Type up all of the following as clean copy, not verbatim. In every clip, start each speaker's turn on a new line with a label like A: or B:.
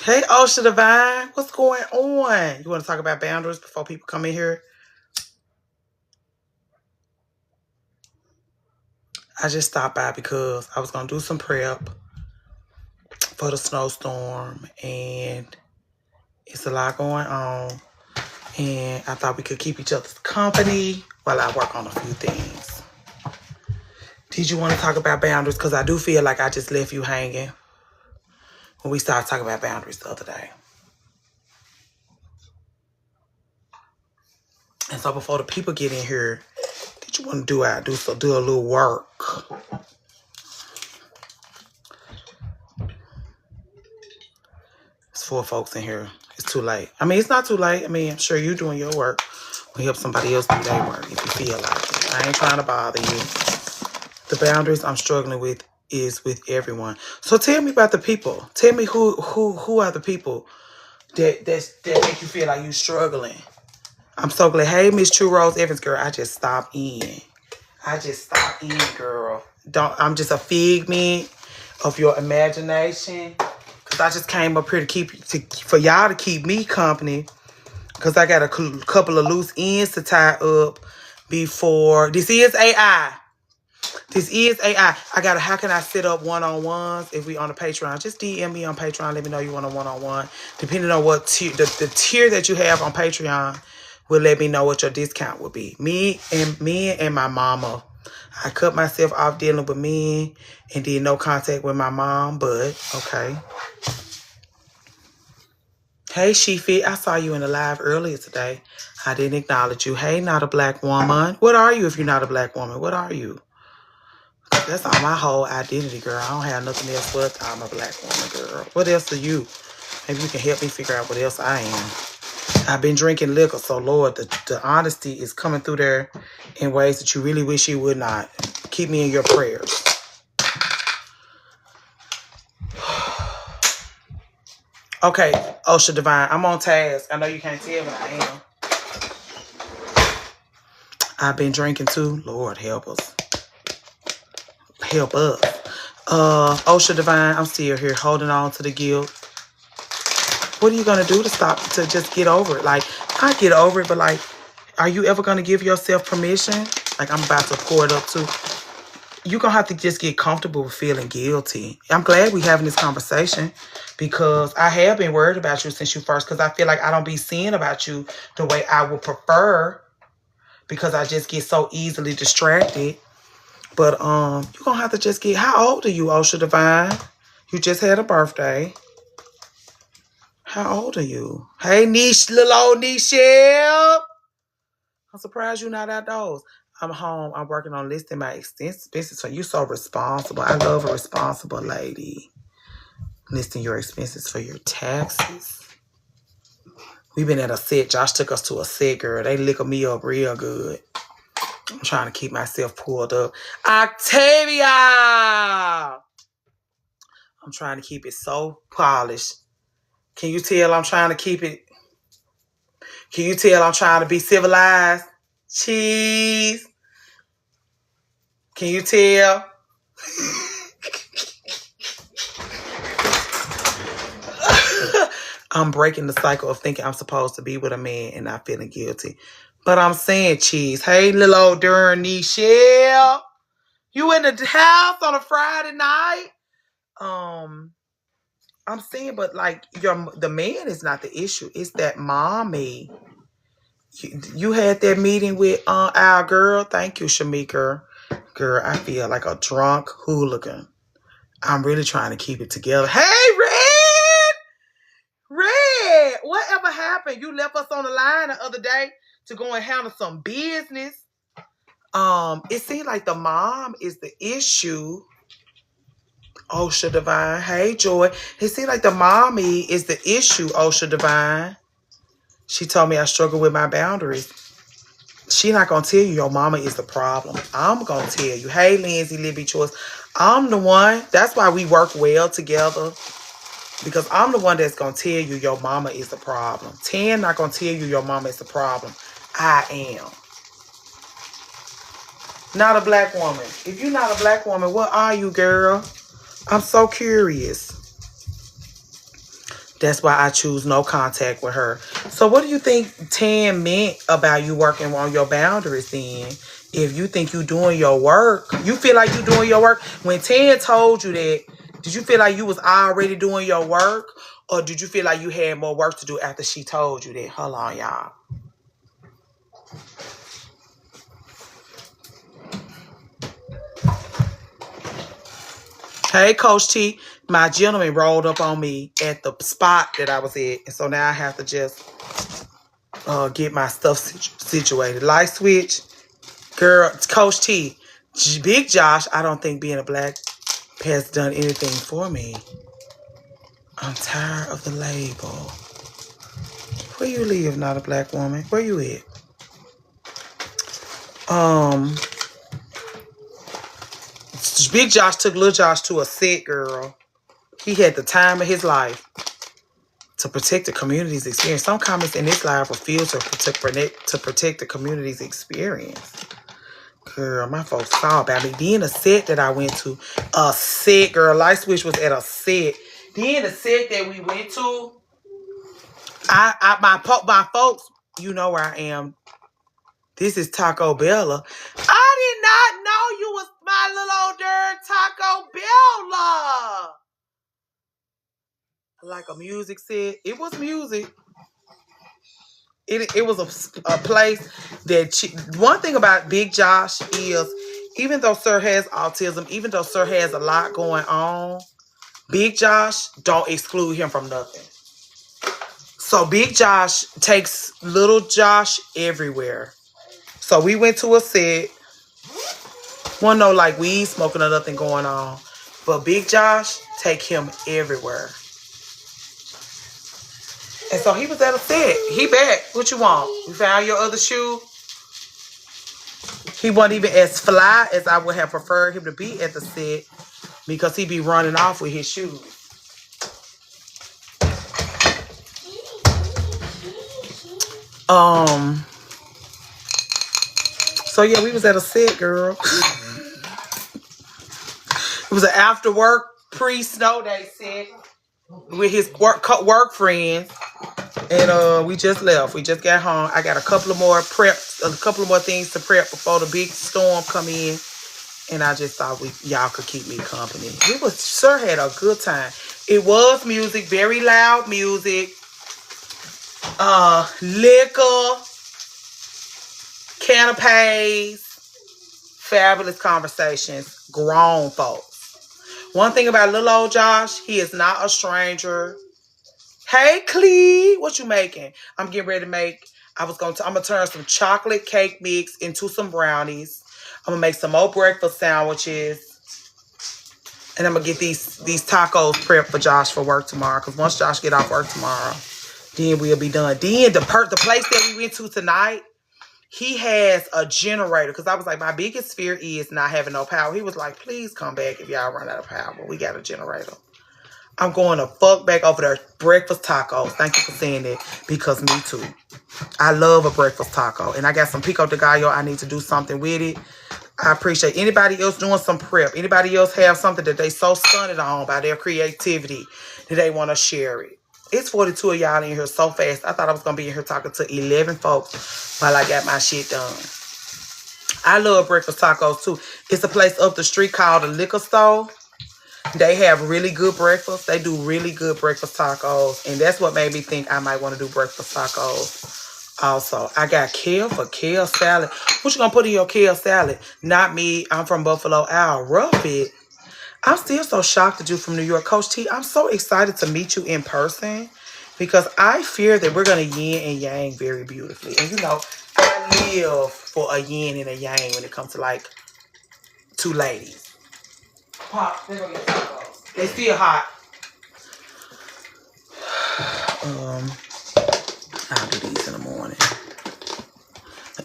A: Hey, Osha Divine, what's going on? You want to talk about boundaries before people come in here? I just stopped by because I was going to do some prep for the snowstorm, and it's a lot going on. And I thought we could keep each other's company while I work on a few things. Did you want to talk about boundaries? Because I do feel like I just left you hanging when we started talking about boundaries the other day. And so before the people get in here, did you want to do a little work? It's 4 folks in here. It's too late. I mean, it's not too late. I mean, I'm sure you're doing your work. We'll help somebody else do their work if you feel like it. I ain't trying to bother you. The boundaries I'm struggling with is with everyone. So tell me about the people. Tell me who are the people that make you feel like you're struggling. I'm so glad. Hey, Miss True Rose Evans, girl, I just stopped in. Girl. I'm just a figment of your imagination. Cause I just came up here for y'all to keep me company. Cause I got a couple of loose ends to tie up before. This is AI. How can I set up one-on-ones if we on the Patreon? Just DM me on Patreon. Let me know you want a one-on-one. Depending on what tier, the tier that you have on Patreon will let me know what your discount will be. Me and my mama. I cut myself off dealing with men and did no contact with my mom, but okay. Hey, She-Fit, I saw you in the live earlier today. I didn't acknowledge you. Hey, not a black woman. What are you if you're not a black woman? What are you? That's all my whole identity, girl. I don't have nothing else but I'm a black woman, girl. What else are you? Maybe you can help me figure out what else I am. I've been drinking liquor, so Lord, the honesty is coming through there in ways that you really wish you would not. Keep me in your prayers. Okay, Osha Divine, I'm on task. I know you can't tell, but I am. I've been drinking too. Lord, help us. Help us. Osha Divine, I'm still here holding on to the guilt. What are you going to do to just get over it? Like, I get over it, but like, are you ever going to give yourself permission? Like, I'm about to pour it up too. You're going to have to just get comfortable with feeling guilty. I'm glad we're having this conversation because I have been worried about you since you first, because I feel like I don't be seeing about you the way I would prefer because I just get so easily distracted. But you're going to have to just get, how old are you, Osha Divine? You just had a birthday. How old are you? Hey, little old Nichelle. I'm surprised you're not outdoors. I'm home. I'm working on listing my expenses. So you're so responsible. I love a responsible lady. Listing your expenses for your taxes. We've been at a set. Josh took us to a set, girl. They liquor me up real good. I'm trying to keep myself pulled up. Octavia! I'm trying to keep it so polished. Can you tell I'm trying to keep it? Can you tell I'm trying to be civilized? Cheese. Can you tell? I'm breaking the cycle of thinking I'm supposed to be with a man and not feeling guilty. But I'm saying, Cheese. Hey, little old darn Nichelle. You in the house on a Friday night? I'm saying, but like the man is not the issue. It's that mommy. You had that meeting with our girl. Thank you, Shamika. Girl, I feel like a drunk hooligan. I'm really trying to keep it together. Hey, Red, whatever happened? You left us on the line the other day to go and handle some business. It seems like the mom is the issue. Osha Divine. Hey, Joy. It seems like the mommy is the issue, Osha Divine. She told me I struggle with my boundaries. She not going to tell you your mama is the problem. I'm going to tell you. Hey, Lindsay, Libby Choice. I'm the one. That's why we work well together. Because I'm the one that's going to tell you your mama is the problem. 10 not going to tell you your mama is the problem. I am. Not a black woman. If you're not a black woman, what are you, girl? I'm so curious. That's why I choose no contact with her. So what do you think Tan meant about you working on your boundaries then? If you think you doing your work, you feel like you doing your work. When Tan told you that, did you feel like you was already doing your work? Or did you feel like you had more work to do after she told you that? Hold on, y'all. Hey, Coach T. My gentleman rolled up on me at the spot that I was at. And so now I have to just get my stuff situated. Light switch. Girl, Coach T. Big Josh, I don't think being a black has done anything for me. I'm tired of the label. Where you live, not a black woman? Where you at? Big Josh took Little Josh to a set, girl. He had the time of his life to protect the community's experience. Some comments in this live were filtered to protect the community's experience. Girl, my folks saw about me. Then a set that I went to, a set, girl. Light Switch was at a set. Then the set that we went to, my folks, you know where I am. This is Taco Bella. I did not know you was my little old dirt Taco Bella. Like a music set. It was music. It was a place that one thing about Big Josh is, even though Sir has autism, even though Sir has a lot going on, Big Josh don't exclude him from nothing. So Big Josh takes Little Josh everywhere. So we went to a set. One no like weed smoking or nothing going on. But Big Josh take him everywhere. And so he was at a set. He back. What you want? You found your other shoe? He wasn't even as fly as I would have preferred him to be at the set because he be running off with his shoes. So yeah, we was at a set, girl. It was an after work pre-snow day set with his work friends. And we just left. We just got home. I got a couple of more things to prep before the big storm come in. And I just thought y'all could keep me company. Sir had a good time. It was music, very loud music. Liquor, canapes, fabulous conversations, grown folks. One thing about little old Josh, he is not a stranger. Hey, Clee, what you making? I'm getting ready to make, I'm going to turn some chocolate cake mix into some brownies. I'm going to make some more breakfast sandwiches. And I'm going to get these tacos prepped for Josh for work tomorrow. Because once Josh get off work tomorrow, then we'll be done. Then the place that we went to tonight, he has a generator. Because I was like, my biggest fear is not having no power. He was like, please come back if y'all run out of power. We got a generator. I'm going to fuck back over there. Breakfast tacos. Thank you for saying that. Because me too. I love a breakfast taco. And I got some pico de gallo. I need to do something with it. I appreciate anybody else doing some prep. Anybody else have something that they so stunned on by their creativity that they want to share it. It's 42 of y'all in here so fast. I thought I was going to be in here talking to 11 folks while I got my shit done. I love breakfast tacos too. It's a place up the street called the Liquor Store. They have really good breakfast. They do really good breakfast tacos. And that's what made me think I might want to do breakfast tacos also. I got kale for kale salad. What you going to put in your kale salad? Not me. I'm from Buffalo. I'll rough it. I'm still so shocked that you're from New York. Coach T, I'm so excited to meet you in person because I fear that we're going to yin and yang very beautifully. And you know, I live for a yin and a yang when it comes to like two ladies. Pop, they're gonna get tacos. They still hot. I'll do these in the morning.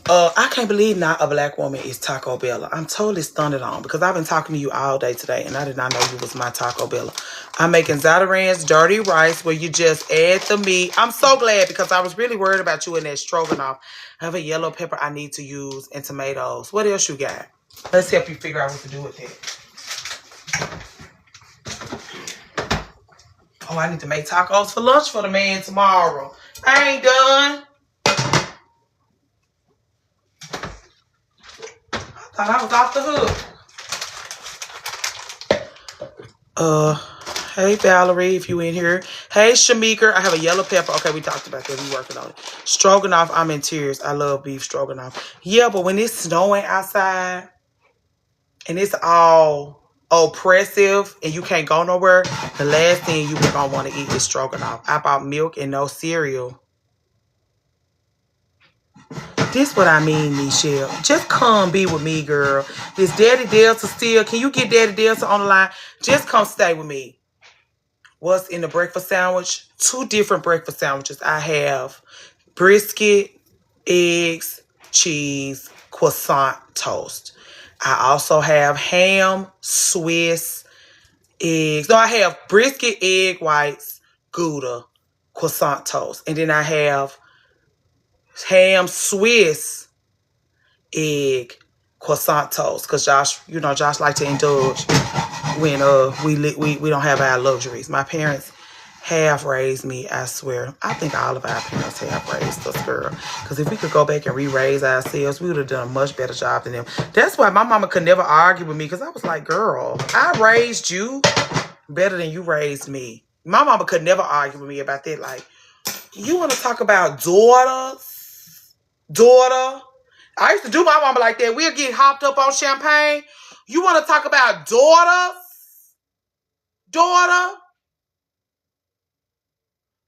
A: I can't believe not a black woman is Taco Bella. I'm totally stunned on because I've been talking to you all day today and I did not know you was my Taco Bella. I'm making Zataran's dirty rice where you just add the meat. I'm so glad because I was really worried about you in that stroganoff. I have a yellow pepper I need to use and tomatoes. What else you got? Let's help you figure out what to do with it. Oh, Oh, I need to make tacos for lunch for the man tomorrow. I ain't done. I thought I was off the hook. Hey, Valerie, if you in here. Hey, Shamika, I have a yellow pepper. Okay, we talked about that. We working on it. Stroganoff, I'm in tears. I love beef stroganoff. Yeah, but when it's snowing outside and it's all oppressive and you can't go nowhere, the last thing you're going to want to eat is stroganoff. I bought milk and no cereal. This what I mean, Michelle. Just come be with me, girl. Is Daddy Delta still? Can you get Daddy Delta on the line? Just come stay with me. What's in the breakfast sandwich? 2 different breakfast sandwiches. I have brisket, eggs, cheese, croissant toast. I also have ham, Swiss, eggs. No, I have brisket, egg whites, Gouda, croissant toast. And then I have ham, Swiss, egg, croissant toast. Because Josh like to indulge when we don't have our luxuries. My parents have raised me, I swear. I think all of our parents have raised us, girl. Because if we could go back and re-raise ourselves, we would have done a much better job than them. That's why my mama could never argue with me, because I was like, girl, I raised you better than you raised me. My mama could never argue with me about that. Like, you want to talk about daughter? I used to do my mama like that. We'll get hopped up on champagne. You want to talk about daughter?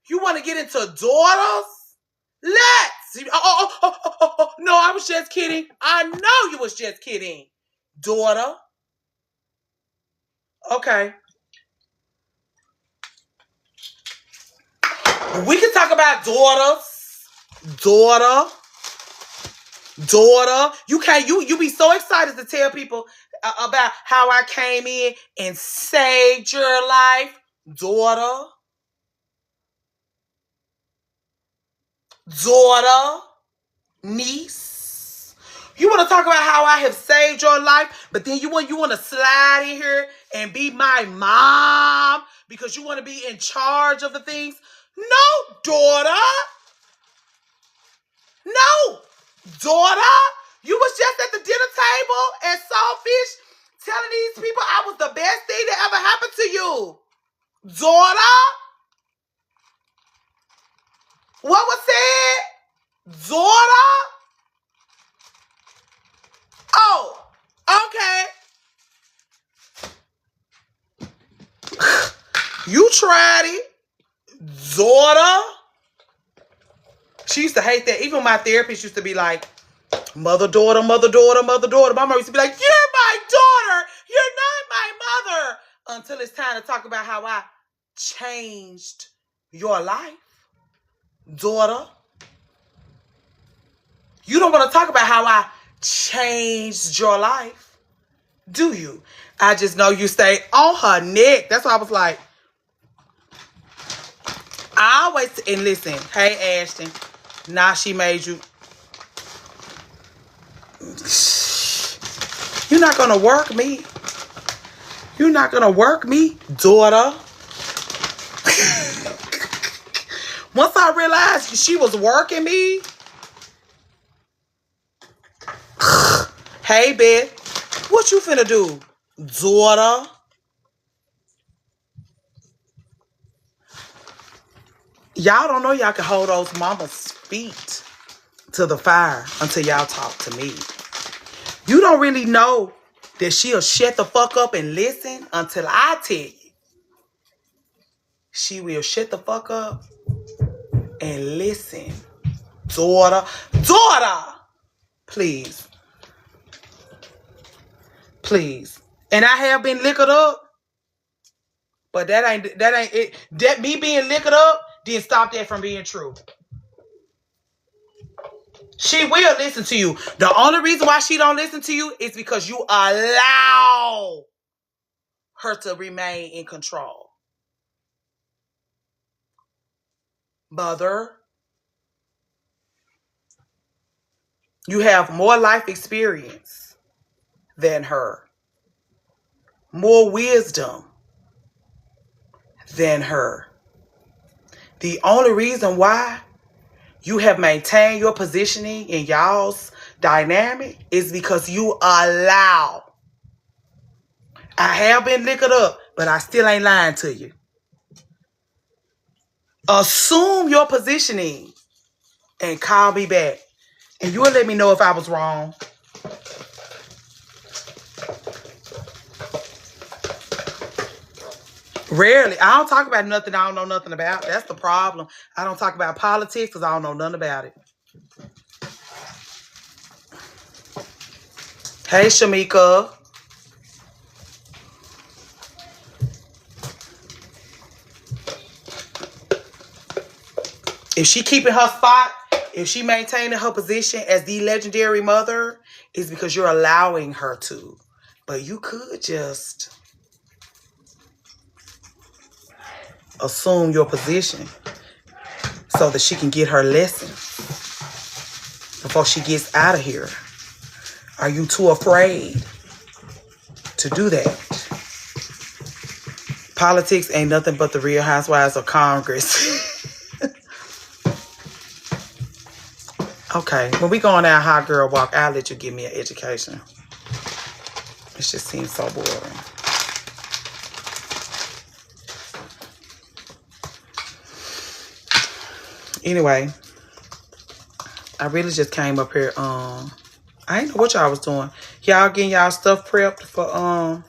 A: You want to get into daughters? Let's. Oh. No, I was just kidding. I know you was just kidding. Daughter. Okay. We can talk about daughters. Daughter. You be so excited to tell people about how I came in and saved your life. Daughter. Niece. You want to talk about how I have saved your life, but then you want to slide in here and be my mom because you want to be in charge of the things? No, daughter. No, daughter. You was just at the dinner table at Saltfish telling these people I was the best thing that ever happened to you. Daughter. What was said? Daughter? Oh, okay. You tried it. Daughter? She used to hate that. Even my therapist used to be like, mother, daughter. My mom used to be like, you're my daughter. You're not my mother. Until it's time to talk about how I changed your life. Daughter. You don't want to talk about how I changed your life, do you? I just know you stay on her neck. That's why I was like, and listen, hey, Ashton, now she made you. You're not going to work me. You're not going to work me, daughter. Once I realized she was working me. Hey, Beth, what you finna do, daughter? Y'all don't know y'all can hold those mama's feet to the fire until y'all talk to me. You don't really know that she'll shut the fuck up and listen until I tell you. She will shut the fuck up and listen. Daughter. Please. And I have been liquored up. But that ain't it. That me being liquored up didn't stop that from being true. She will listen to you. The only reason why she don't listen to you is because you allow her to remain in control. Mother, you have more life experience than her. More wisdom than her. The only reason why you have maintained your positioning in y'all's dynamic is because you allow. I have been liquored up, but I still ain't lying to you. Assume your positioning and call me back. And you will let me know if I was wrong. Rarely. I don't talk about nothing I don't know nothing about. That's the problem. I don't talk about politics because I don't know nothing about it. Hey, Shamika. If she keeping her spot, if she maintaining her position as the legendary mother, it's because you're allowing her to. But you could just assume your position so that she can get her lesson before she gets out of here. Are you too afraid to do that? Politics ain't nothing but the Real Housewives of Congress. Okay, when we go on our hot girl walk, I'll let you give me an education. It just seems so boring. Anyway, I really just came up here. I didn't know what y'all was doing. Y'all getting y'all stuff prepped for I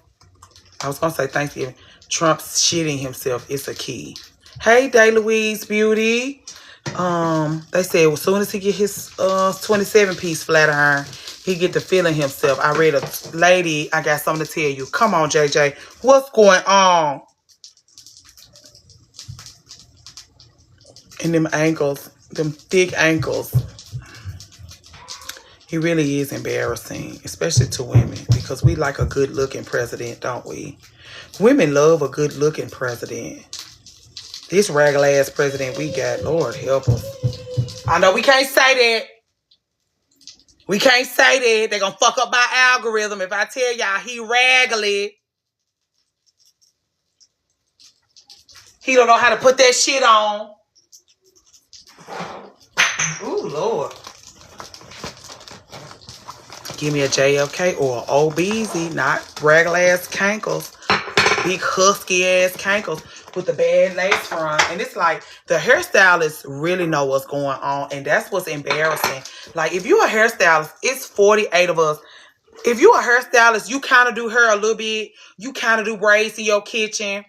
A: was gonna say Thanksgiving. Trump's shitting himself. It's a key. Hey, Day Louise Beauty. They said as soon as he get his 27-piece flat iron, he get to feeling himself. I read a lady. I got something to tell you. Come on, JJ. What's going on? And them ankles, them thick ankles. He really is embarrassing, especially to women, because we like a good-looking president, don't we? Women love a good-looking president. This regular-ass president we got, Lord help us. I know we can't say that. We can't say that. They're going to fuck up my algorithm if I tell y'all he raggedy. He don't know how to put that shit on. Ooh, Lord. Give me a JFK or an OBZ, not regular-ass cankles. Big husky-ass cankles with the bad lace front. And it's like the hairstylists really know what's going on. And that's what's embarrassing. Like, if you're a hairstylist, it's 48 of us. If you're a hairstylist, you kind of do hair a little bit. You kind of do braids in your kitchen.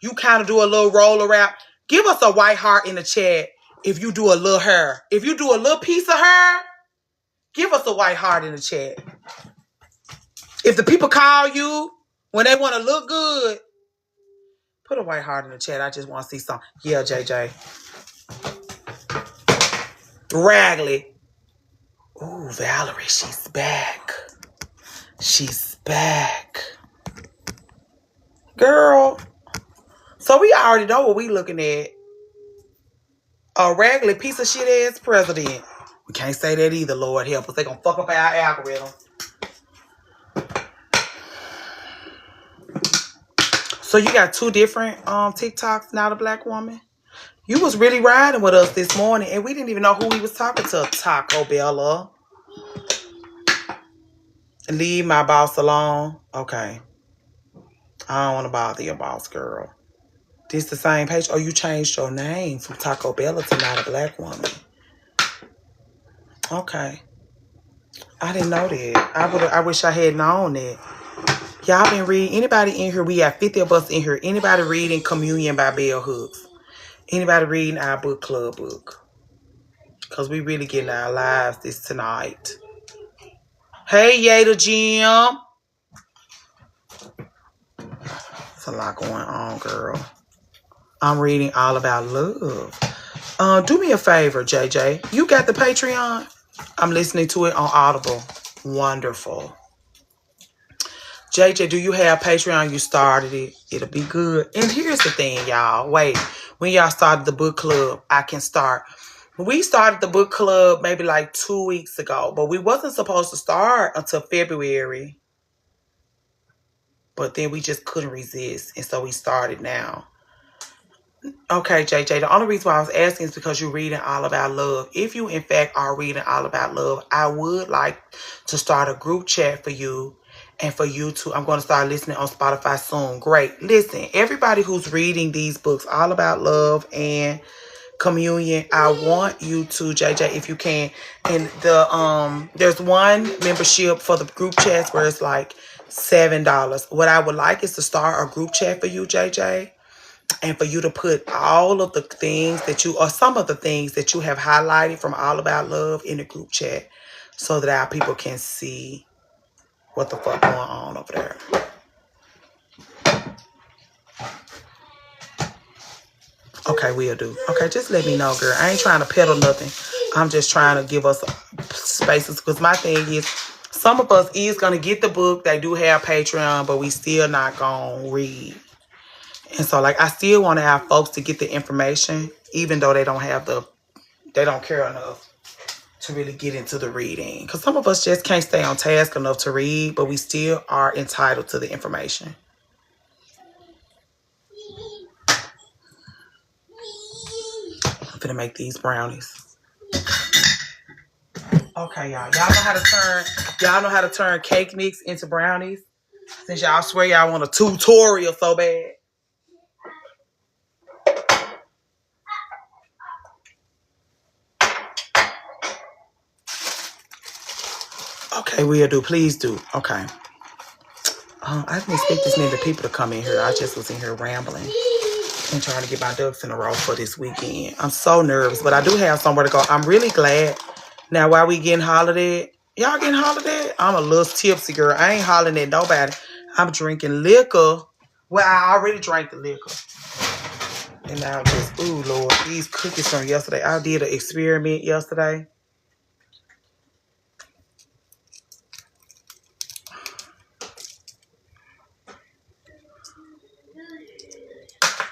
A: You kind of do a little roller wrap. Give us a white heart in the chat if you do a little hair. If you do a little piece of hair, give us a white heart in the chat. If the people call you when they want to look good, put a white heart in the chat. I just want to see some. Yeah, JJ. Raggedy. Ooh, Valerie, she's back. She's back. Girl. So we already know what we looking at. A raggedy piece of shit ass president. We can't say that either, Lord help us. They gonna fuck up our algorithm. So you got two different TikToks now, the black woman? You was really riding with us this morning, and we didn't even know who we was talking to. Taco Bella. Leave my boss alone. Okay. I don't want to bother your boss, girl. This the same page? Oh, you changed your name from Taco Bella to Not a Black Woman. Okay. I didn't know that. I wish I had known that. Y'all been reading? Anybody in here? We got 50 of us in here. Anybody reading Communion by Bell Hooks? Anybody reading our book club book? Because we really getting our lives this tonight. Hey, Yada Jim. There's a lot going on, girl. I'm reading all about love. Do me a favor, JJ. You got the Patreon? I'm listening to it on Audible. Wonderful. JJ, do you have Patreon? You started it. It'll be good. And here's the thing, y'all. Wait. When y'all started the book club, I can start. We started the book club maybe like 2 weeks ago. But we wasn't supposed to start until February. But then we just couldn't resist. And so we started now. Okay, JJ, the only reason why I was asking is because you're reading All About Love. If you, in fact, are reading All About Love, I would like to start a group chat for you and for you to, I'm going to start listening on Spotify soon. Great. Listen, everybody who's reading these books, All About Love and Communion, I want you to, JJ, if you can, and there's one membership for the group chats where it's like $7. What I would like is to start a group chat for you, JJ, and for you to put all of the things that you, or some of the things that you have highlighted from All About Love in the group chat so that our people can see what the fuck going on over there. Okay, we'll do. Okay, just let me know, girl. I ain't trying to peddle nothing. I'm just trying to give us spaces, because my thing is, some of us is going to get the book. They do have Patreon, but we still not going to read. And so, like, I still want to have folks to get the information, even though they don't care enough to really get into the reading. Because some of us just can't stay on task enough to read, but we still are entitled to the information. I'm finna make these brownies. Okay, y'all. Y'all know how to turn cake mix into brownies? Since y'all swear y'all want a tutorial so bad. Okay, we'll do. Please do. Okay. I didn't expect this many people to come in here. I just was in here rambling and trying to get my ducks in a row for this weekend. I'm so nervous, but I do have somewhere to go. I'm really glad. Now, while we getting hollered, y'all getting hollered? I'm a little tipsy, girl. I ain't hollering at nobody. I'm drinking liquor. Well, I already drank the liquor. And now just, ooh, Lord, these cookies from yesterday. I did an experiment yesterday.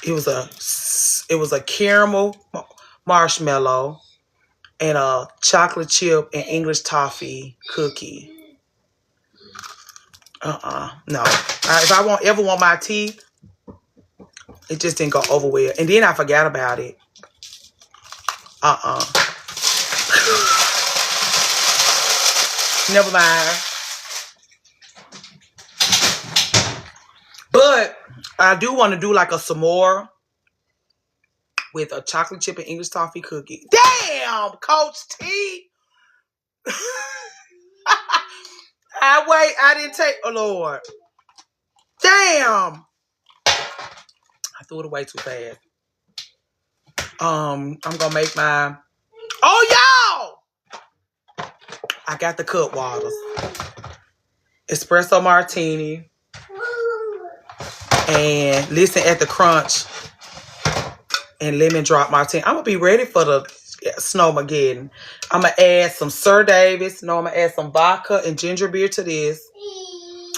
A: It was a caramel marshmallow and a chocolate chip and English toffee cookie. No. If I ever want my tea, it just didn't go over well. And then I forgot about it. Never mind. But I do want to do like a s'more with a chocolate chip and English toffee cookie. Damn, Coach T. I didn't take, oh Lord. Damn. I threw it away too fast. I'm gonna make my, oh y'all! I got the cut waters. Espresso martini. And listen at the crunch. And lemon drop martini. I'm gonna be ready for the Snowmageddon. I'm gonna add some Sir Davis. No, I'm gonna add some vodka and ginger beer to this.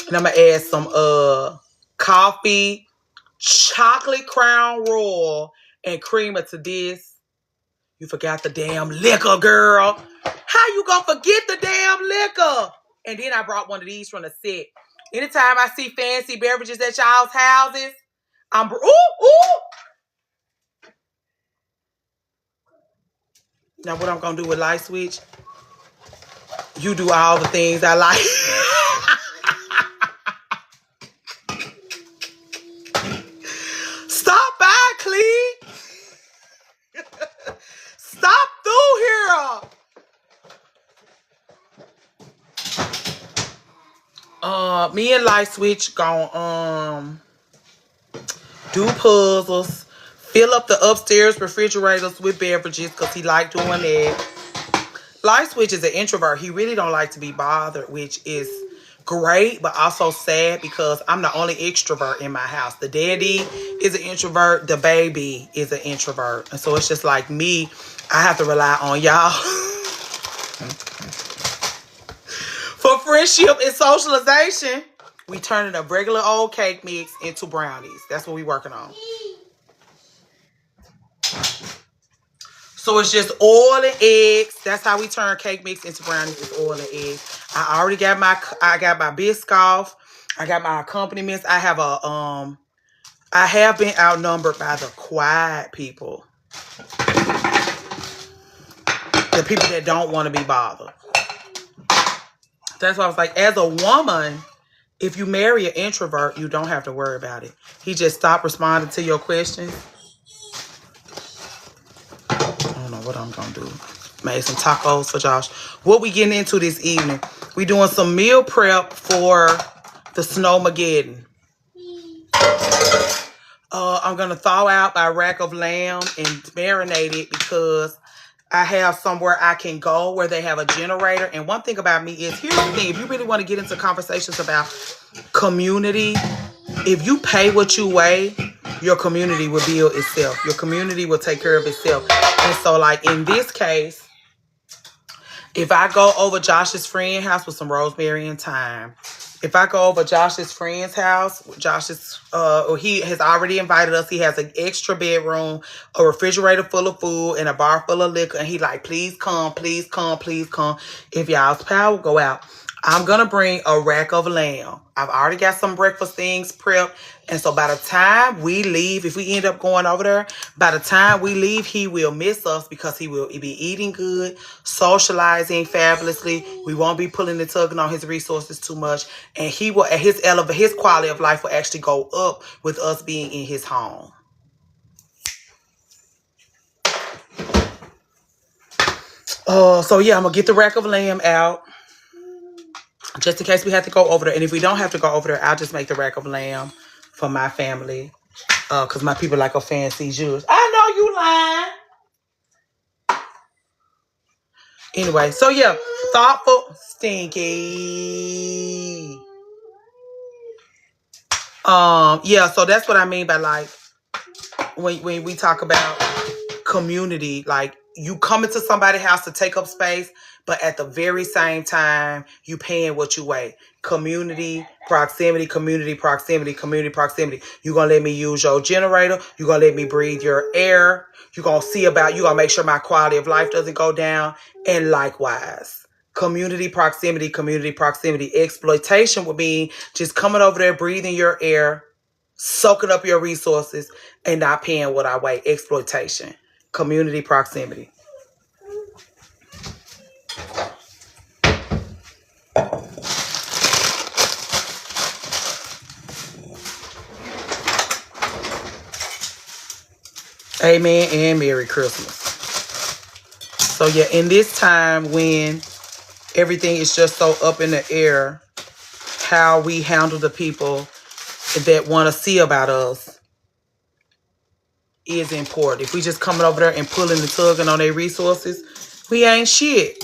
A: And I'm gonna add some coffee, chocolate Crown Royal, and creamer to this. You forgot the damn liquor, girl. How you gonna forget the damn liquor? And then I brought one of these from the set. Anytime I see fancy beverages at y'all's houses, I'm ooh. Now what I'm gonna do with Light Switch? You do all the things I like. Stop by, Clee. Stop through here. Me and Light Switch gonna do puzzles, fill up the upstairs refrigerators with beverages because he like doing that. Light Switch is an introvert. He really don't like to be bothered, which is great, but also sad because I'm the only extrovert in my house. The daddy is an introvert. The baby is an introvert. And so it's just like me. I have to rely on y'all for friendship and socialization. We turning a regular old cake mix into brownies. That's what we working on. So it's just oil and eggs. That's how we turn cake mix into brownies. It's oil and eggs. I already got my Biscoff. I got my accompaniments. I I have been outnumbered by the quiet people. The people that don't want to be bothered. That's why I was like, as a woman, if you marry an introvert, you don't have to worry about it. He just stopped responding to your questions. I don't know what I'm going to do. Made some tacos for Josh. What we getting into this evening? We doing some meal prep for the Snowmageddon. I'm going to thaw out my rack of lamb and marinate it because I have somewhere I can go where they have a generator. And one thing about me is, here's the thing. If you really want to get into conversations about community, if you pay what you weigh, your community will build itself. Your community will take care of itself. And so, like, in this case, if I go over Josh's friend's house with some rosemary and thyme, if I go over Josh's friend's house, he has already invited us. He has an extra bedroom, a refrigerator full of food, and a bar full of liquor. And he like, please come, please come, please come. If y'all's power go out, I'm going to bring a rack of lamb. I've already got some breakfast things prepped. And so by the time we leave, if we end up going over there, by the time we leave, he will miss us because he will be eating good, socializing fabulously. We won't be pulling and tugging on his resources too much. And he will, his quality of life will actually go up with us being in his home. So yeah, I'm going to get the rack of lamb out. Just in case we have to go over there. And if we don't have to go over there, I'll just make the rack of lamb for my family. Because my people like a fancy Jewish. I know you lying. Anyway, so yeah. Thoughtful. Stinky. Yeah, so that's what I mean by like, when we talk about community, like you come into somebody's house to take up space, but at the very same time, you paying what you weigh. Community, proximity, community, proximity, community, proximity. You're going to let me use your generator. You're going to let me breathe your air. You're going to make sure my quality of life doesn't go down. And likewise, community, proximity, community, proximity. Exploitation would be just coming over there, breathing your air, soaking up your resources, and not paying what I weigh. Exploitation. Community, proximity. Amen and Merry Christmas. So yeah, in this time when everything is just so up in the air, how we handle the people that want to see about us is important. If we just coming over there and pulling and tugging on their resources, we ain't shit.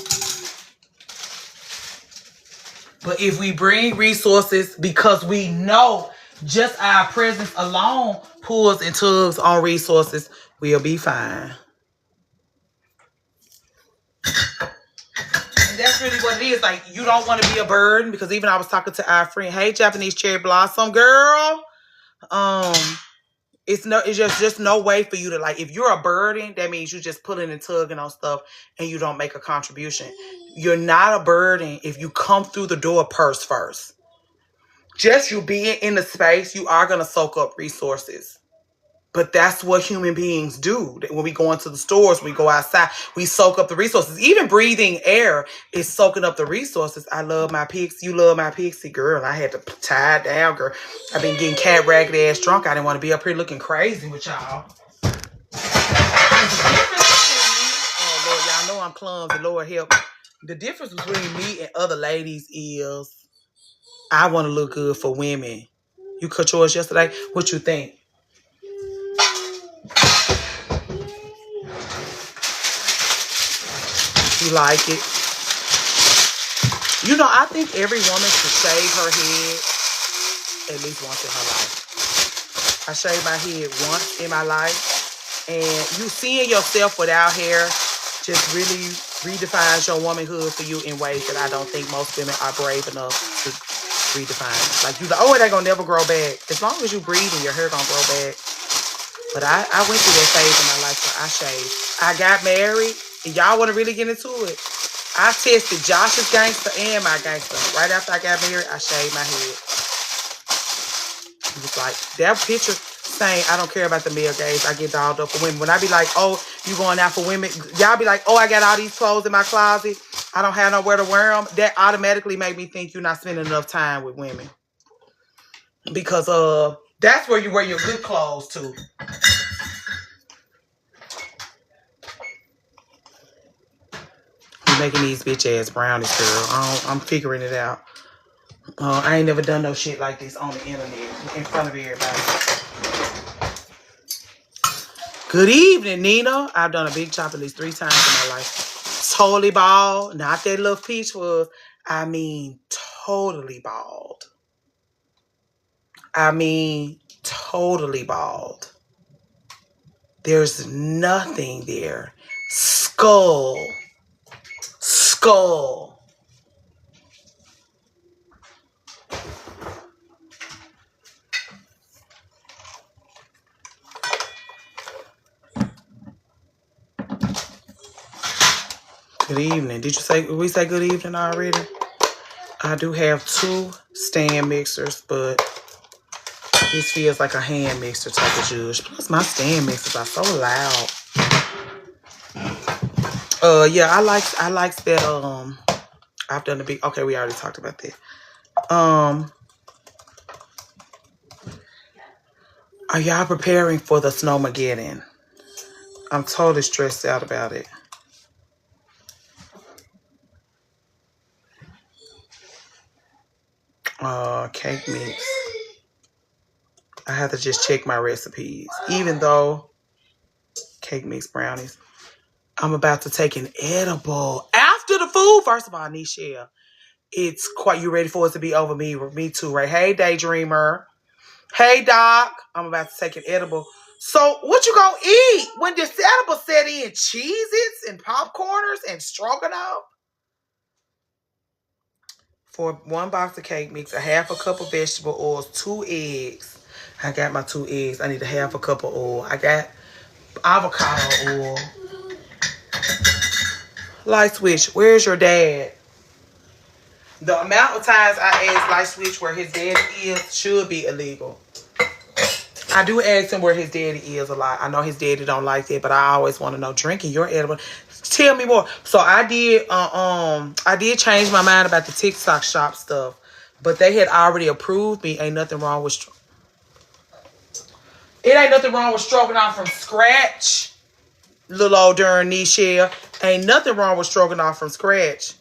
A: But if we bring resources because we know just our presence alone pulls and tugs on resources, we'll be fine. And that's really what it is. Like, you don't want to be a burden, because even I was talking to our friend, hey, Japanese cherry blossom girl, it's just no way for you to, like, if you're a burden, that means you just pulling and tugging on stuff and you don't make a contribution. You're not a burden if you come through the door purse first. Just you being in the space, you are going to soak up resources. But that's what human beings do. When we go into the stores, we go outside, we soak up the resources. Even breathing air is soaking up the resources. I love my pixie. You love my pixie, girl. I had to tie it down, girl. I've been getting cat ragged ass drunk. I didn't want to be up here looking crazy with y'all. Oh, Lord, y'all know I'm clumsy. Lord help me. The difference between me and other ladies is I want to look good for women. You cut yours yesterday. What you think? You like it? You know, I think every woman should shave her head at least once in her life. I shave my head once in my life. And you seeing yourself without hair just really redefines your womanhood for you in ways that I don't think most women are brave enough to redefine. Like, you like, oh, it ain't gonna never grow back. As long as you breathe and your hair gonna grow back. But I went through that phase in my life where I shaved. I got married, and y'all want to really get into it. I tested Josh's gangster and my gangster. Right after I got married, I shaved my head. It was like, that picture, saying I don't care about the male gaze. I get dolled up for women. When I be like, oh, you going out for women? Y'all be like, oh, I got all these clothes in my closet. I don't have nowhere to wear them. That automatically make me think you're not spending enough time with women. Because that's where you wear your good clothes to. I'm making these bitch ass brownies, girl. I'm figuring it out. I ain't never done no shit like this on the internet in front of everybody. Good evening, Nina. I've done a big chop at least 3 times in my life. Totally bald. Not that little peach was. I mean, totally bald. I mean, totally bald. There's nothing there. Skull. Skull. Good evening. Did we say good evening already? I do have 2 stand mixers, but this feels like a hand mixer type of judge. Plus my stand mixers are so loud. Yeah, I like that. I've done the big. Okay, we already talked about that. Are y'all preparing for the Snowmageddon? I'm totally stressed out about it. Cake mix. I have to just check my recipes. Even though cake mix brownies. I'm about to take an edible after the food. First of all, Nichelle, it's quite, you ready for it to be over? Me too, right? Hey, Daydreamer. Hey, Doc. I'm about to take an edible. So, what you gonna eat when this edible set in? Cheez-Its and popcorners and stroganoff? For 1 box of cake mix, a half a cup of vegetable oils, 2 eggs. I got my 2 eggs. I need a half a cup of oil. I got avocado oil. Light switch, where's your dad? The amount of times I ask Light Switch where his daddy is should be illegal. I do ask him where his daddy is a lot. I know his daddy don't like that, but I always want to know. Drinking your edible. Tell me more. So I did change my mind about the TikTok shop stuff, but they had already approved me. Ain't nothing wrong with stroganoff from scratch. Little old darn Nichelle. Ain't nothing wrong with stroganoff from scratch.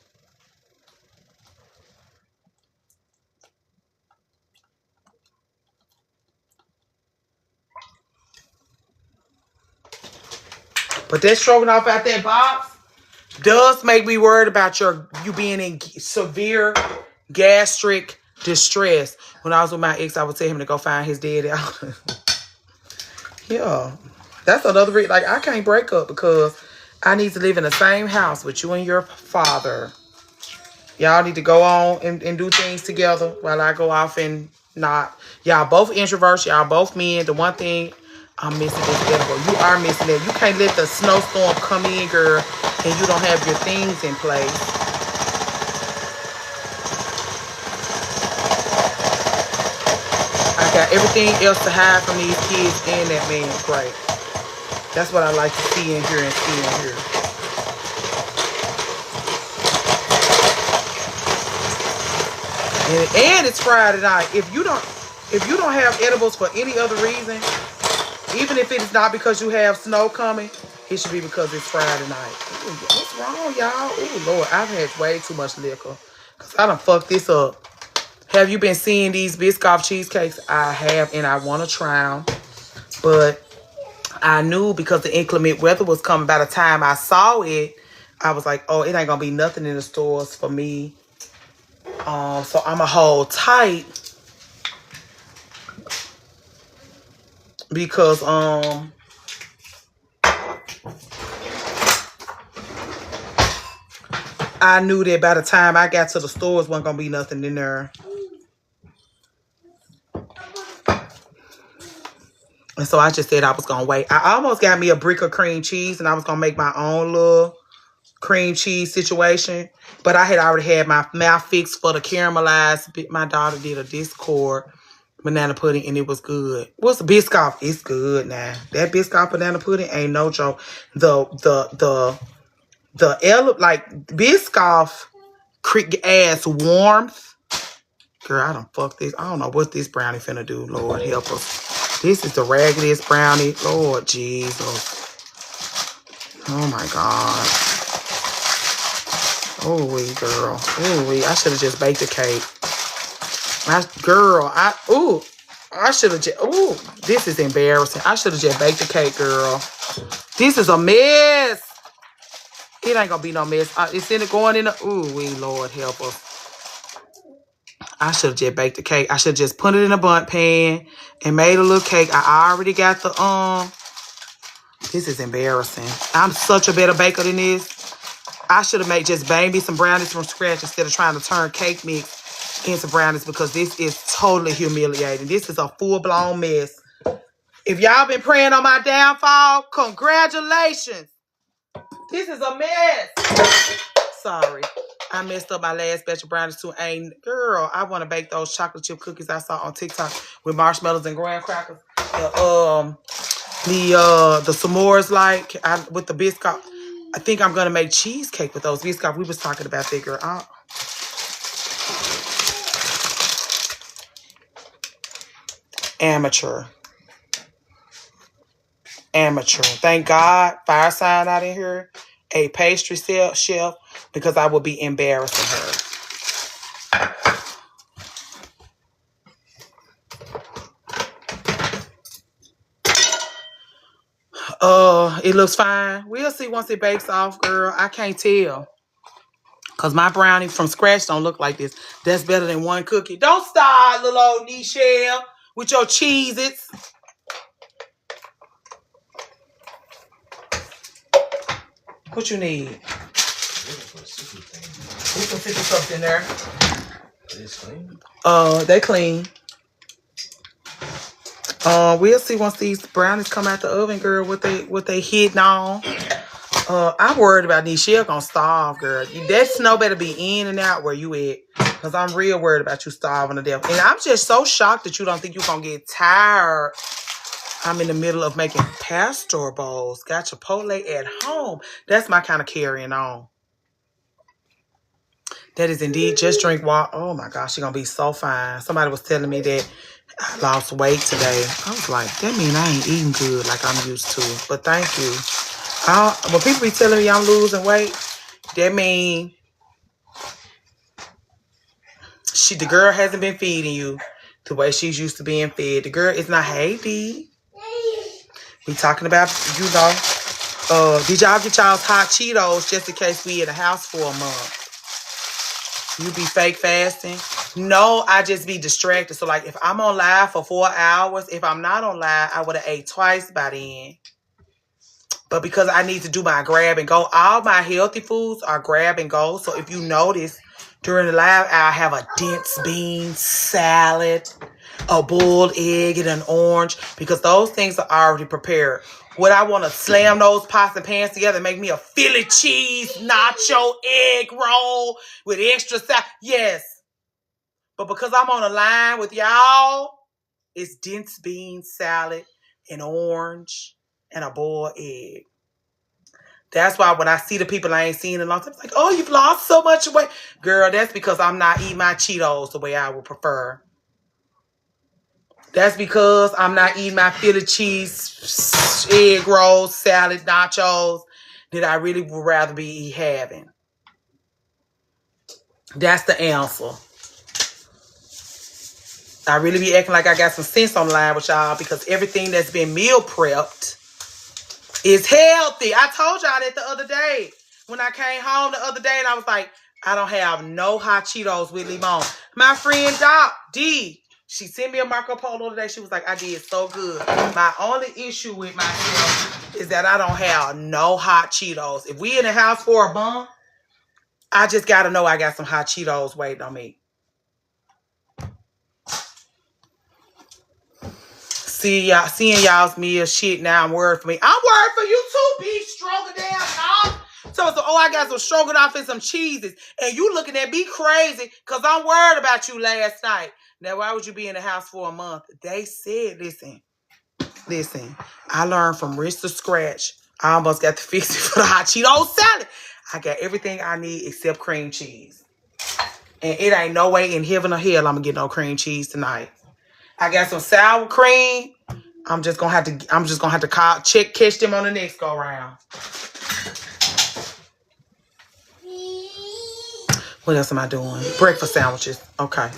A: But that stroganoff out that box does make me worried about you being in severe gastric distress. When I was with my ex, I would tell him to go find his daddy out. Yeah. That's another reason. Like, I can't break up because I need to live in the same house with you and your father. Y'all need to go on and do things together while I go off and not. Y'all both introverts. Y'all both men. The one thing I'm missing is edible. You are missing it. You can't let the snowstorm come in, girl, and you don't have your things in place. I got everything else to hide from these kids and that man. Great. That's what I like to see in here and see in here. And it's Friday night. If you don't have edibles for any other reason, even if it is not because you have snow coming, it should be because it's Friday night. Ooh, what's wrong, y'all? Oh Lord, I've had way too much liquor. Cause I done fucked this up. Have you been seeing these Biscoff cheesecakes? I have, and I want to try them. But I knew because the inclement weather was coming. By the time I saw it, I was like, oh, it ain't gonna be nothing in the stores for me. So I'ma hold tight because I knew that by the time I got to the stores, wasn't gonna be nothing in there. And so I just said I was gonna wait. I almost got me a brick of cream cheese, and I was gonna make my own little cream cheese situation. But I had already had my mouth fixed for the caramelized. My daughter did a Discord banana pudding, and it was good. What's the Biscoff? It's good now. That Biscoff banana pudding ain't no joke. The like Biscoff creek ass warmth. Girl, I done fuck this. I don't know what this brownie finna do. Lord help us. This is the raggediest brownie. Lord Jesus. Oh my God. Oh wee, girl. Oh wee. I should have just baked the cake. I should have just, this is embarrassing. I should have just baked the cake, girl. This is a mess. It ain't gonna be no mess. It's in it going in the, wee, Lord help us. I should have just baked the cake. I should have just put it in a bundt pan and made a little cake. I already got the, this is embarrassing. I'm such a better baker than this. I should have made just baby some brownies from scratch instead of trying to turn cake mix into brownies, because this is totally humiliating. This is a full-blown mess. If y'all been praying on my downfall, congratulations. This is a mess. Sorry. I messed up my last batch of brownies too. Girl, I want to bake those chocolate chip cookies I saw on TikTok with marshmallows and graham crackers. The s'mores with the biscuit. I think I'm gonna make cheesecake with those biscuits. We was talking about that, girl. Amateur. Thank God, fire sign out in here, a pastry chef, because I would be embarrassing her. It looks fine. We'll see once it bakes off, girl. I can't tell. Because my brownie from scratch don't look like this. That's better than one cookie. Don't start, little old Nichelle, with your Cheez-Its. What you need? There's some sippy cups in there. They clean. We'll see once these brownies come out the oven, girl, what they hitting on. I'm worried about Nichelle gonna starve, girl. That snow better be in and out where you at. Because I'm real worried about you starving to death. And I'm just so shocked that you don't think you're gonna get tired. I'm in the middle of making pastor bowls. Got Chipotle at home. That's my kind of carrying on. That is indeed just drink water. Oh my gosh, she's gonna be so fine. Somebody was telling me that I lost weight today. I was like, that mean I ain't eating good like I'm used to. But thank you. When people be telling me I'm losing weight, that mean the girl hasn't been feeding you the way she's used to being fed. The girl is not, hey, D. We talking about, did y'all get y'all's hot Cheetos just in case we in the house for a month? You be fake fasting? No, I just be distracted. So, like, if I'm on live for 4 hours, if I'm not on live, I would have ate twice by then. But because I need to do my grab and go, all my healthy foods are grab and go. So, if you notice, during the live, I'll have a dense bean salad, a boiled egg, and an orange, because those things are already prepared. Would I want to slam those pots and pans together and make me a Philly cheese nacho egg roll with extra salad? Yes. But because I'm on a line with y'all, it's dense bean salad, an orange, and a boiled egg. That's why when I see the people I ain't seen in a long time, it's like, oh, you've lost so much weight. Girl, that's because I'm not eating my Cheetos the way I would prefer. That's because I'm not eating my Philly cheese, egg rolls, salad, nachos that I really would rather be having. That's the answer. I really be acting like I got some sense online with y'all, because everything that's been meal prepped is healthy. I told y'all that the other day when I came home the other day, and I was like, I don't have no hot Cheetos with limon. My friend Doc D, she sent me a Marco Polo today. She was like, I did so good. My only issue with myself is that I don't have no hot Cheetos. If we in the house for a month, I just got to know I got some hot Cheetos waiting on me. Seeing y'all's meal shit, now I'm worried for me. I'm worried for you too, be stronger damn off. So, I got some stroganoff and some cheeses. And you looking at me crazy because I'm worried about you last night. Now, why would you be in the house for a month? They said, listen, I learned from rinse to scratch. I almost got to fix it for the hot Cheeto salad. I got everything I need except cream cheese. And it ain't no way in heaven or hell I'm gonna get no cream cheese tonight. I got some sour cream. I'm just gonna have to catch them on the next go round. What else am I doing? Breakfast sandwiches. Okay.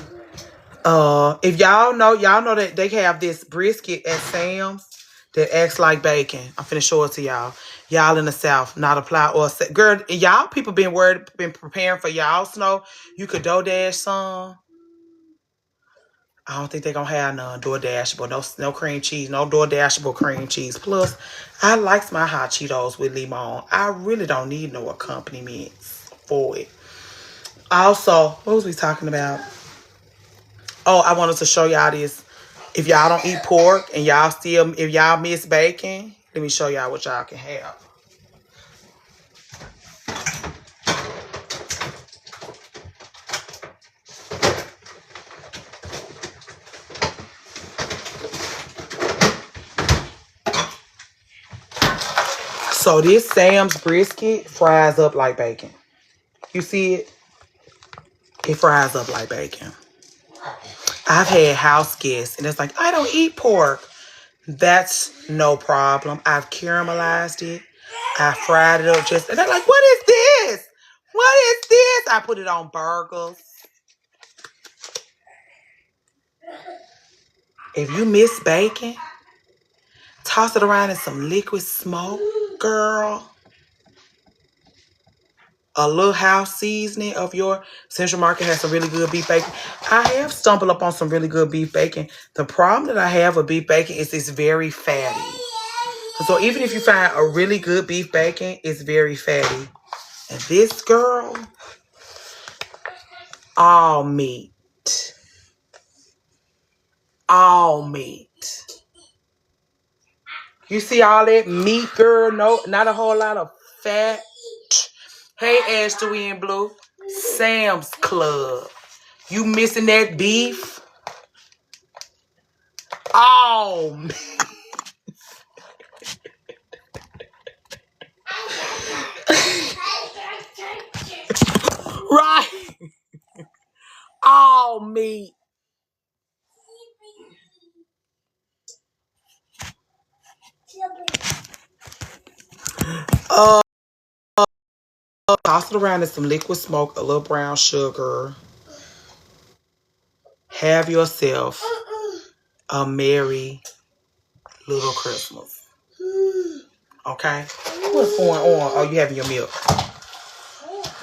A: If y'all know that they have this brisket at Sam's that acts like bacon. I'm finna show it to y'all. Y'all in the South, not apply or girl. Y'all people been preparing for y'all snow. You could DoorDash some. I don't think they're gonna have none DoorDashable. No cream cheese. No DoorDashable cream cheese. Plus, I likes my hot Cheetos with limon. I really don't need no accompaniments for it. Also, what was we talking about? Oh, I wanted to show y'all this. If y'all don't eat pork and if y'all miss bacon, let me show y'all what y'all can have. So this Sam's brisket fries up like bacon. You see it? It fries up like bacon. I've had house guests and it's like, I don't eat pork. That's no problem. I've caramelized it. I fried it up and they're like, what is this? What is this? I put it on burgers. If you miss bacon, toss it around in some liquid smoke, girl. A little house seasoning of your Central Market has some really good beef bacon. I have stumbled up on some really good beef bacon. The problem that I have with beef bacon is it's very fatty. So even if you find a really good beef bacon, it's very fatty. And this girl, all meat. All meat. You see all that meat, girl? No, not a whole lot of fat. Hey, Ashley and Blue. Sam's Club. You missing that beef? Oh, man. Right. All meat. Toss it around in some liquid smoke, a little brown sugar. Have yourself a merry little Christmas. Okay? What's going on? Oh, you having your milk.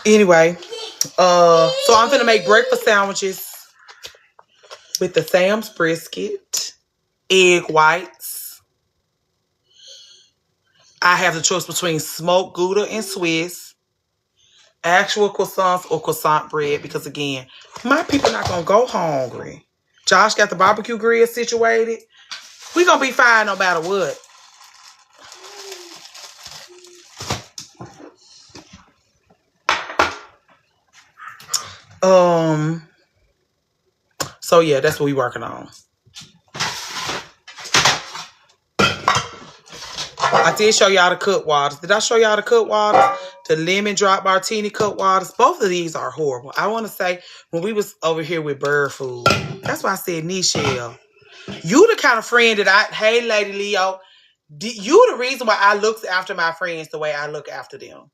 A: Anyway, so I'm gonna make breakfast sandwiches with the Sam's brisket, egg whites. I have the choice between smoked Gouda and Swiss, actual croissants or croissant bread, because again, my people not gonna go hungry. Josh got the barbecue grill situated. We gonna be fine no matter what. So yeah, that's what we working on. I did show y'all the cut waters. Did I show y'all the cut waters? The lemon drop martini cut waters. Both of these are horrible. I want to say when we was over here with bird food, that's why I said Nichelle. You the kind of friend that hey Lady Leo, you the reason why I look after my friends the way I look after them.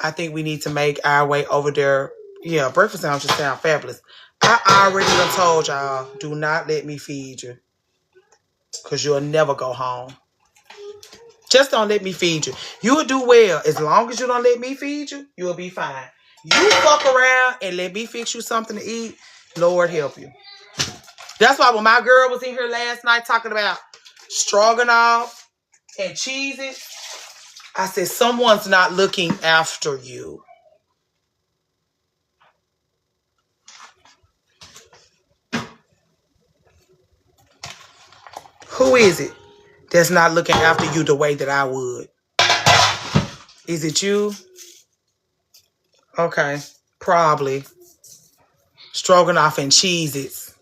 A: I think we need to make our way over there. Yeah, breakfast sandwiches sound fabulous. I already done told y'all, do not let me feed you. Because you'll never go home. Just don't let me feed you. You'll do well. As long as you don't let me feed you, you'll be fine. You fuck around and let me fix you something to eat. Lord help you. That's why when my girl was in here last night talking about stroganoff and cheeses, I said, someone's not looking after you. Who is it that's not looking after you the way that I would? Is it you? Okay. Probably. Stroganoff and cheeses.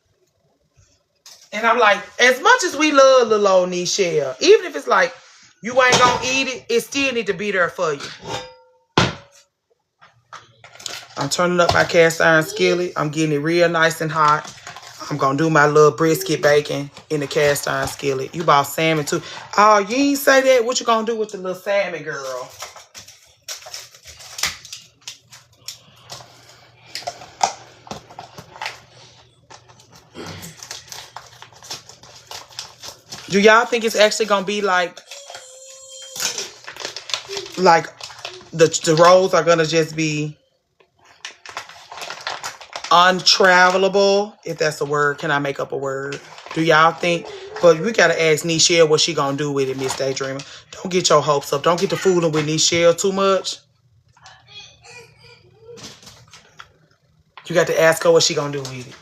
A: And I'm like, as much as we love little old Nichelle, even if it's like, you ain't gonna eat it, it still need to be there for you. I'm turning up my cast iron skillet. I'm getting it real nice and hot. I'm gonna do my little brisket bacon in the cast iron skillet. You bought salmon too. Oh, you ain't say that? What you gonna do with the little salmon, girl? Do y'all think it's actually gonna be like the roads are gonna just be untravelable? If that's a word, can I make up a word? Do y'all think? But we gotta ask Nichelle what she gonna do with it, Miss Daydreamer. Don't get your hopes up. Don't get to fooling with Nichelle too much. You got to ask her what she gonna do with it.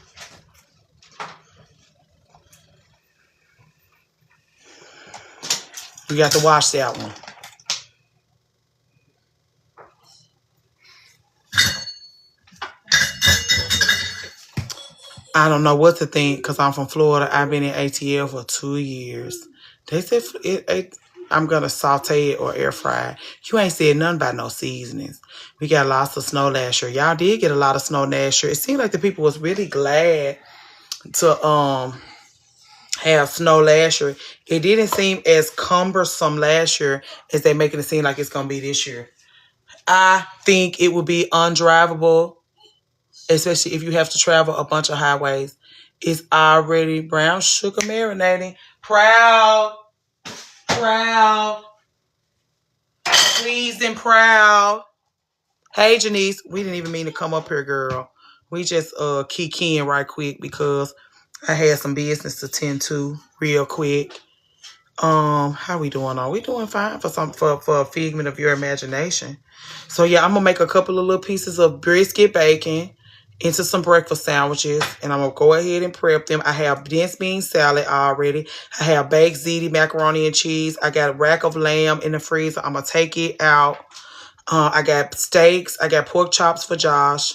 A: You got to watch that one. I don't know what to think because I'm from Florida. I've been in ATL for 2 years. They said I'm going to saute it or air fry it. You ain't said nothing about no seasonings. We got lots of snow last year. Y'all did get a lot of snow last year. It seemed like the people was really glad to have snow last year. It didn't seem as cumbersome last year as they making it seem like it's going to be this year. I think it would be undrivable, especially if you have to travel a bunch of highways. It's already brown sugar marinating. Proud, pleased and proud. Hey, Janice, we didn't even mean to come up here, girl. We just keying right quick because I had some business to tend to real quick. How we doing? Are we doing fine for a figment of your imagination? So yeah, I'm gonna make a couple of little pieces of brisket bacon into some breakfast sandwiches, and I'm gonna go ahead and prep them. I have dense bean salad already. I have baked ziti macaroni and cheese. I got a rack of lamb in the freezer. I'm gonna take it out. I got steaks. I got pork chops for Josh.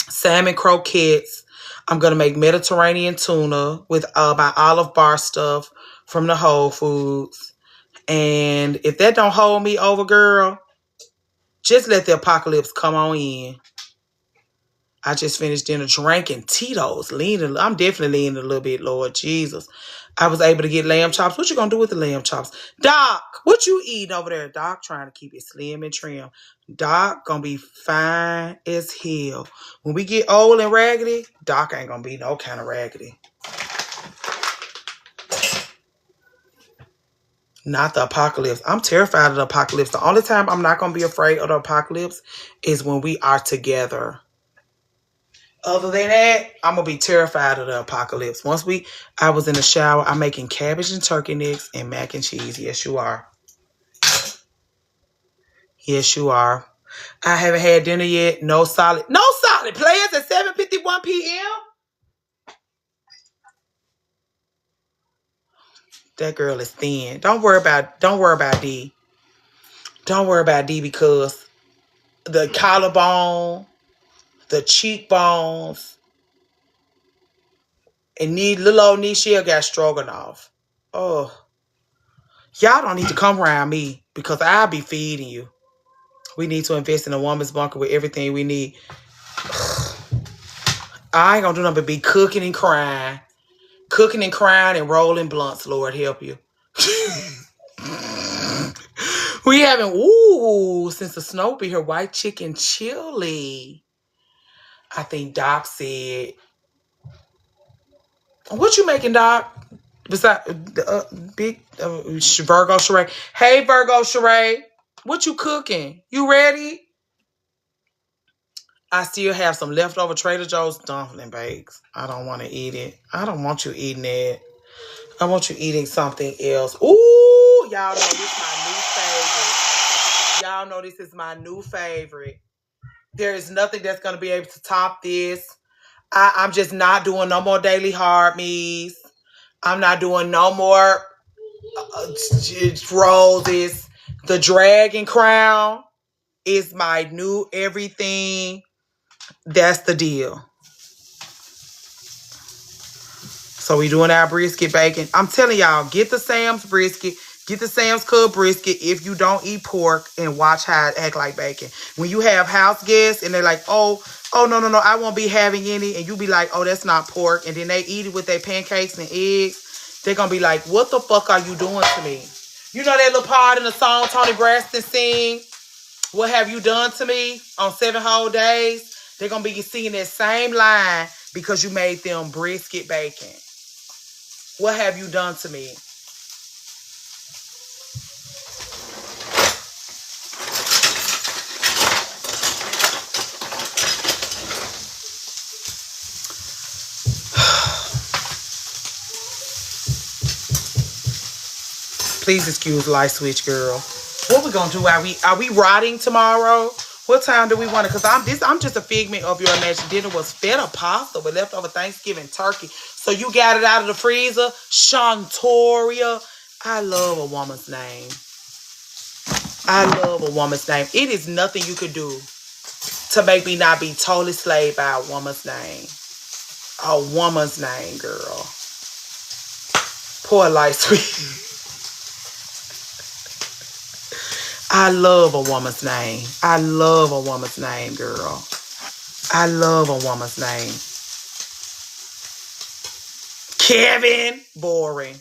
A: Salmon croquettes. I'm gonna make Mediterranean tuna with my Olive Bar stuff from the Whole Foods. And if that don't hold me over, girl, just let the apocalypse come on in. I just finished dinner drinking Tito's. I'm definitely leaning a little bit, Lord Jesus. I was able to get lamb chops. What you gonna do with the lamb chops? Doc, what you eating over there? Doc trying to keep it slim and trim. Doc gonna be fine as hell. When we get old and raggedy, Doc ain't gonna be no kind of raggedy. Not the apocalypse. I'm terrified of the apocalypse. The only time I'm not gonna be afraid of the apocalypse is when we are together. Other than that, I'm going to be terrified of the apocalypse. I was in the shower, I'm making cabbage and turkey necks and mac and cheese. Yes, you are. Yes, you are. I haven't had dinner yet. No solid players at 7:51 p.m. That girl is thin. Don't worry about D. Don't worry about D because the collarbone, the cheekbones, and little old Nichelle got stroganoff. Oh. Y'all don't need to come around me because I'll be feeding you. We need to invest in a woman's bunker with everything we need. I ain't gonna do nothing but be cooking and crying. Cooking and crying and rolling blunts, Lord help you. We haven't, since the snow be here, white chicken chili. I think Doc said, what you making, Doc? Besides big Virgo Sheree. Hey, Virgo Sheree. What you cooking? You ready? I still have some leftover Trader Joe's dumpling bakes. I don't want to eat it. I don't want you eating it. I want you eating something else. Ooh, y'all know this is my new favorite. Y'all know this is my new favorite. There is nothing that's going to be able to top this. I'm just not doing no more daily hard meals. I'm not doing no more roses. The Dragon Crown is my new everything. That's the deal. So we doing our brisket bacon. I'm telling y'all, get the Sam's brisket. Get the Sam's Club brisket if you don't eat pork, and watch how it act like bacon. When you have house guests and they're like, oh, no, I won't be having any. And you be like, oh, that's not pork. And then they eat it with their pancakes and eggs. They're going to be like, what the fuck are you doing to me? You know that little part in the song Tony Braxton sing, what have you done to me on 7 whole days? They're going to be singing that same line because you made them brisket bacon. What have you done to me? Please excuse light switch, girl. What we gonna do? Are we rotting tomorrow? What time do we want to? Cause I'm just a figment of your imagination. Dinner was feta pasta with leftover Thanksgiving turkey. So you got it out of the freezer, Shantoria. I love a woman's name. I love a woman's name. It is nothing you could do to make me not be totally slayed by a woman's name. A woman's name, girl. Poor light switch. I love a woman's name. I love a woman's name, girl. I love a woman's name. Kevin, boring.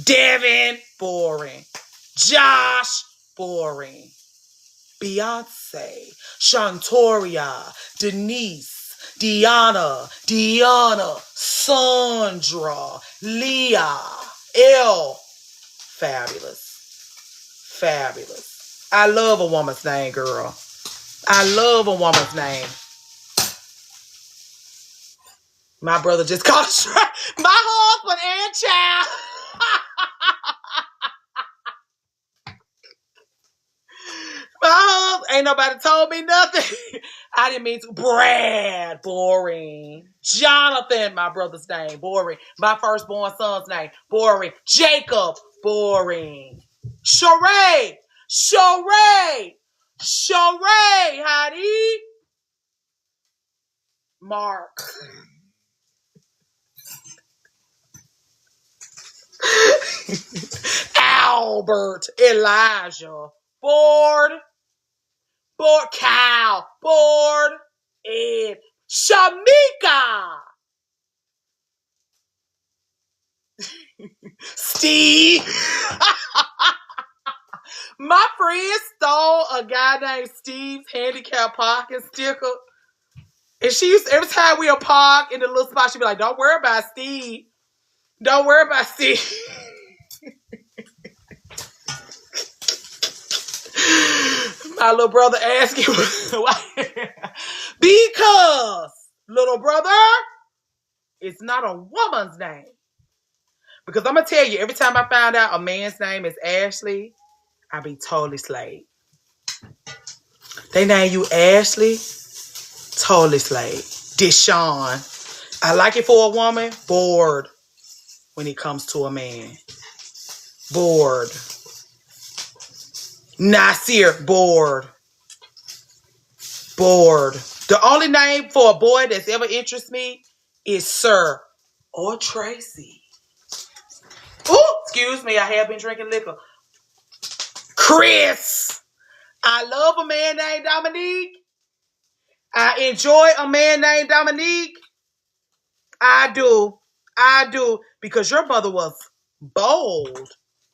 A: Devin, boring. Josh, boring. Beyonce, Shantoria, Denise, Deanna, Sandra, Leah, Elle. Fabulous. Fabulous. I love a woman's name, girl. I love a woman's name. My brother just called my husband and child. My husband, ain't nobody told me nothing. I didn't mean to. Brad, boring. Jonathan, my brother's name, boring. My firstborn son's name, boring. Jacob, boring. Sheree, Heidi, Mark. Albert, Elijah, bored, Cal, bored, Ed, Shamika, Steve. My friend stole a guy named Steve's handicap parking sticker. And she used, every time we would park in the little spot, she'd be like, don't worry about Steve. Don't worry about Steve. My little brother asked him why. Because, little brother, it's not a woman's name. Because I'm going to tell you, every time I found out a man's name is Ashley, I be totally slayed. They name you Ashley, totally slayed. Deshaun. I like it for a woman, bored when it comes to a man. Bored. Nasir, bored. Bored. The only name for a boy that's ever interests me is Sir or Tracy. Oh, excuse me, I have been drinking liquor. Chris. I love a man named Dominique. I enjoy a man named Dominique. I do. Because your mother was bold,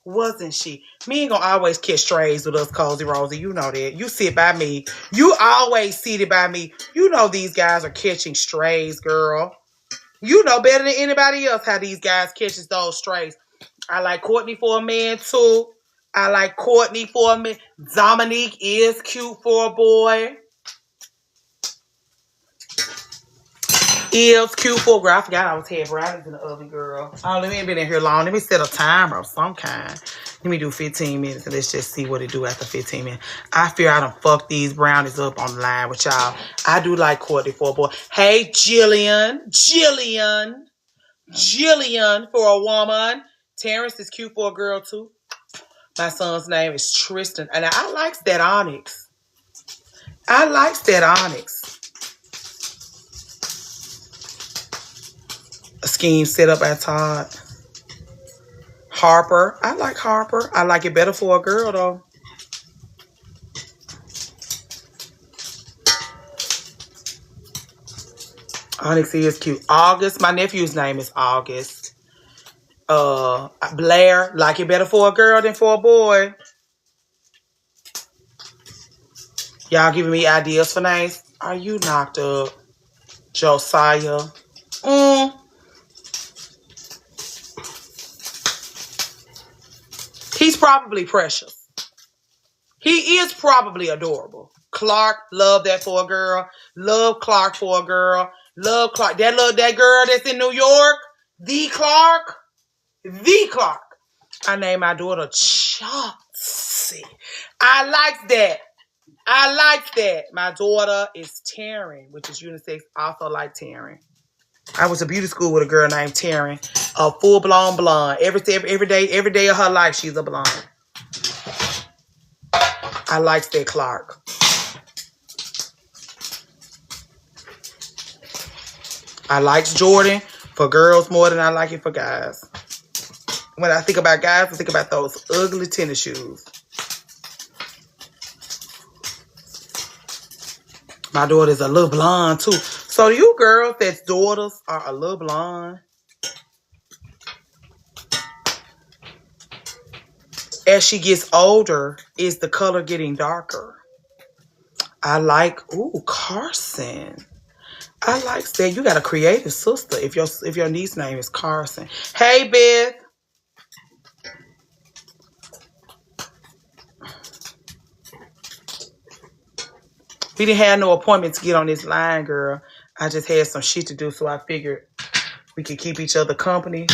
A: wasn't she? Me ain't gonna always catch strays with us, Cozy Rosie. You know that. You sit by me. You always seated by me. You know these guys are catching strays, girl. You know better than anybody else how these guys catches those strays. I like Courtney for a man, too. I like Courtney for a man. Dominique is cute for a boy. Is cute for a girl. I forgot I was having brownies in the oven, girl. Oh, let me ain't been in here long. Let me set a timer of some kind. Let me do 15 minutes and let's just see what it do after 15 minutes. I fear I done fucked these brownies up online with y'all. I do like Courtney for a boy. Hey, Jillian for a woman. Terrence is cute for a girl, too. My son's name is Tristan. And I likes that onyx. scheme set up by Todd. Harper. I like Harper. I like it better for a girl, though. Onyx is cute. August. My nephew's name is August. Blair. Like it better for a girl than for a boy. Y'all giving me ideas for names? Are you knocked up? Josiah. He's probably precious. He is probably adorable. Clark, love that for a girl. Love Clark for a girl. Love Clark. That girl that's in New York. The Clark. The Clark. I named my daughter Chauncey. I like that. I like that. My daughter is Taryn, which is unisex. Also like Taryn. I was at beauty school with a girl named Taryn, a full-blown blonde. Every day of her life, she's a blonde. I like that Clark. I like Jordan for girls more than I like it for guys. When I think about guys, I think about those ugly tennis shoes. My daughter's a little blonde, too. So you girls that's daughters are a little blonde. As she gets older, is the color getting darker? I like, Carson. I like that. You got a creative sister if your niece's name is Carson. Hey, Beth. We didn't have no appointment to get on this line, girl. I just had some shit to do, so I figured we could keep each other company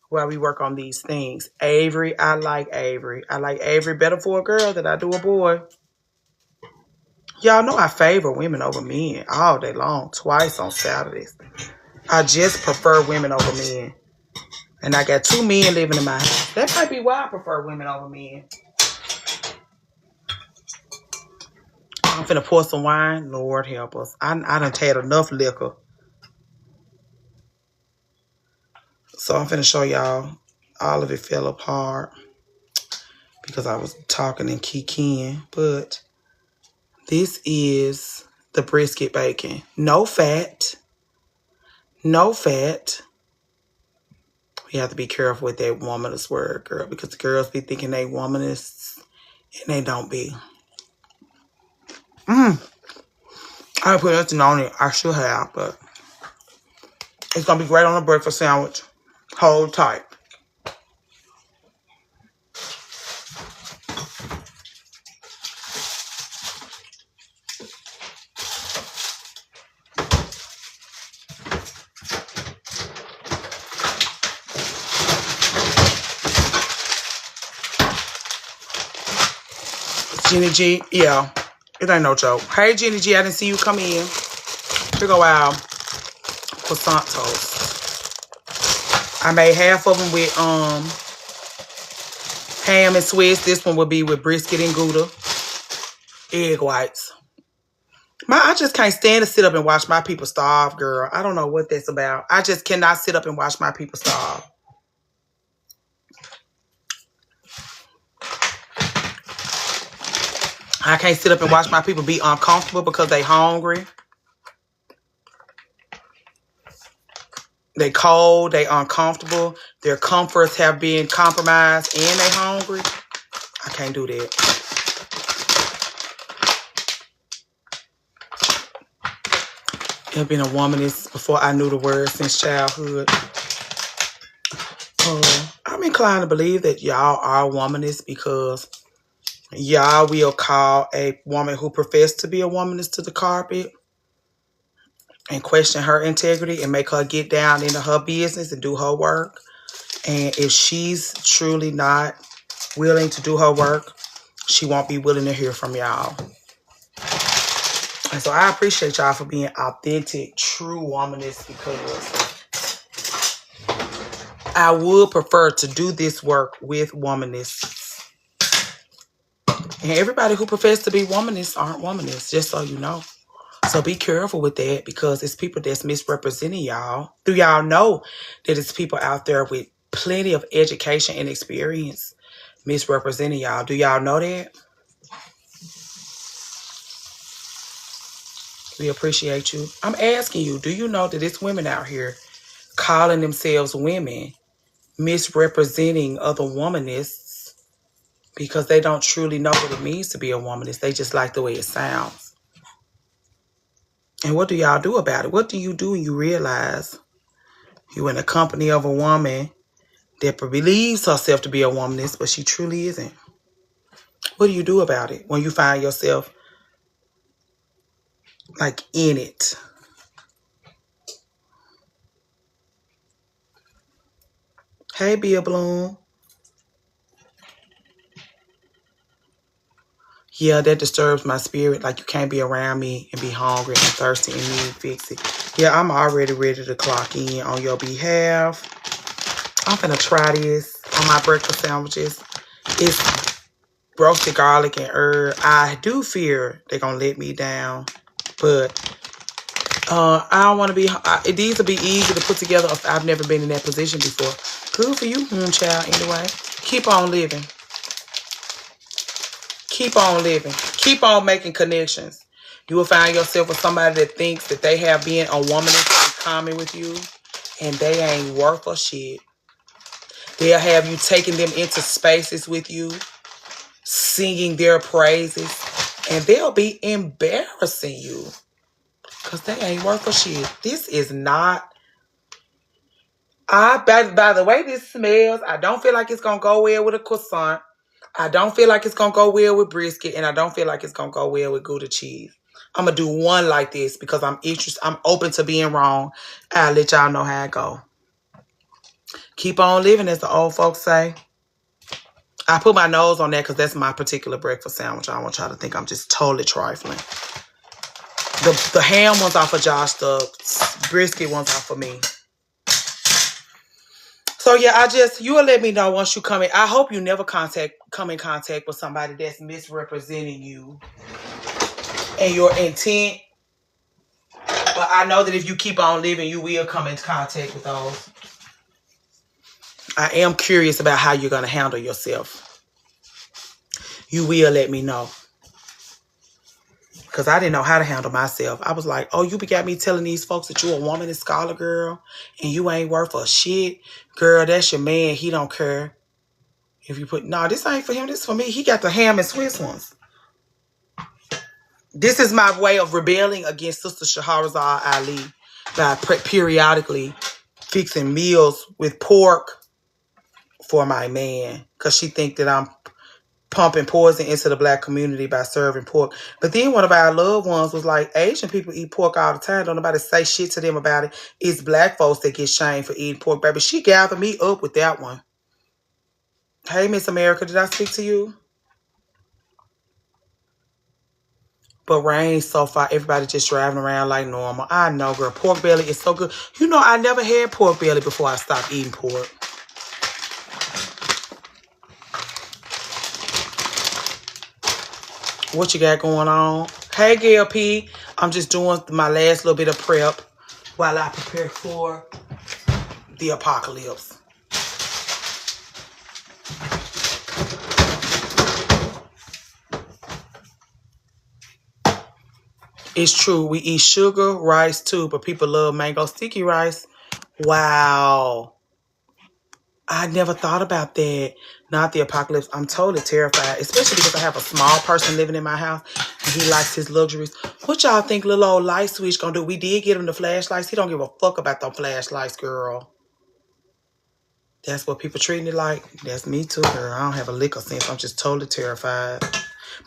A: while we work on these things. Avery, I like Avery. I like Avery better for a girl than I do a boy. Y'all know I favor women over men all day long, twice on Saturdays. I just prefer women over men. And I got 2 men living in my house. That might be why I prefer women over men. I'm finna pour some wine. Lord help us. I done had enough liquor. So I'm finna show y'all. All of it fell apart because I was talking and kicking. But this is the brisket bacon. No fat. No fat. You have to be careful with that womanist word, girl, because the girls be thinking they womanists and they don't be. I put nothing on it. I should have, but it's going to be great on a breakfast sandwich. Hold tight. Jenny G, yeah, it ain't no joke. Hey, Jenny G, I didn't see you come in. Here go our croissant toast. I made half of them with ham and Swiss. This one will be with brisket and Gouda. Egg whites. I just can't stand to sit up and watch my people starve, girl. I don't know what that's about. I just cannot sit up and watch my people starve. I can't sit up and watch my people be uncomfortable because they hungry. They cold, they uncomfortable. Their comforts have been compromised and they hungry. I can't do that. I've been a womanist before I knew the word since childhood. I'm inclined to believe that y'all are womanists because y'all will call a woman who professes to be a womanist to the carpet and question her integrity and make her get down into her business and do her work. And if she's truly not willing to do her work, she won't be willing to hear from y'all. And so I appreciate y'all for being authentic, true womanists because I would prefer to do this work with womanists. And everybody who professes to be womanists aren't womanists, just so you know. So be careful with that because it's people that's misrepresenting y'all. Do y'all know that it's people out there with plenty of education and experience misrepresenting y'all? Do y'all know that? We appreciate you. I'm asking you, do you know that it's women out here calling themselves women, misrepresenting other womanists because they don't truly know what it means to be a womanist. They just like the way it sounds. And what do y'all do about it? What do you do when you realize you're in the company of a woman that believes herself to be a womanist, but she truly isn't? What do you do about it when you find yourself like in it? Hey, Bia Bloom. Yeah, that disturbs my spirit. Like you can't be around me and be hungry and thirsty and need fix it. Yeah, I'm already ready to clock in on your behalf. I'm gonna try this on my breakfast sandwiches. It's roasted garlic and herb. I do fear they're gonna let me down, but I don't want to be. These will be easy to put together if I've never been in that position before. Good for you, child. Anyway, keep on living. Keep on living. Keep on making connections. You will find yourself with somebody that thinks that they have being a woman in common with you, and they ain't worth a shit. They'll have you taking them into spaces with you, singing their praises, and they'll be embarrassing you because they ain't worth a shit. This is not. By the way this smells, I don't feel like it's going to go well with a croissant. I don't feel like it's going to go well with brisket, and I don't feel like it's going to go well with Gouda cheese. I'm going to do one like this because I'm interested. I'm open to being wrong. I'll let y'all know how it go. Keep on living, as the old folks say. I put my nose on that because that's my particular breakfast sandwich. I don't want y'all to think I'm just totally trifling. The ham one's off of Josh. The brisket one's off of me. So yeah, you will let me know once you come in. I hope you never come in contact with somebody that's misrepresenting you and your intent. But I know that if you keep on living, you will come in contact with those. I am curious about how you're going to handle yourself. You will let me know. Because I didn't know how to handle myself. I was like, oh, you got me telling these folks that you're a woman and scholar girl and you ain't worth a shit. Girl, that's your man. He don't care. If you put, no, this ain't for him. This is for me. He got the ham and Swiss ones. This is my way of rebelling against Sister Shahrazad Ali by periodically fixing meals with pork for my man. Because she think that I'm pumping poison into the black community by serving pork. But then one of our loved ones was like, Asian people eat pork all the time. Don't nobody say shit to them about it. It's black folks that get shamed for eating pork, baby. She gathered me up with that one. Hey, Miss America, did I speak to you? But rain so far, everybody just driving around like normal. I know, girl. Pork belly is so good. You know, I never had pork belly before I stopped eating pork. What you got going on? Hey, Gail P. I'm just doing my last little bit of prep while I prepare for the apocalypse. It's true. We eat sugar, rice too, but people love mango sticky rice. Wow. I never thought about that. Not the apocalypse. I'm totally terrified, especially because I have a small person living in my house and he likes his luxuries. What y'all think little old light switch gonna do? We did get him the flashlights. He don't give a fuck about them flashlights, girl. That's what people treating it like. That's me too, girl. I don't have a lick of sense. I'm just totally terrified.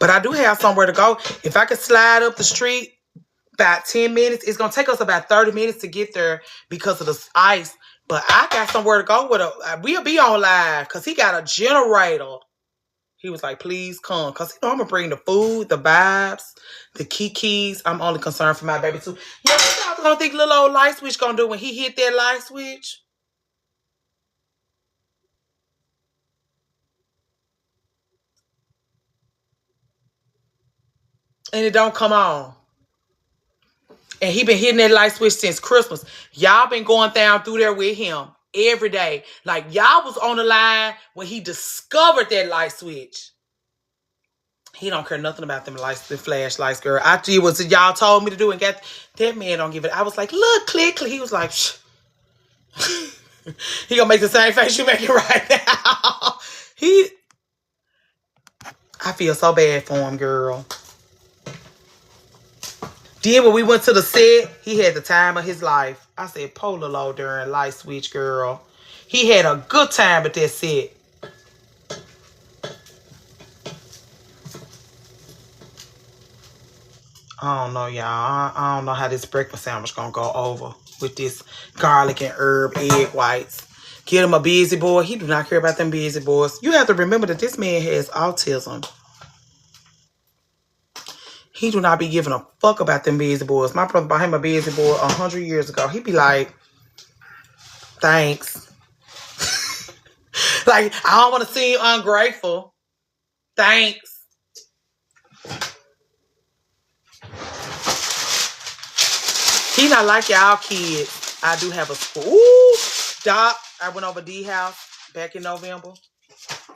A: But I do have somewhere to go. If I could slide up the street about 10 minutes, it's going to take us about 30 minutes to get there because of the ice. But I got somewhere to go with we'll be on live because he got a generator. He was like, please come. Because I'm going to bring the food, the vibes, the kikis. I'm only concerned for my baby too. Yeah, what y'all going to think little old light switch going to do when he hit that light switch? And it don't come on. And he been hitting that light switch since Christmas. Y'all been going down through there with him every day. Like, y'all was on the line when he discovered that light switch. He don't care nothing about them lights, the flashlights, girl. I did what y'all told me to do and got that man don't give it. I was like, look, click, click. He was like, shh. He gonna make the same face you making right now. I feel so bad for him, girl. Then when we went to the set, he had the time of his life. I said, Polar Low during light switch, girl. He had a good time at that set. I don't know, y'all. I don't know how this breakfast sandwich gonna go over with this garlic and herb egg whites. Get him a busy boy. He do not care about them busy boys. You have to remember that this man has autism. He do not be giving a fuck about them busy boys. My brother bought him a busy boy 100 years ago. He be like, thanks. Like, I don't want to seem ungrateful. Thanks. He not like y'all kids. I do have a school. Ooh, Doc, I went over D's house back in November.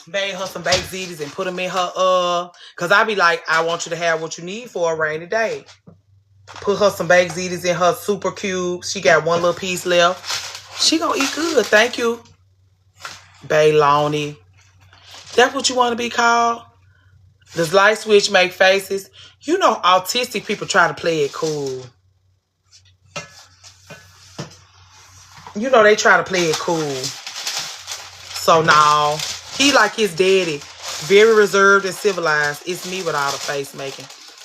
A: Made her some baked ziti and put them in her, cause I be like, I want you to have what you need for a rainy day. Put her some baked ziti in her super cubes. She got one little piece left. She gonna eat good, thank you. Bayloni. That's what you want to be called? Does light switch make faces? You know, autistic people try to play it cool. You know, they try to play it cool. So now, he like his daddy. Very reserved and civilized. It's me with all the face making.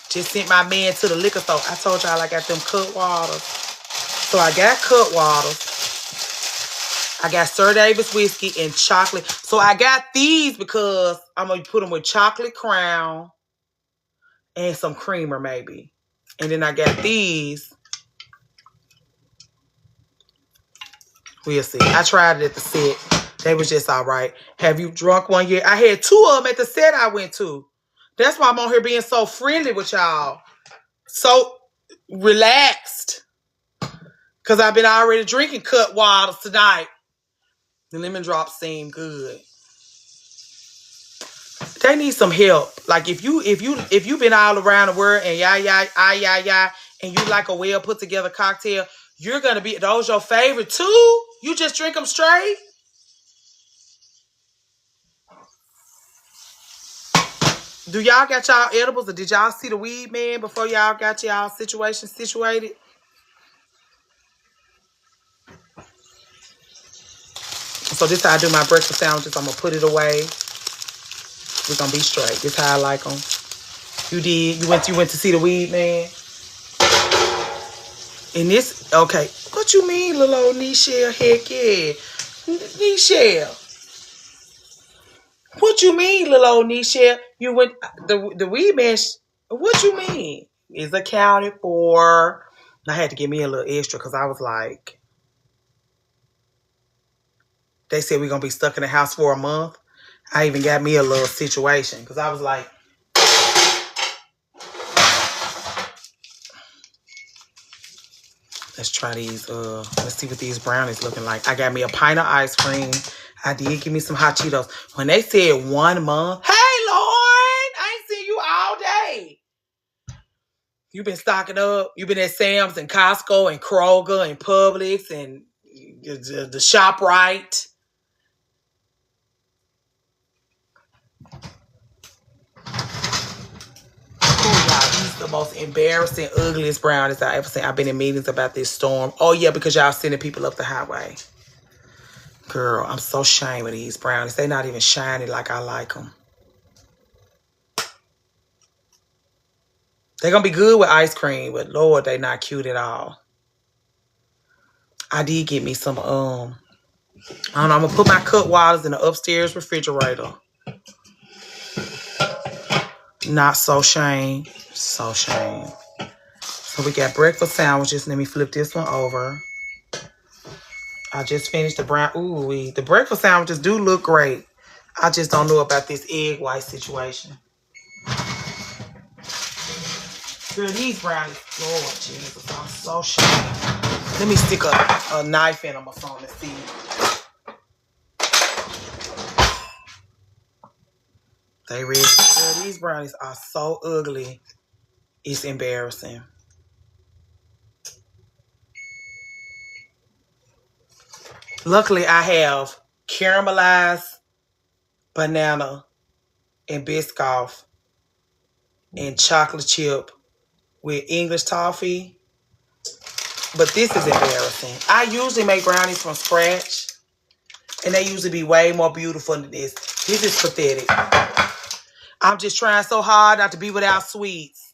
A: Just sent my man to the liquor store. I told y'all I got them cut waters. So I got cut waters. I got Sir Davis whiskey and chocolate. So I got these because I'm going to put them with chocolate crown and some creamer maybe. And then I got these. We'll see. I tried it at the set. They was just all right. Have you drunk one yet? I had 2 of them at the set I went to. That's why I'm on here being so friendly with y'all. So relaxed. Because I've been already drinking cut waters tonight. The lemon drops seem good. They need some help. Like if you been all around the world and and you like a well put together cocktail, you're gonna be those your favorite too? You just drink them straight? Do y'all got y'all edibles or did y'all see the weed man before y'all got y'all situation situated? So this how I do my breakfast sandwiches. I'm gonna put it away. We're gonna be straight. This how I like them. You did. You went to see the weed man. And this, okay. What you mean, little old Nichelle? Heck yeah. Nichelle. What you mean, little old Nichelle? You went, the weed man, what you mean? Is accounted for. I had to give me a little extra because I was like, they said we're going to be stuck in the house for a month. I even got me a little situation because I was like, let's try these. Let's see what these brownies looking like. I got me a pint of ice cream. I did give me some hot Cheetos. When they said 1 month, hey, Lauren, I ain't seen you all day. You been stocking up. You been at Sam's and Costco and Kroger and Publix and the ShopRite. These the most embarrassing, ugliest brownies I ever seen. I've been in meetings about this storm. Oh, yeah, because y'all sending people up the highway. Girl, I'm so ashamed of these brownies. They not even shiny like I like them. They're going to be good with ice cream, but Lord, they not cute at all. I did get me some, I don't know, I'm going to put my cut waters in the upstairs refrigerator. Not so shame. So shame. So we got breakfast sandwiches. Let me flip this one over. I just finished the brown. Ooh, the breakfast sandwiches do look great. I just don't know about this egg white situation. Girl, these brownies, Lord Jesus, I'm so shy. Let me stick a knife in them or something and see. They ready. Girl, these brownies are so ugly. It's embarrassing. Luckily, I have caramelized banana and Biscoff and chocolate chip with English toffee. But this is embarrassing. I usually make brownies from scratch, and they usually be way more beautiful than this. This is pathetic. I'm just trying so hard not to be without sweets.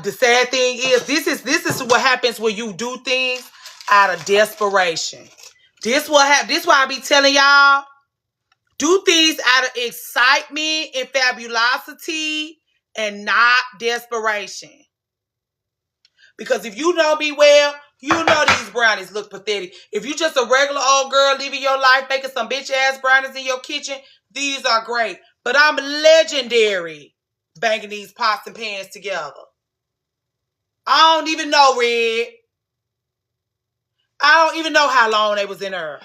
A: The sad thing is, this is what happens when you do things out of desperation. This why I be telling y'all, do things out of excitement and fabulosity and not desperation. Because if you know me well, you know these brownies look pathetic. If you just a regular old girl living your life, making some bitch-ass brownies in your kitchen, these are great. But I'm legendary banging these pots and pans together. I don't even know, Red. I don't even know how long they was in her.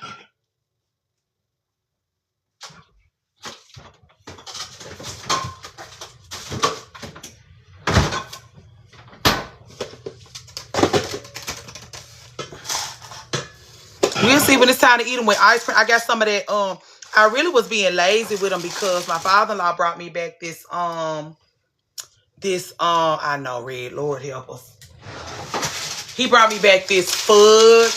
A: We'll see when it's time to eat them with ice cream. I got some of that. I really was being lazy with them because my father-in-law brought me back this. I know, Red. Lord help us. He brought me back this fudge,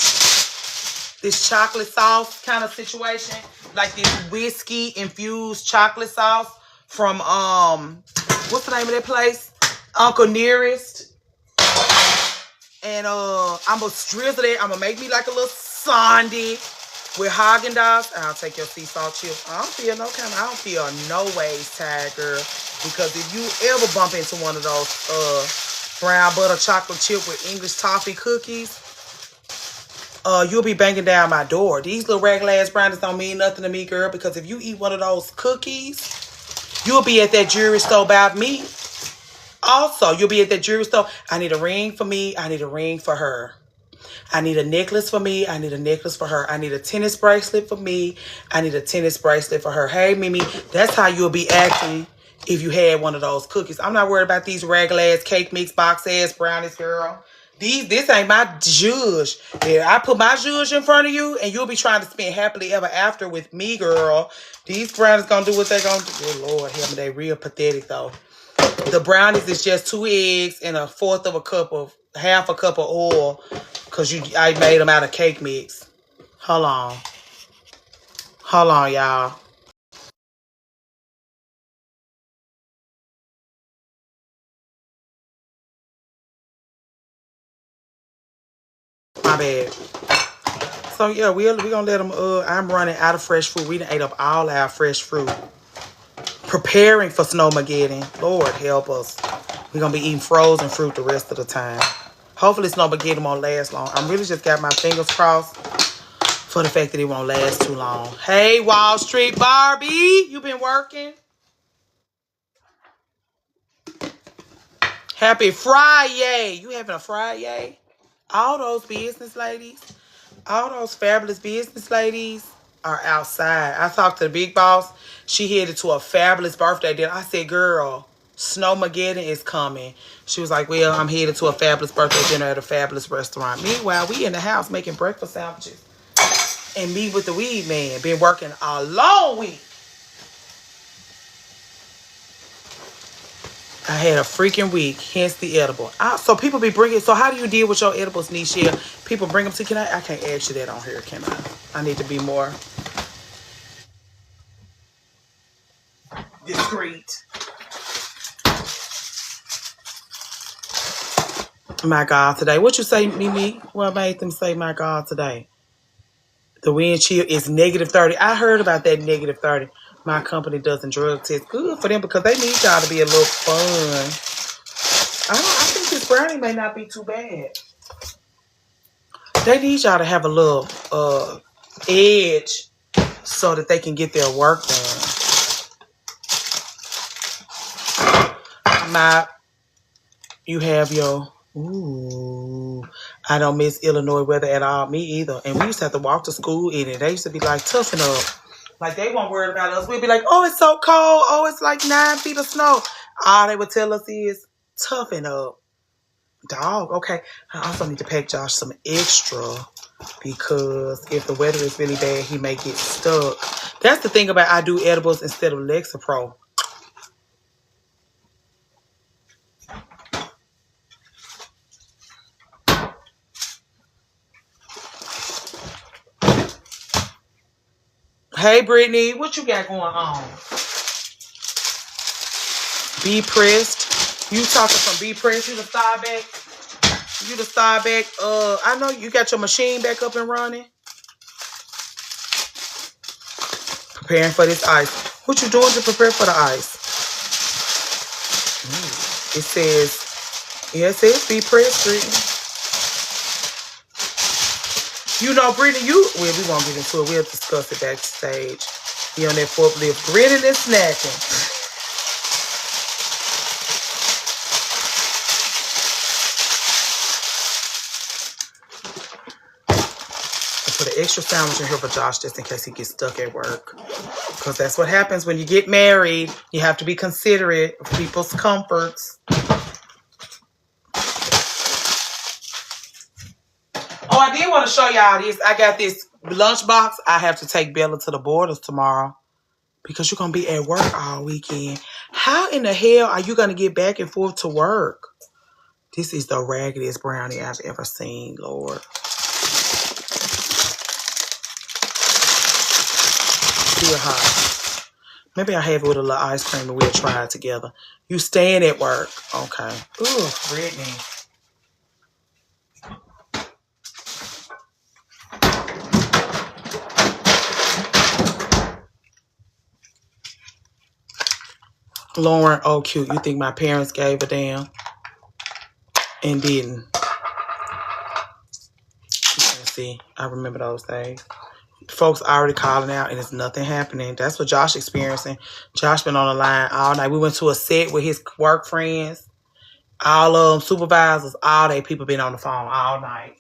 A: this chocolate sauce kind of situation, like this whiskey infused chocolate sauce from what's the name of that place? Uncle Nearest. And I'm gonna drizzle it. I'm gonna make me like a little sundae with Haagen-Dazs. I'll take your sea salt chips. I don't feel no ways tired, girl. Because if you ever bump into one of those brown butter chocolate chip with English toffee cookies, you'll be banging down my door. These little regular ass brownies don't mean nothing to me, girl. Because if you eat one of those cookies, you'll be at that jewelry store by me. Also, you'll be at that jewelry store. I need a ring for me. I need a ring for her. I need a necklace for me. I need a necklace for her. I need a tennis bracelet for me. I need a tennis bracelet for her. Hey, Mimi, that's how you'll be acting if you had one of those cookies. I'm not worried about these regular ass cake mix box ass brownies, girl. This ain't my judge. Yeah, I put my judge in front of you, and you'll be trying to spend happily ever after with me, girl. These brownies gonna do what they gonna do. Good Lord, help me, they real pathetic though. The brownies is just 2 eggs and half a cup of oil, cause I made them out of cake mix. Hold on, y'all. My bad. So yeah, we gonna let them. I'm running out of fresh fruit. We done ate up all our fresh fruit. Preparing for Snowmageddon. Lord help us. We're gonna be eating frozen fruit the rest of the time. Hopefully Snowmageddon won't last long. I'm really just got my fingers crossed for the fact that it won't last too long. Hey, Wall Street Barbie, you been working? Happy Friday. You having a Friday? All those business ladies, all those fabulous business ladies are outside. I talked to the big boss. She headed to a fabulous birthday dinner. I said, girl, Snowmageddon is coming. She was like, well, I'm headed to a fabulous birthday dinner at a fabulous restaurant. Meanwhile, we in the house making breakfast sandwiches. And me with the weed man. Been working a long week. I had a freaking week, hence the edible. So people be bringing. So how do you deal with your edibles, Nisha? People bring them to. I can't ask you that on here, can I? I need to be more discreet. My God, today. What you say, Mimi? What made them say, my God, today? The wind chill is -30. I heard about that -30. My company doesn't drug test. Good for them because they need y'all to be a little fun. I think this brownie may not be too bad. They need y'all to have a little edge so that they can get their work done. You have your, ooh, I don't miss Illinois weather at all. Me either. And we used to have to walk to school in it. They used to be like, toughen up. Like, they weren't worried about us. We'd be like, oh, it's so cold. Oh, it's like 9 feet of snow. All they would tell us is, toughen up. Dog, okay. I also need to pack Josh some extra because if the weather is really bad, he may get stuck. That's the thing about I do edibles instead of Lexapro. Hey, Brittany, what you got going on? Be pressed. You talking from Be Pressed? You the star back? You the star back? I know you got your machine back up and running. Preparing for this ice. What you doing to prepare for the ice? It says, yeah, it says Be Pressed, Brittany. You know, Brittany, well, we won't get into it. We'll discuss it backstage. He on that forklift, grinning and snacking. Put an extra sandwich in here for Josh just in case he gets stuck at work. Because that's what happens when you get married. You have to be considerate of people's comforts. Oh, I did want to show y'all this. I got this lunchbox. I have to take Bella to the Borders tomorrow because you're going to be at work all weekend. How in the hell are you going to get back and forth to work? This is the raggediest brownie I've ever seen, Lord. Still hot. Maybe I'll have it with a little ice cream and we'll try it together. You staying at work. Okay. Ooh, Brittany. Lauren, oh cute. You think my parents gave a damn and didn't. See, I remember those days. Folks already calling out and there's nothing happening. That's what Josh experiencing. Josh been on the line all night. We went to a set with his work friends. All of them, supervisors, all day people been on the phone all night.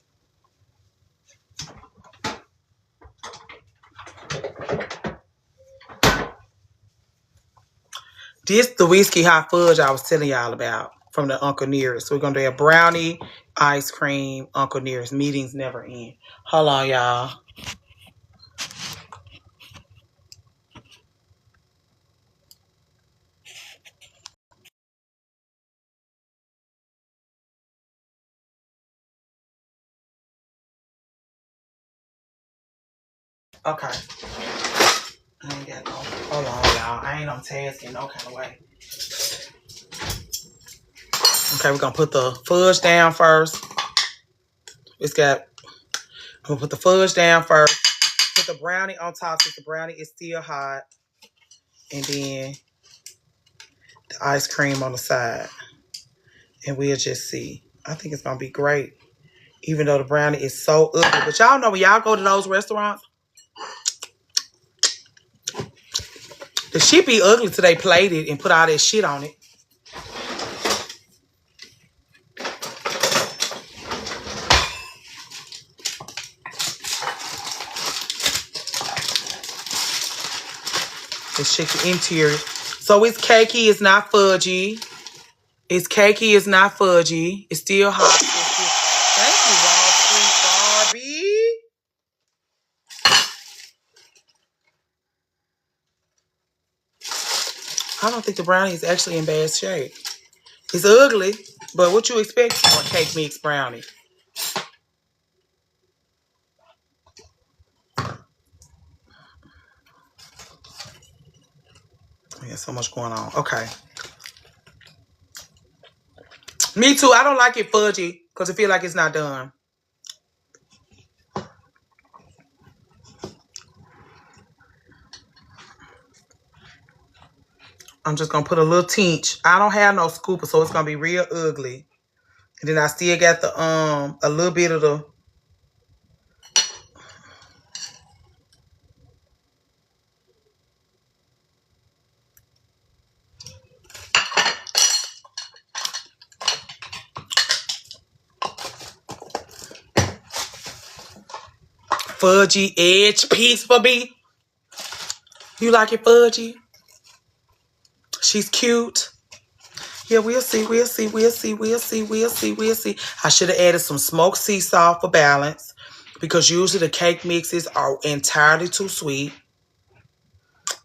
A: This the whiskey hot fudge I was telling y'all about from the Uncle Nearest. So we're going to do a brownie, ice cream, Uncle Nearest. Meetings never end. Hold on, y'all. Okay. I ain't got no. Hold on, y'all. I ain't on task in no kind of way. Okay, we're going to put the fudge down first. I'm going to put the fudge down first. Put the brownie on top since the brownie is still hot. And then the ice cream on the side. And we'll just see. I think it's going to be great. Even though the brownie is so ugly. But y'all know when y'all go to those restaurants, the shit be ugly till they plate it and put all that shit on it. Let's check the interior. So it's cakey, it's not fudgy. It's cakey, it's not fudgy. It's still hot. Thank you, Wall Street Barbie. I don't think the brownie is actually in bad shape. It's ugly, but what you expect from a cake mix brownie? There's so much going on. Okay. Me too. I don't like it fudgy because I feel like it's not done. I'm just going to put a little tinge. I don't have no scooper, so it's going to be real ugly. And then I still got the a little bit of the fudgy edge piece for me. You like it fudgy? She's cute. Yeah, we'll see. I should have added some smoked sea salt for balance because usually the cake mixes are entirely too sweet.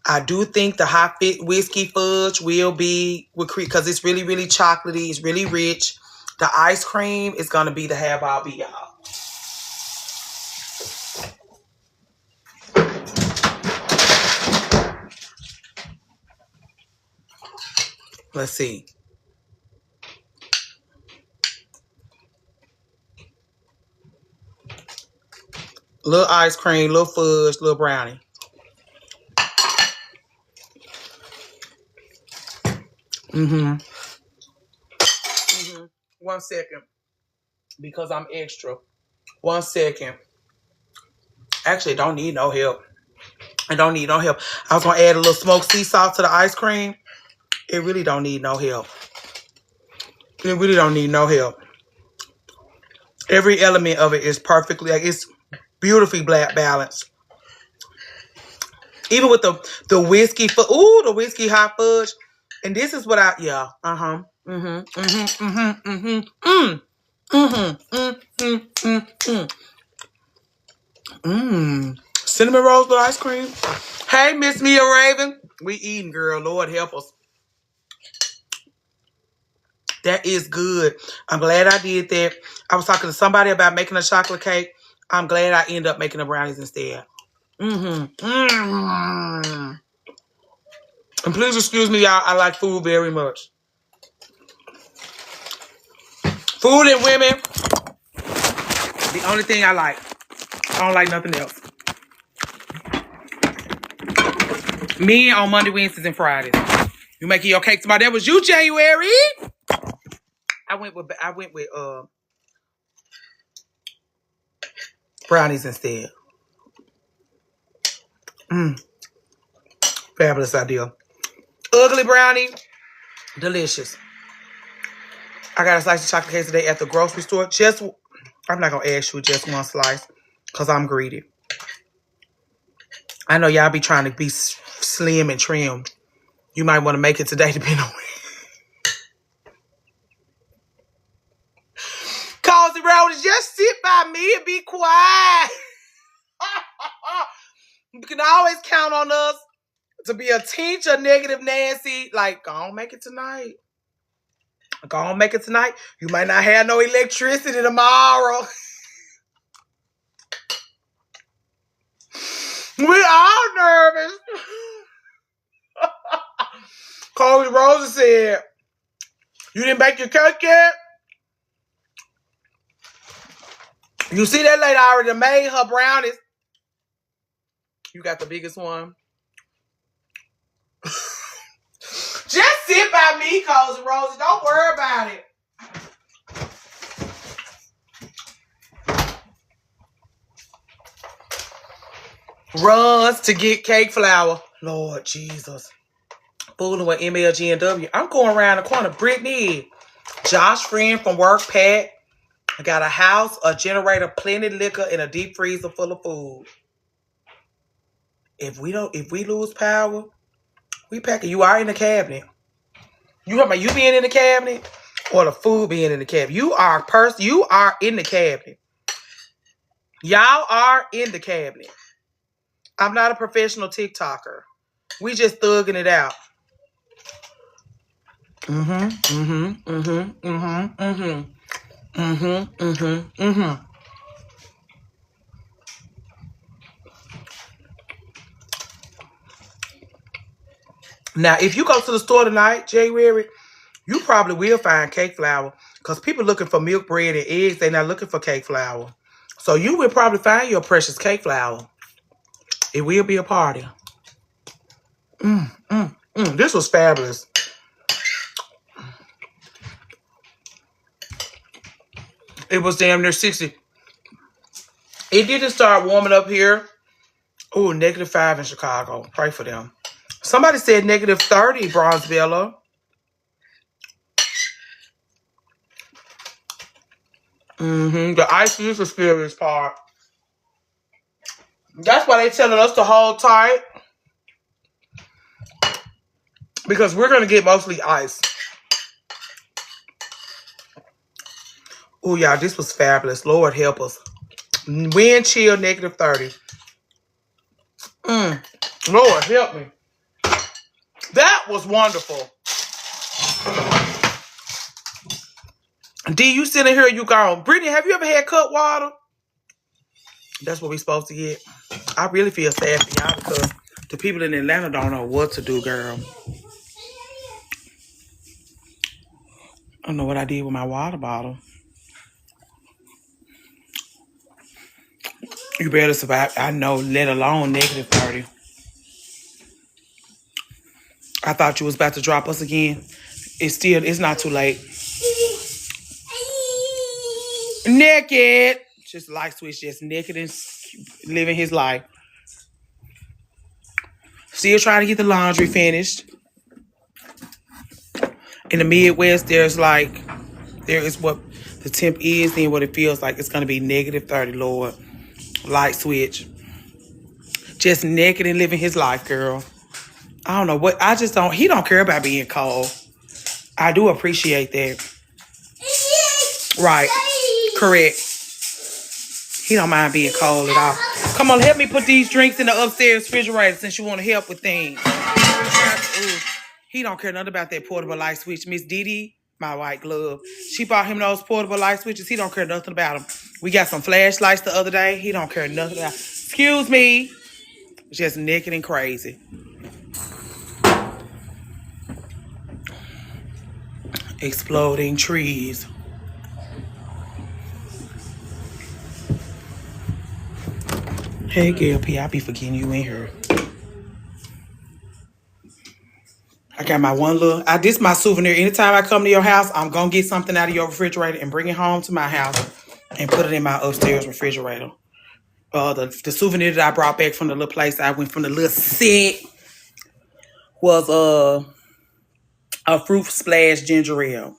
A: I do think the hot fit whiskey fudge will be with cream because it's really, really chocolatey. It's really rich. The ice cream is going to be the have all be all. Let's see. Little ice cream, little fudge, little brownie. Mm-hmm. 1 second. Because I'm extra. 1 second. Actually, don't need no help. I don't need no help. I was going to add a little smoked sea salt to the ice cream. It really don't need no help. It really don't need no help. Every element of it is perfectly, like it's beautifully black balanced. Even with the whiskey, the whiskey hot fudge. And this is what cinnamon rolls with ice cream. Hey, Miss Mia Raven. We eating, girl. Lord help us. That is good. I'm glad I did that. I was talking to somebody about making a chocolate cake. I'm glad I ended up making the brownies instead. And please excuse me, y'all. I like food very much. Food and women, the only thing I like. I don't like nothing else. Men on Monday, Wednesdays, and Fridays. You making your cake tomorrow? That was you, January. I went with brownies instead. Fabulous idea. Ugly brownie, delicious. I got a slice of chocolate cake today at the grocery store. I'm not gonna ask you just one slice because I'm greedy. I know y'all be trying to be slim and trim. You might want to make it today, depending on Cause the road is just sit by me and be quiet. You can always count on us to be a tinge of negative Nancy. Like, go on, make it tonight. Go on, make it tonight. You might not have no electricity tomorrow. We all nervous. Cody Rosa said, you didn't bake your cake yet? You see that lady already made her brownies. You got the biggest one. Just sit by me, Cozy Rosa. Don't worry about it. Runs to get cake flour. Lord Jesus. Fooling with MLG&W. I'm going around the corner. Brittany. Josh friend from work, Pat. I got a house, a generator, plenty of liquor, and a deep freezer full of food. If we lose power, we pack it. You are in the cabinet. You talking about you being in the cabinet or the food being in the cabinet? You are in the cabinet. Y'all are in the cabinet. I'm not a professional TikToker. We just thugging it out. Now, if you go to the store tonight, January, you probably will find cake flour because people looking for milk, bread, and eggs. They're not looking for cake flour. So you will probably find your precious cake flour. It will be a party. This was fabulous. It was damn near 60. It didn't start warming up here. Oh, -5 in Chicago. Pray for them. Somebody said -30, Bronzeville. The ice is the scariest part. That's why they telling us to hold tight. Because we're going to get mostly ice. Oh, y'all, this was fabulous. Lord help us. Wind chill, -30. Lord help me. That was wonderful. D, you sitting here, you gone. Brittany, have you ever had cut water? That's what we supposed to get. I really feel sad for y'all because the people in Atlanta don't know what to do, girl. I don't know what I did with my water bottle. You better survive. I know, let alone -30. I thought you was about to drop us again. It's not too late. Naked. Just light switch, just naked and living his life. Still trying to get the laundry finished. In the Midwest, there is what the temp is, then what it feels like. It's going to be -30, Lord. Light switch. Just naked and living his life, girl. I don't know what, he don't care about being cold. I do appreciate that. Right. Correct. He don't mind being cold at all. Come on, help me put these drinks in the upstairs refrigerator since you want to help with things. Ooh, he don't care nothing about that portable light switch. Miss Didi, my white glove, she bought him those portable light switches. He don't care nothing about them. We got some flashlights the other day. He don't care nothing about. Excuse me. Just naked and crazy. Exploding trees. Hey, girl, P, I be forgetting you in here. I got my one little, this is my souvenir. Anytime I come to your house, I'm going to get something out of your refrigerator and bring it home to my house and put it in my upstairs refrigerator. The souvenir that I brought back from the little place I went from, the little set, was a fruit splash ginger ale.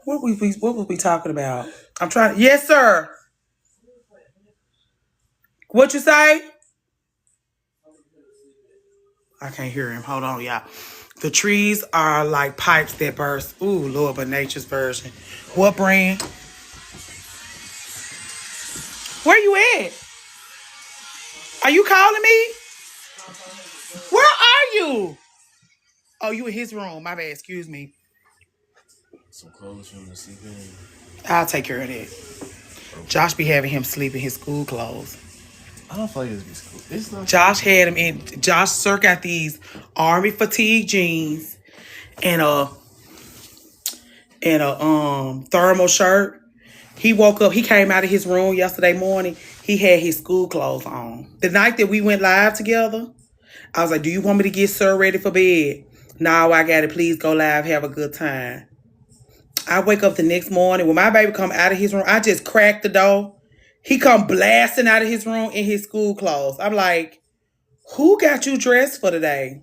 A: What was we talking about? I'm trying. Yes, sir. What you say? I can't hear him. Hold on, y'all. The trees are like pipes that burst. Ooh, Lord, but nature's version. What brand? Where you at? Are you calling me? Where are you? Oh, you in his room. My bad. Excuse me.
B: Some clothes from the sleeping.
A: I'll take care of that. Josh be having him sleep in his school clothes.
B: I don't feel like it's be school. It's not.
A: Josh had him in. Josh Sir got these army fatigue jeans and a thermal shirt. He woke up. He came out of his room yesterday morning. He had his school clothes on. The night that we went live together, I was like, "Do you want me to get Sir ready for bed?" No, I got it. Please go live. Have a good time. I wake up the next morning when my baby come out of his room. I just cracked the door. He come blasting out of his room in his school clothes. I'm like, who got you dressed for today?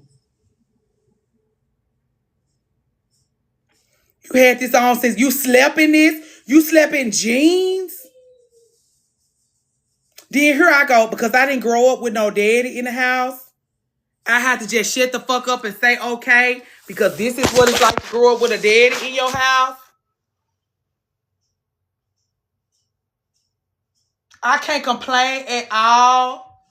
A: You had this on since you slept in this? You slept in jeans? Then here I go, because I didn't grow up with no daddy in the house. I had to just shut the fuck up and say okay, because this is what it's like to grow up with a daddy in your house. I can't complain at all,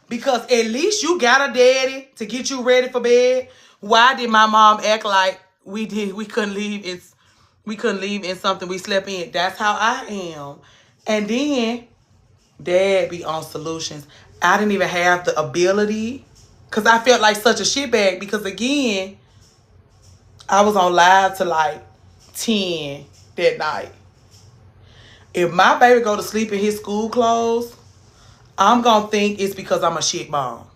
A: because at least you got a daddy to get you ready for bed. Why did my mom act like we couldn't leave in something we slept in? That's how I am. And then Dad be on solutions. I didn't even have the ability, because I felt like such a shitbag, because again, I was on live to like 10 that night. If my baby go to sleep in his school clothes, I'm going to think it's because I'm a shit mom.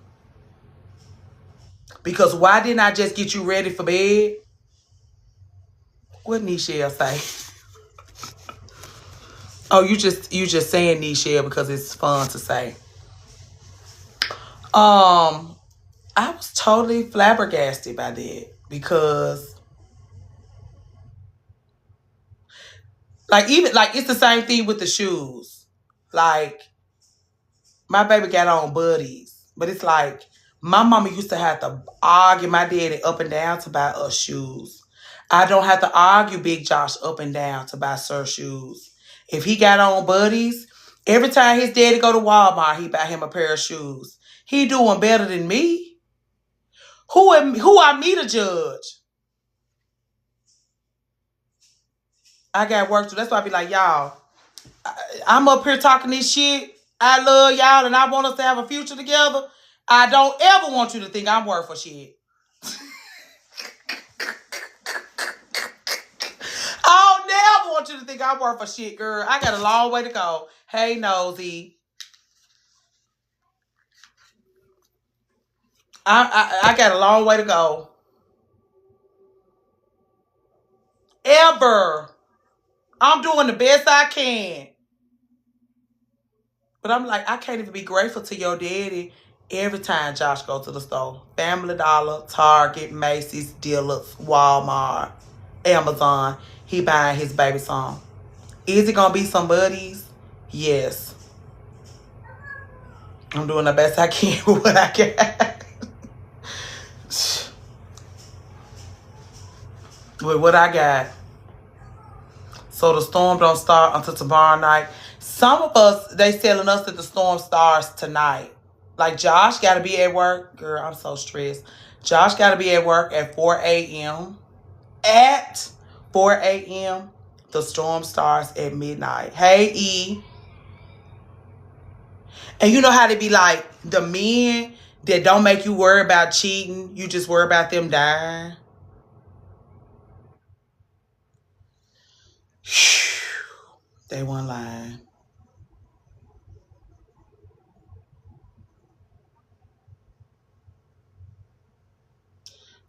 A: Because why didn't I just get you ready for bed? What Nichelle say? Oh, you just saying Nichelle because it's fun to say. I was totally flabbergasted by that, because Like, even, like, it's the same thing with the shoes. Like, my baby got on buddies. But it's like, my mama used to have to argue my daddy up and down to buy us shoes. I don't have to argue Big Josh up and down to buy Sir shoes. If he got on buddies, every time his daddy go to Walmart, he buy him a pair of shoes. He doing better than me. Who are me to judge? I got work to. That's why I be like, y'all, I'm up here talking this shit. I love y'all and I want us to have a future together. I don't ever want you to think I'm worth for shit. I don't never want you to think I'm worth for shit, girl. I got a long way to go. Hey, Nosy. I got a long way to go. Ever. I'm doing the best I can. But I'm like, I can't even be grateful to your daddy every time Josh goes to the store. Family Dollar, Target, Macy's, Dillard's, Walmart, Amazon. He buying his baby some. Is it going to be some buddies? Yes. I'm doing the best I can with what I got. With what I got. So the storm don't start until tomorrow night. Some of us, they telling us that the storm starts tonight. Like, Josh got to be at work. Girl, I'm so stressed. Josh got to be at work at 4 a.m. At 4 a.m., the storm starts at midnight. Hey, E. And you know how they be like, the men that don't make you worry about cheating, you just worry about them dying. They weren't lying.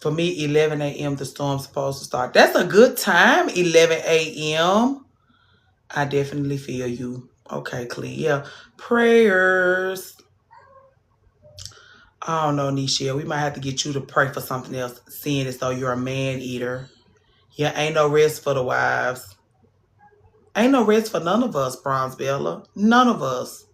A: For me, 11 a.m. the storm's supposed to start. That's a good time, 11 a.m. I definitely feel you. Okay, Clea. Yeah. Prayers. I don't know, Nisha. We might have to get you to pray for something else, seeing as though you're a man eater. Yeah, ain't no rest for the wives. Ain't no rest for none of us, Bronze Bella. None of us.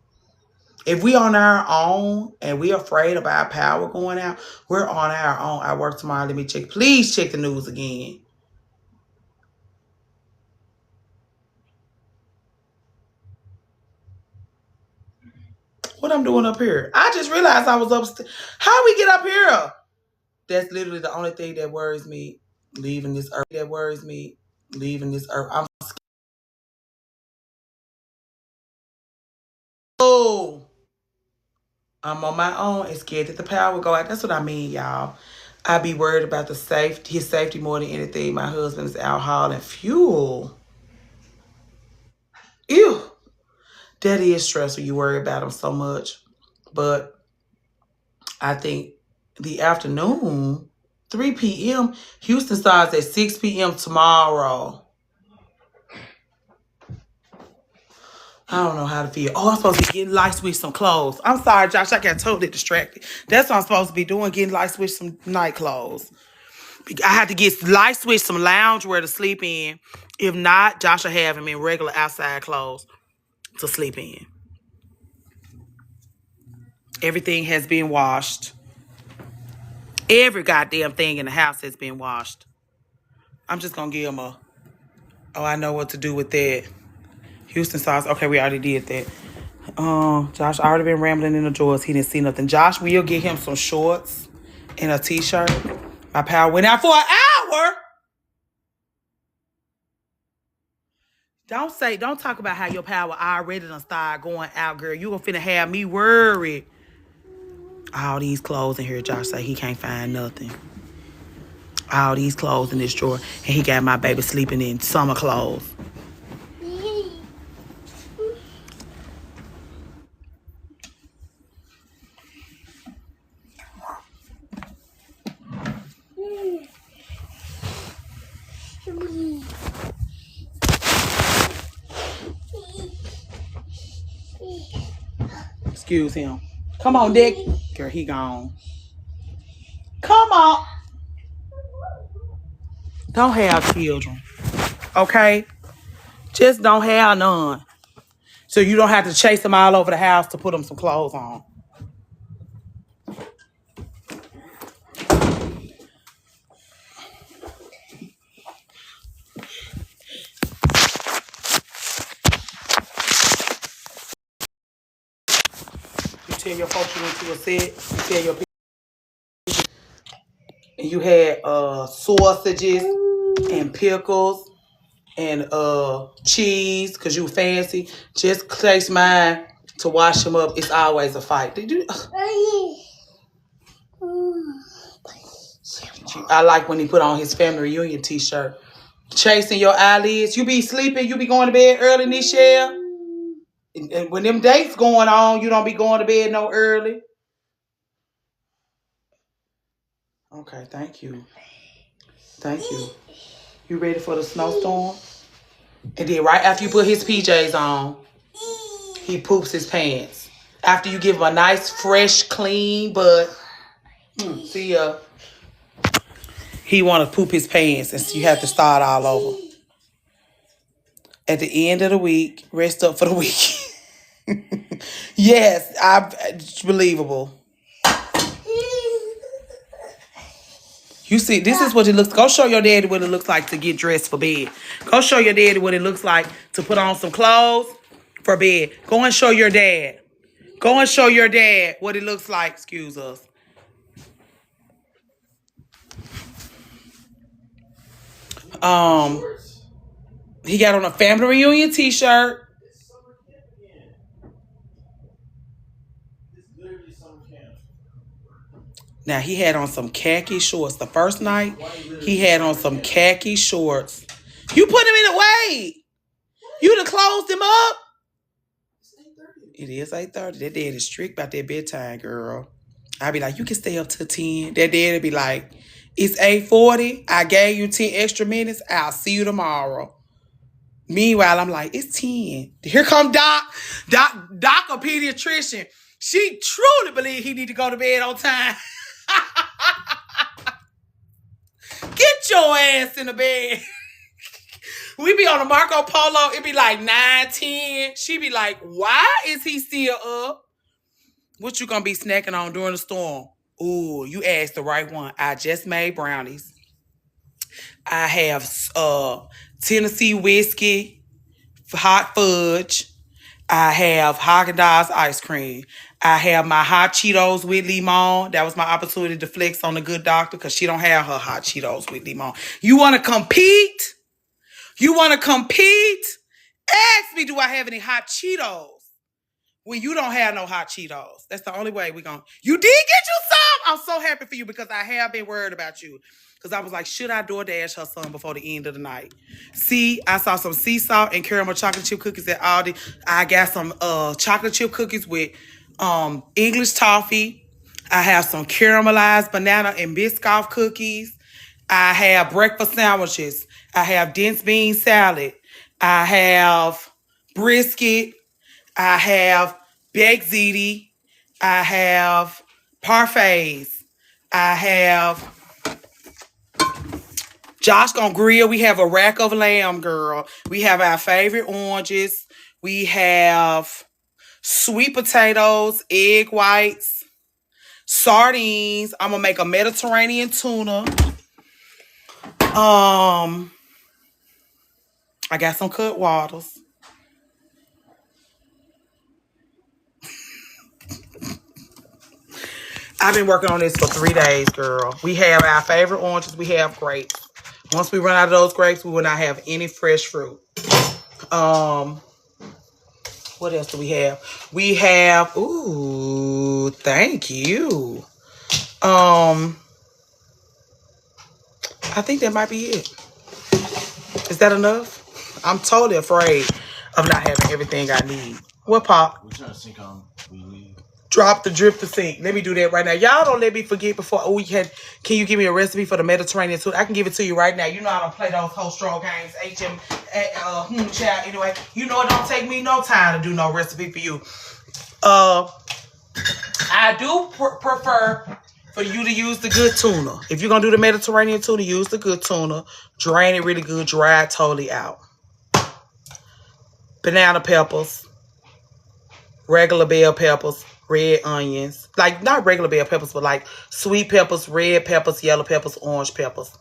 A: If we on our own and we afraid of our power going out, we're on our own. I work tomorrow. Let me check. Please check the news again. What I'm doing up here? I just realized I was upstairs. How we get up here? That's literally the only thing that worries me. Leaving this earth. That worries me. Leaving this earth. I'm scared. Oh. I'm on my own and scared that the power will go out. That's what I mean, y'all. I be worried about his safety more than anything. My husband is out hauling fuel. Ew. That is stressful. You worry about him so much. But I think the afternoon, 3 p.m., Houston starts at 6 p.m. tomorrow. I don't know how to feel. Oh, I'm supposed to be getting light switch some clothes. I'm sorry, Josh. I got totally distracted. That's what I'm supposed to be doing, getting light switch some night clothes. I had to get light switch some loungewear to sleep in. If not, Josh will have him in regular outside clothes to sleep in. Everything has been washed. Every goddamn thing in the house has been washed. I'm just going to give him a, oh, I know what to do with that. Houston sauce. Okay, we already did that. Josh already been rambling in the drawers. He didn't see nothing. Josh will get him some shorts and a t-shirt. My power went out for an hour. Don't talk about how your power already done started going out, girl. You gonna finna have me worried. All these clothes in here, Josh say he can't find nothing. All these clothes in this drawer. And he got my baby sleeping in summer clothes. Excuse him. Come on, Dick. Girl, he gone. Come on. Don't have children. Okay? Just don't have none. So you don't have to chase them all over the house to put them some clothes on. You tell your folks you went to a set. You tell your people. And you had sausages and pickles and cheese because you fancy. Just place mine to wash them up. It's always a fight. Did you? I like when he put on his family reunion t-shirt. Chasing your eyelids. You be sleeping. You be going to bed early, Nichelle. And when them dates going on, you don't be going to bed no early. Okay, thank you. Thank you. You ready for the snowstorm? And then right after you put his PJs on, he poops his pants. After you give him a nice, fresh, clean butt. See ya. He want to poop his pants, and so you have to start all over. At the end of the week, rest up for the week. Yes, it's believable. You see, this is what it looks. Go show your daddy what it looks like to get dressed for bed. Go show your daddy what it looks like to put on some clothes for bed. Go and show your dad. Go and show your dad what it looks like. Excuse us. He got on a family reunion t-shirt. Now, he had on some khaki shorts. The first night, he had on some khaki shorts. You put him in the way. You done closed him up. It is 8:30. That dad is strict about that bedtime, girl. I'd be like, you can stay up till 10. That dad would be like, it's 8:40. I gave you 10 extra minutes. I'll see you tomorrow. Meanwhile, I'm like, it's 10. Here come Doc, a pediatrician. She truly believes he need to go to bed on time. Get your ass in the bed. We be on a Marco Polo. It be like 9, 10. She be like, why is he still up? What you gonna be snacking on during the storm? Ooh, you asked the right one. I just made brownies. I have Tennessee whiskey, hot fudge. I have Haagen-Dazs ice cream. I have my hot Cheetos with lemon. That was my opportunity to flex on the good doctor because she don't have her hot Cheetos with lemon. You want to compete? You want to compete? Ask me, do I have any hot Cheetos? When you don't have no hot Cheetos. That's the only way we're going to. You did get you some? I'm so happy for you because I have been worried about you. Because I was like, should I DoorDash her some before the end of the night? See, I saw some sea salt and caramel chocolate chip cookies at Aldi. I got some chocolate chip cookies with English toffee. I have some caramelized banana and Biscoff cookies. I have breakfast sandwiches. I have dense bean salad. I have brisket. I have baked ziti. I have parfaits. I have Josh gonna grill. We have a rack of lamb, girl. We have our favorite oranges. We have sweet potatoes, egg whites, sardines. I'm gonna make a Mediterranean tuna. I got some cut waters. I've been working on this for 3 days, girl. We have our favorite oranges. We have grapes. Once we run out of those grapes, we will not have any fresh fruit. What else do we have? We have, ooh, thank you. I think that might be it. Is that enough? I'm totally afraid of not having everything I need. What, Pop?
B: We're trying to sync on. We leave.
A: Drop the drip to sink. Let me do that right now. Y'all don't let me forget before we can you give me a recipe for the Mediterranean tuna? I can give it to you right now. You know I don't play those whole strong games. Child. Anyway, you know it don't take me no time to do no recipe for you. I do prefer for you to use the good tuna. If you're going to do the Mediterranean tuna, use the good tuna. Drain it really good. Dry it totally out. banana peppers, regular bell peppers, red onions. Like, not regular bell peppers, but like sweet peppers, red peppers, yellow peppers, orange peppers,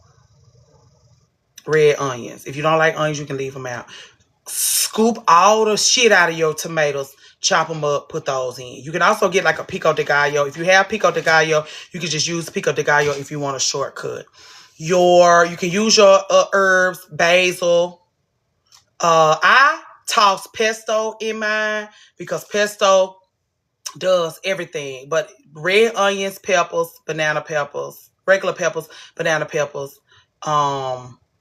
A: red onions. If you don't like onions, you can leave them out. Scoop all the shit out of your tomatoes, chop them up, put those in. You can also get like a pico de gallo. If you have pico de gallo, you can just use pico de gallo if you want a shortcut. You can use your herbs, basil. I toss pesto in mine because pesto does everything. But red onions, peppers, banana peppers, regular peppers, banana peppers,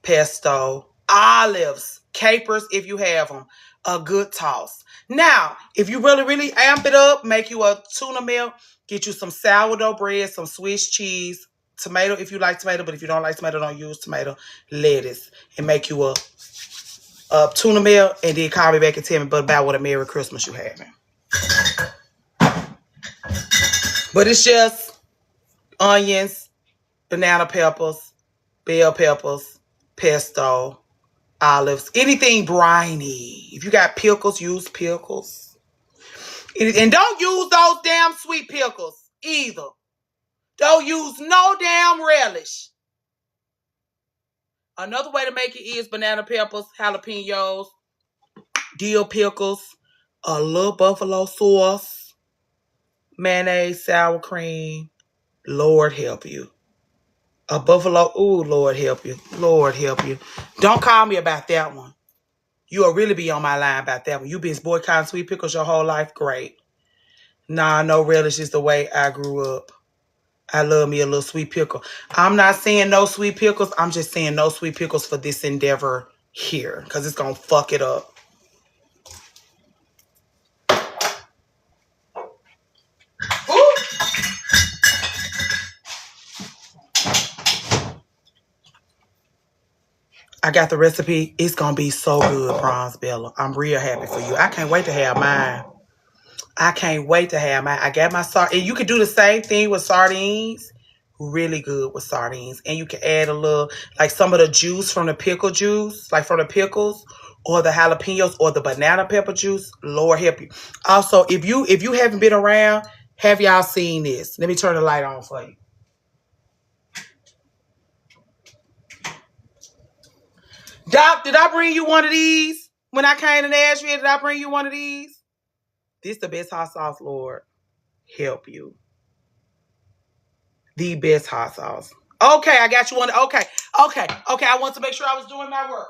A: pesto, olives, capers if you have them, a good toss. Now, if you really, really amp it up, make you a tuna melt, get you some sourdough bread, some Swiss cheese, tomato if you like tomato, but if you don't like tomato, don't use tomato, lettuce, and make you a tuna melt, and then call me back and tell me about what a Merry Christmas you having. But it's just onions, banana peppers, bell peppers, pesto, olives, anything briny. If you got pickles, use pickles. And don't use those damn sweet pickles either. Don't use no damn relish. Another way to make it is banana peppers, jalapenos, dill pickles, a little buffalo sauce, mayonnaise, sour cream. Lord help you. A buffalo, ooh, Lord help you. Lord help you. Don't call me about that one. You'll really be on my line about that one. You been boycotting sweet pickles your whole life? Great. Nah, no relish is the way I grew up. I love me a little sweet pickle. I'm not saying no sweet pickles. I'm just saying no sweet pickles for this endeavor here because it's going to fuck it up. Ooh. I got the recipe. It's going to be so good, Bronze Bella. I'm real happy for you. I can't wait to have mine. I can't wait to have mine. I got my sardines. And you can do the same thing with sardines. Really good with sardines. And you can add a little, like some of the juice from the pickle juice, like from the pickles, or the jalapenos, or the banana pepper juice. Lord help you. Also, if you haven't been around, have y'all seen this? Let me turn the light on for you. Doc, did I bring you one of these? When I came to Nashville, did I bring you one of these? This the best hot sauce, Lord. Help you. The best hot sauce. Okay, I got you one. Okay. I want to make sure I was doing my work.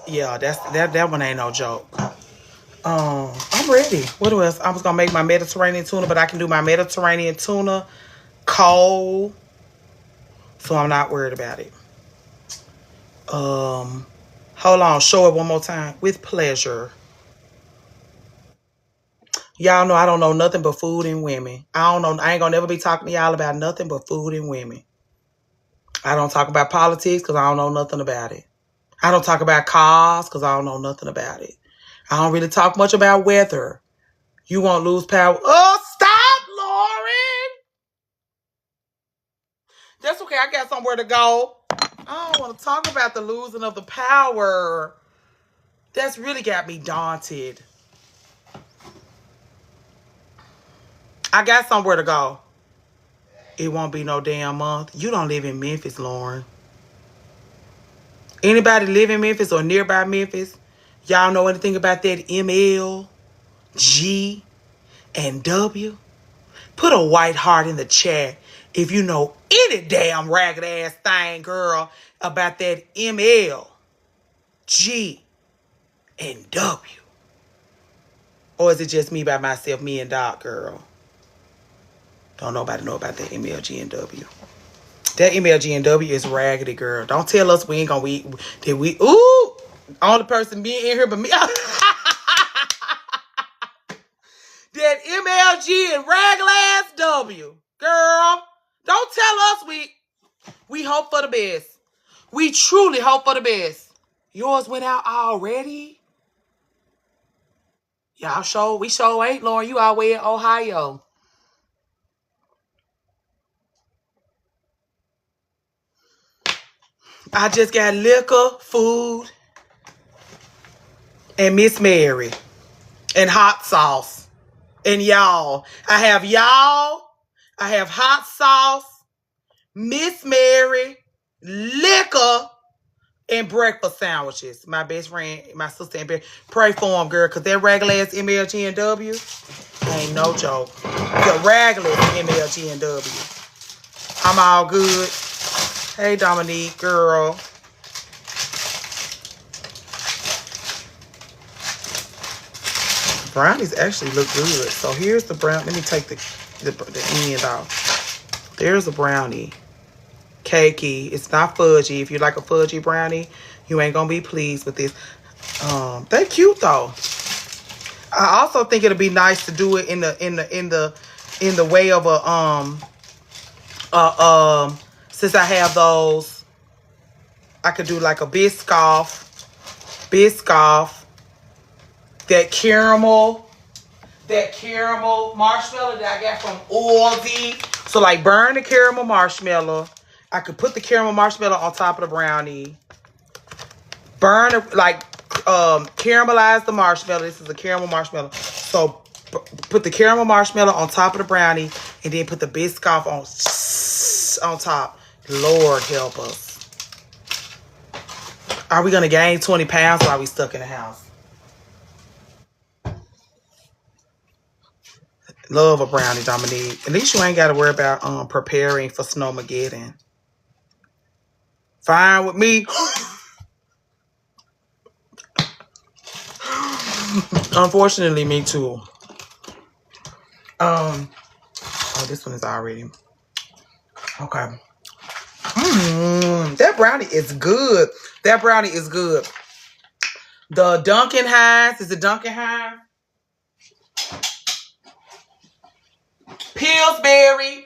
A: Yeah, that one ain't no joke. I'm ready. What else? I was gonna make my Mediterranean tuna, but I can do my Mediterranean tuna cold, so I'm not worried about it. Hold on, show it one more time. With pleasure. Y'all know I don't know nothing but food and women. I ain't gonna never be talking to y'all about nothing but food and women. I don't talk about politics because I don't know nothing about it. I don't talk about cars because I don't know nothing about it. I don't really talk much about weather. You won't lose power. Oh, stop, Lauren. That's okay. I got somewhere to go. I don't want to talk about the losing of the power. That's really got me daunted. I got somewhere to go. It won't be no damn month. You don't live in Memphis, Lauren. Anybody live in Memphis or nearby Memphis? Y'all know anything about that ML, G, and W? Put a white heart in the chat if you know any damn ragged ass thing, girl, about that ML, G, and W. Or is it just me by myself, me and Doc, girl? Don't nobody know about that MLG and W. That MLG and W is raggedy, girl. Don't tell us we ain't gonna ooh, only person being in here but me. That MLG and raggle ass W. Girl, don't tell us we hope for the best. We truly hope for the best. Yours went out already? We sure ain't, Lauren. You all way in Ohio. I just got liquor, food, and Miss Mary, and hot sauce. And y'all. I have hot sauce, Miss Mary, liquor, and breakfast sandwiches. My best friend, my sister, and pray for him, girl, because that regular ass MLGNW ain't no joke. The regular MLGNW. I'm all good. Hey, Dominique, girl. Brownies actually look good. So here's the brown. Let me take the end off. There's a brownie. Cakey. It's not fudgy. If you like a fudgy brownie, you ain't gonna be pleased with this. They cute though. I also think it'll be nice to do it in the way of a since I have those, I could do like a Biscoff, that caramel marshmallow that I got from Aldi. So like burn the caramel marshmallow. I could put the caramel marshmallow on top of the brownie. Burn it, like caramelize the marshmallow. This is a caramel marshmallow. So put the caramel marshmallow on top of the brownie and then put the Biscoff on top. Lord help us. Are we gonna gain 20 pounds while we stuck in the house? Love a brownie, Dominique. At least you ain't got to worry about preparing for Snowmageddon. Fine with me. Unfortunately, me too. Oh, this one is already okay. That brownie is good. That brownie is good. The Duncan Hines is the Duncan Hines. Pillsbury,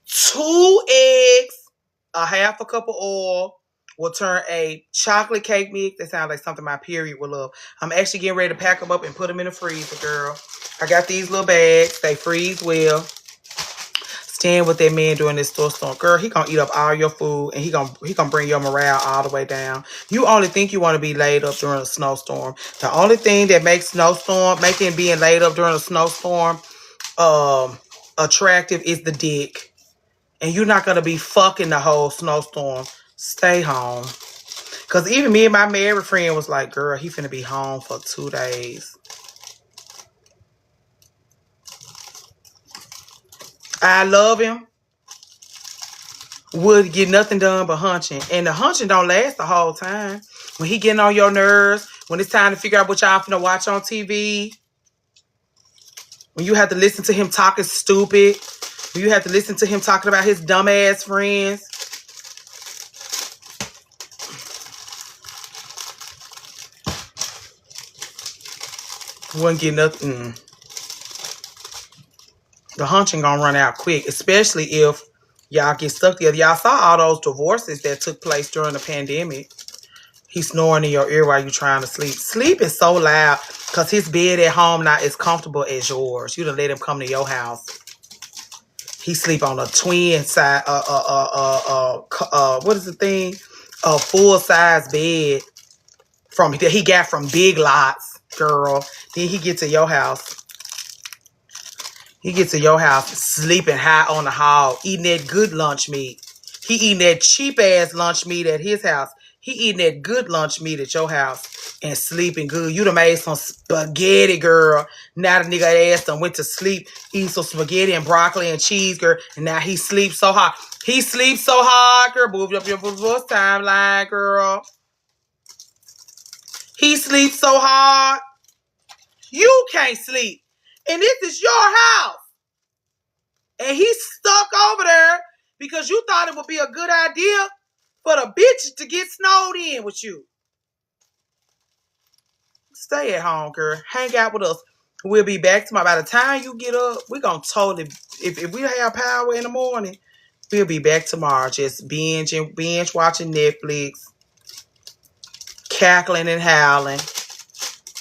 A: 2 eggs, a half a cup of oil will turn a chocolate cake mix. That sounds like something my period would love. I'm actually getting ready to pack them up and put them in the freezer, girl. I got these little bags. They freeze well. Stand with that man during this storm. Girl, he gonna eat up all your food and he gonna bring your morale all the way down. You only think you want to be laid up during a snowstorm. The only thing that makes making being laid up during a snowstorm attractive is the dick. And you're not gonna be fucking the whole snowstorm. Stay home. Cause even me and my married friend was like, girl, he finna be home for 2 days. I love him. Would get nothing done but hunching. And the hunching don't last the whole time. When he getting on your nerves, when it's time to figure out what y'all finna watch on TV, when you have to listen to him talking stupid, when you have to listen to him talking about his dumbass friends. Wouldn't get nothing. The hunching gonna run out quick, especially if y'all get stuck together. Y'all saw all those divorces that took place during the pandemic. He's snoring in your ear while you're trying to sleep. Sleep is so loud because his bed at home not as comfortable as yours. You done let him come to your house. He sleep on a twin side, what is the thing? A full size bed that he got from Big Lots, girl. Then he get to your house. He gets to your house sleeping high on the hall, eating that good lunch meat. He eating that cheap-ass lunch meat at his house. He eating that good lunch meat at your house and sleeping good. You done made some spaghetti, girl. Now the nigga ass done went to sleep, eating some spaghetti and broccoli and cheese, girl. And now he sleeps so hard. He sleeps so hard, girl. Move up your voice timeline, girl. He sleeps so hard. You can't sleep. And this is your house. And he's stuck over there because you thought it would be a good idea for the bitch to get snowed in with you. Stay at home, girl. Hang out with us. We'll be back tomorrow. By the time you get up, we're going to totally, if we have power in the morning, we'll be back tomorrow. Just binge watching Netflix, cackling and howling,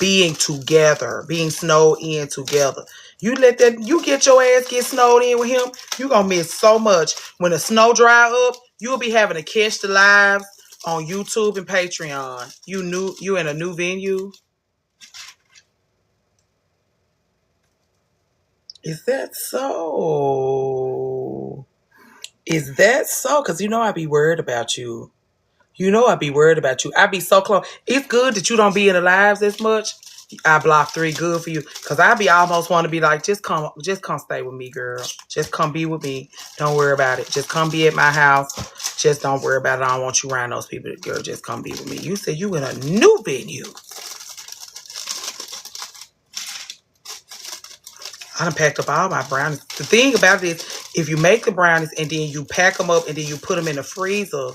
A: being together, being snowed in together. You get your ass get snowed in with him, you gonna miss so much. When the snow dry up, you'll be having to catch the lives on YouTube and Patreon. You in a new venue? Is that so? Is that so? Because you know I be worried about you. You know I be worried about you. I be so close. It's good that you don't be in the lives as much. I block 3 good for you. Cause I be almost want to be like, just come stay with me, girl. Just come be with me. Don't worry about it. Just come be at my house. Just don't worry about it. I don't want you around those people. Girl, just come be with me. You said you in a new venue. I done packed up all my brownies. The thing about it is, if you make the brownies and then you pack them up and then you put them in the freezer,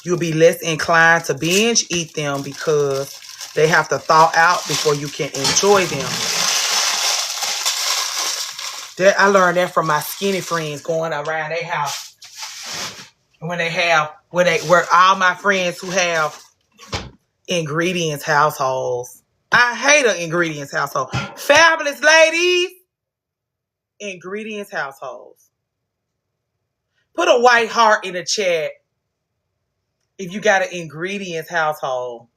A: you'll be less inclined to binge eat them because they have to thaw out before you can enjoy them. I learned that from my skinny friends going around their house. Where all my friends who have ingredients households. I hate an ingredients household. Fabulous ladies. Ingredients households. Put a white heart in the chat if you got an ingredients household.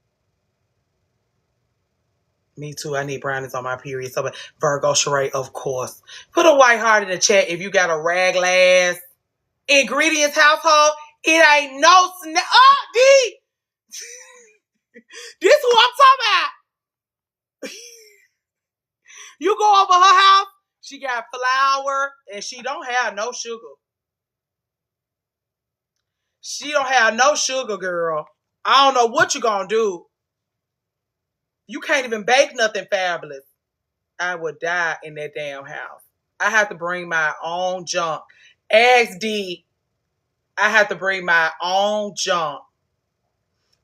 A: Me too. I need brownies on my period. So Virgo Sheree, of course. Put a white heart in the chat if you got a raglass ingredients household. It ain't no snack. Oh, D. This is who I'm talking about. You go over her house. She got flour and she don't have no sugar. She don't have no sugar, girl. I don't know what you gonna do. You can't even bake nothing fabulous. I would die in that damn house. I have to bring my own junk. Ask D. I have to bring my own junk.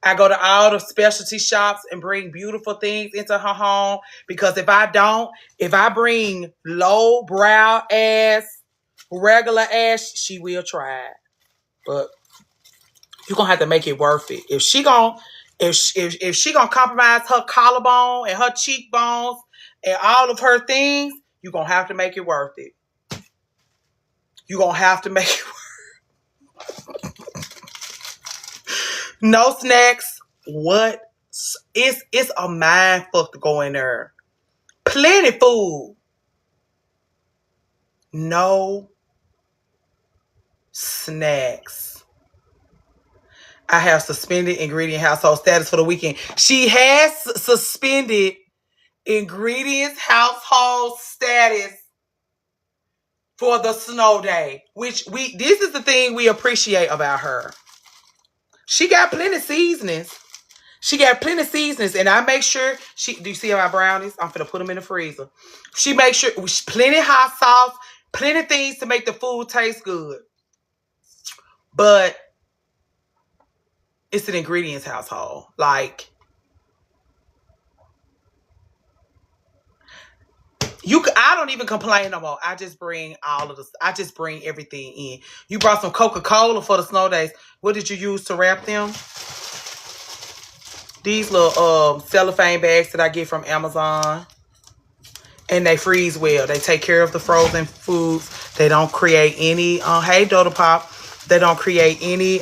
A: I go to all the specialty shops and bring beautiful things into her home because if I bring low brow ass, regular ass, she will try it. But you're gonna have to make it worth it. If she gonna compromise her collarbone and her cheekbones and all of her things, you're gonna have to make it worth it. You're gonna have to make it worth it. No snacks. What? It's a mind fuck to go in there. Plenty food. No snacks. I have suspended ingredient household status for the weekend. She has suspended ingredients household status for the snow day, which this is the thing we appreciate about her. She got plenty seasonings. And I make sure do you see my brownies? I'm finna put them in the freezer. She makes sure plenty hot sauce, plenty things to make the food taste good. But it's an ingredients household. Like, I don't even complain no more. I just bring I just bring everything in. You brought some Coca-Cola for the snow days. What did you use to wrap them? These little cellophane bags that I get from Amazon. And they freeze well. They take care of the frozen foods. They don't create any hey Dodo Pop. They don't create any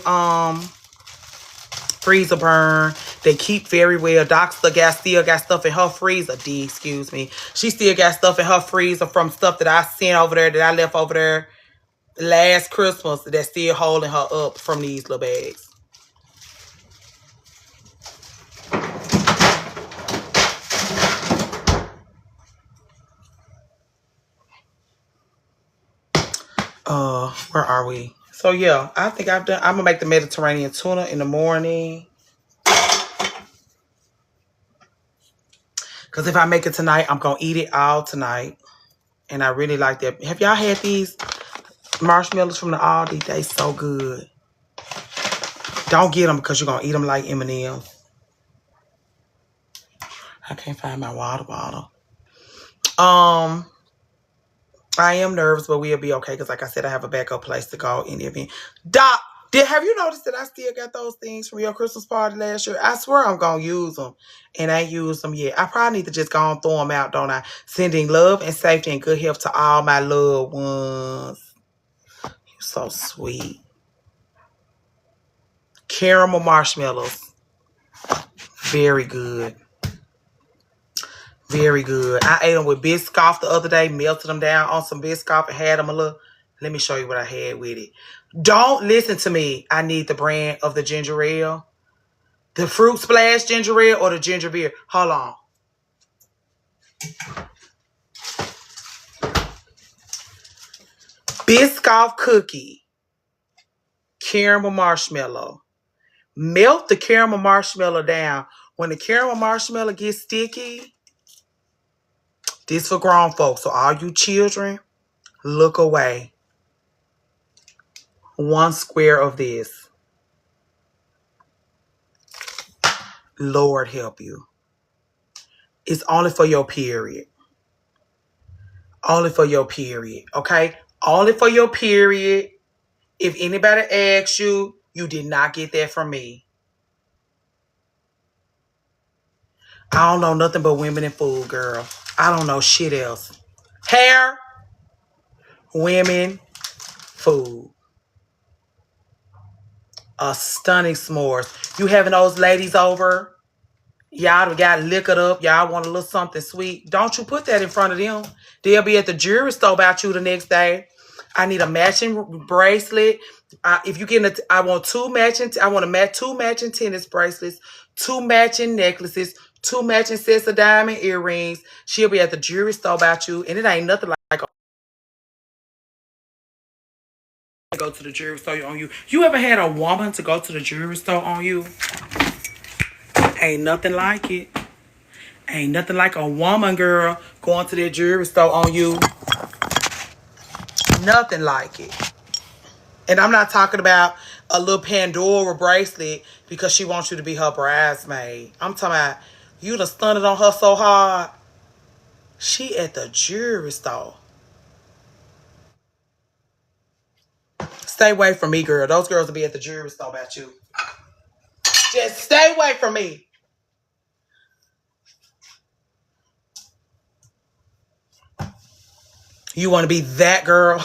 A: freezer burn. They keep very well. Doc still got stuff in her freezer. Excuse me. She still got stuff in her freezer from stuff that I sent over there, that I left over there last Christmas, that's still holding her up from these little bags. Where are we? So yeah, I think I'm gonna make the Mediterranean tuna in the morning. Because if I make it tonight, I'm gonna eat it all tonight. And I really like that. Have y'all had these marshmallows from the Aldi? They so good. Don't get them because you're gonna eat them like M&M's. I can't find my water bottle. I am nervous, but we'll be okay because, like I said, I have a backup place to go in the event. Doc, have you noticed that I still got those things from your Christmas party last year? I swear I'm going to use them, and I ain't used them yet. I probably need to just go and throw them out, don't I? Sending love and safety and good health to all my loved ones. You're so sweet. Caramel marshmallows. Very good. Very good. I ate them with Biscoff the other day. Melted them down on some Biscoff and had them a little. Let me show you what I had with it. Don't listen to me. I need the brand of the ginger ale. The fruit splash ginger ale or the ginger beer. Hold on. Biscoff cookie. Caramel marshmallow. Melt the caramel marshmallow down. When the caramel marshmallow gets sticky, this for grown folks. So all you children, look away. 1 square of this. Lord help you. It's only for your period. Only for your period. Okay? Only for your period. If anybody asks you, you did not get that from me. I don't know nothing but women and food, girl. I don't know shit else. Hair, women, food. A stunning s'mores. You having those ladies over? Y'all got liquored up. Y'all want a little something sweet. Don't you put that in front of them. They'll be at the jewelry store about you the next day. I need a matching bracelet. If you get, I want two matching tennis bracelets, 2 matching necklaces, 2 matching sets of diamond earrings. She'll be at the jewelry store about you, and it ain't nothing like go to the jewelry store on you. You ever had a woman to go to the jewelry store on you? Ain't nothing like it. Ain't nothing like a woman, girl, going to their jewelry store on you. Nothing like it. And I'm not talking about a little Pandora bracelet because she wants you to be her bridesmaid. I'm talking about you done stunned on her so hard. She at the jewelry store. Stay away from me, girl. Those girls will be at the jewelry store about you. Just stay away from me. You want to be that girl?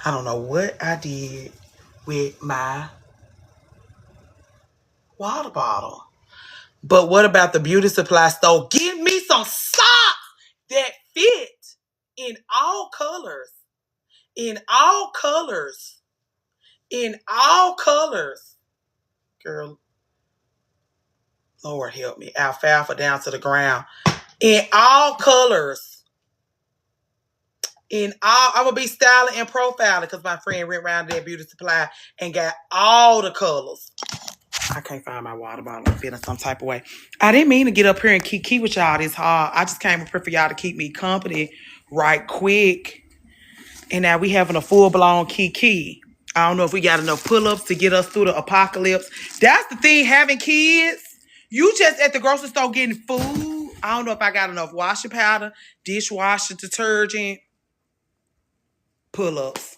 A: I don't know what I did with my water bottle. But what about the beauty supply store? Give me some socks that fit in all colors. In all colors. In all colors. Girl, Lord help me. Alfalfa down to the ground. In all colors. I'm going to be styling and profiling because my friend went around there beauty supply and got all the colors. I can't find my water bottle. I'm feeling some type of way. I didn't mean to get up here and keep with y'all this hard. I just came up here for y'all to keep me company right quick. And now we having a full-blown kiki. I don't know if we got enough pull-ups to get us through the apocalypse. That's the thing, having kids. You just at the grocery store getting food. I don't know if I got enough washing powder, dishwasher detergent, pull-ups.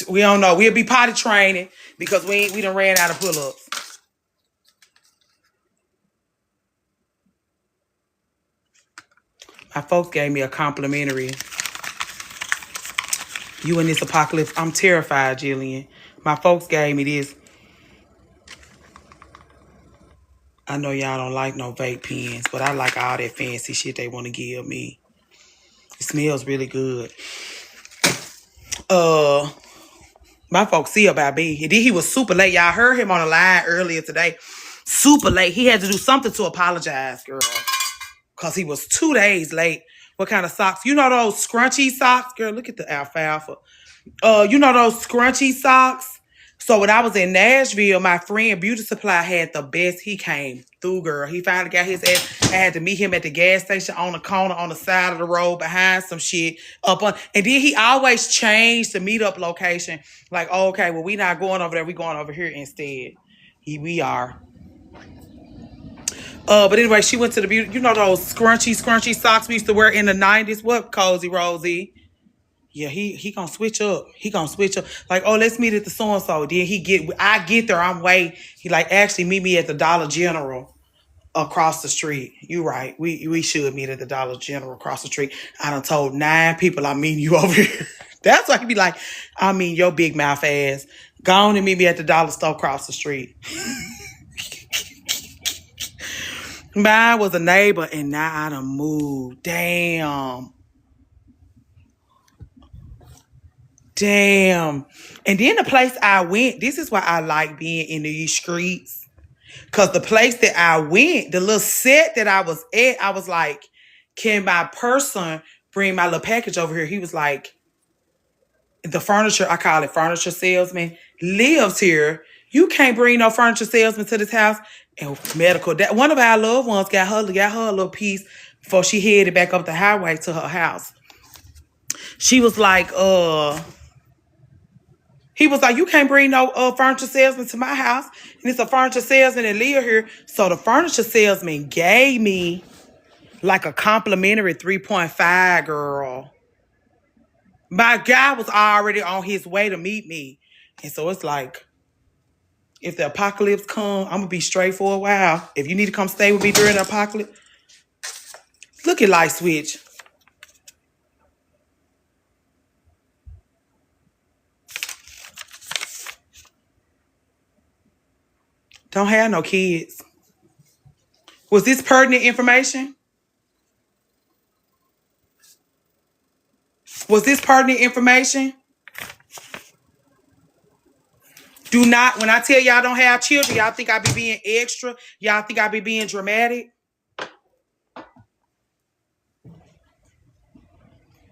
A: We don't know. We'll be potty training because we done ran out of pull-ups. My folks gave me a complimentary. You in this apocalypse. I'm terrified, Jillian. My folks gave me this. I know y'all don't like no vape pens, but I like all that fancy shit they want to give me. It smells really good. My folks see about me. He was super late. Y'all heard him on the line earlier today. Super late. He had to do something to apologize, girl. Because he was 2 days late. What kind of socks? You know those scrunchy socks? Girl, look at the alfalfa. You know those scrunchy socks? So when I was in Nashville, my friend Beauty Supply had the best. He came through, girl. He finally got his ass. I had to meet him at the gas station on the corner on the side of the road behind some shit up on. And then he always changed the meetup location. Like, oh, okay, well, we not going over there. We going over here instead. We are. But anyway, she went to the beauty. You know those scrunchy socks we used to wear in the 90s? What, Cozy Rosie? Yeah, he gonna switch up. He gonna switch up. Like, oh, let's meet at the so-and-so. Then I get there, I'm waiting. He like, actually meet me at the Dollar General across the street. You right. We should meet at the Dollar General across the street. I done told 9 people I'm meeting you over here. That's why he be like, I mean, your big mouth ass. Go on and meet me at the dollar store across the street. Mine was a neighbor, and now I done moved. Damn. And then the place I went, this is why I like being in these streets. Because the place that I went, the little set that I was at, I was like, can my person bring my little package over here? He was like, the furniture, I call it furniture salesman, lives here. You can't bring no furniture salesman to this house. And medical, that one of our loved ones got her a little piece before she headed back up the highway to her house. She was like, he was like, you can't bring no furniture salesman to my house. And it's a furniture salesman that live here. So the furniture salesman gave me like a complimentary 3.5, girl. My guy was already on his way to meet me. And so it's like, if the apocalypse come, I'm going to be straight for a while. If you need to come stay with me during the apocalypse, look at Light Switch. Don't have no kids. Was this pertinent information? Was this pertinent information? Do not, when I tell y'all don't have children, y'all think I be being extra? Y'all think I be being dramatic?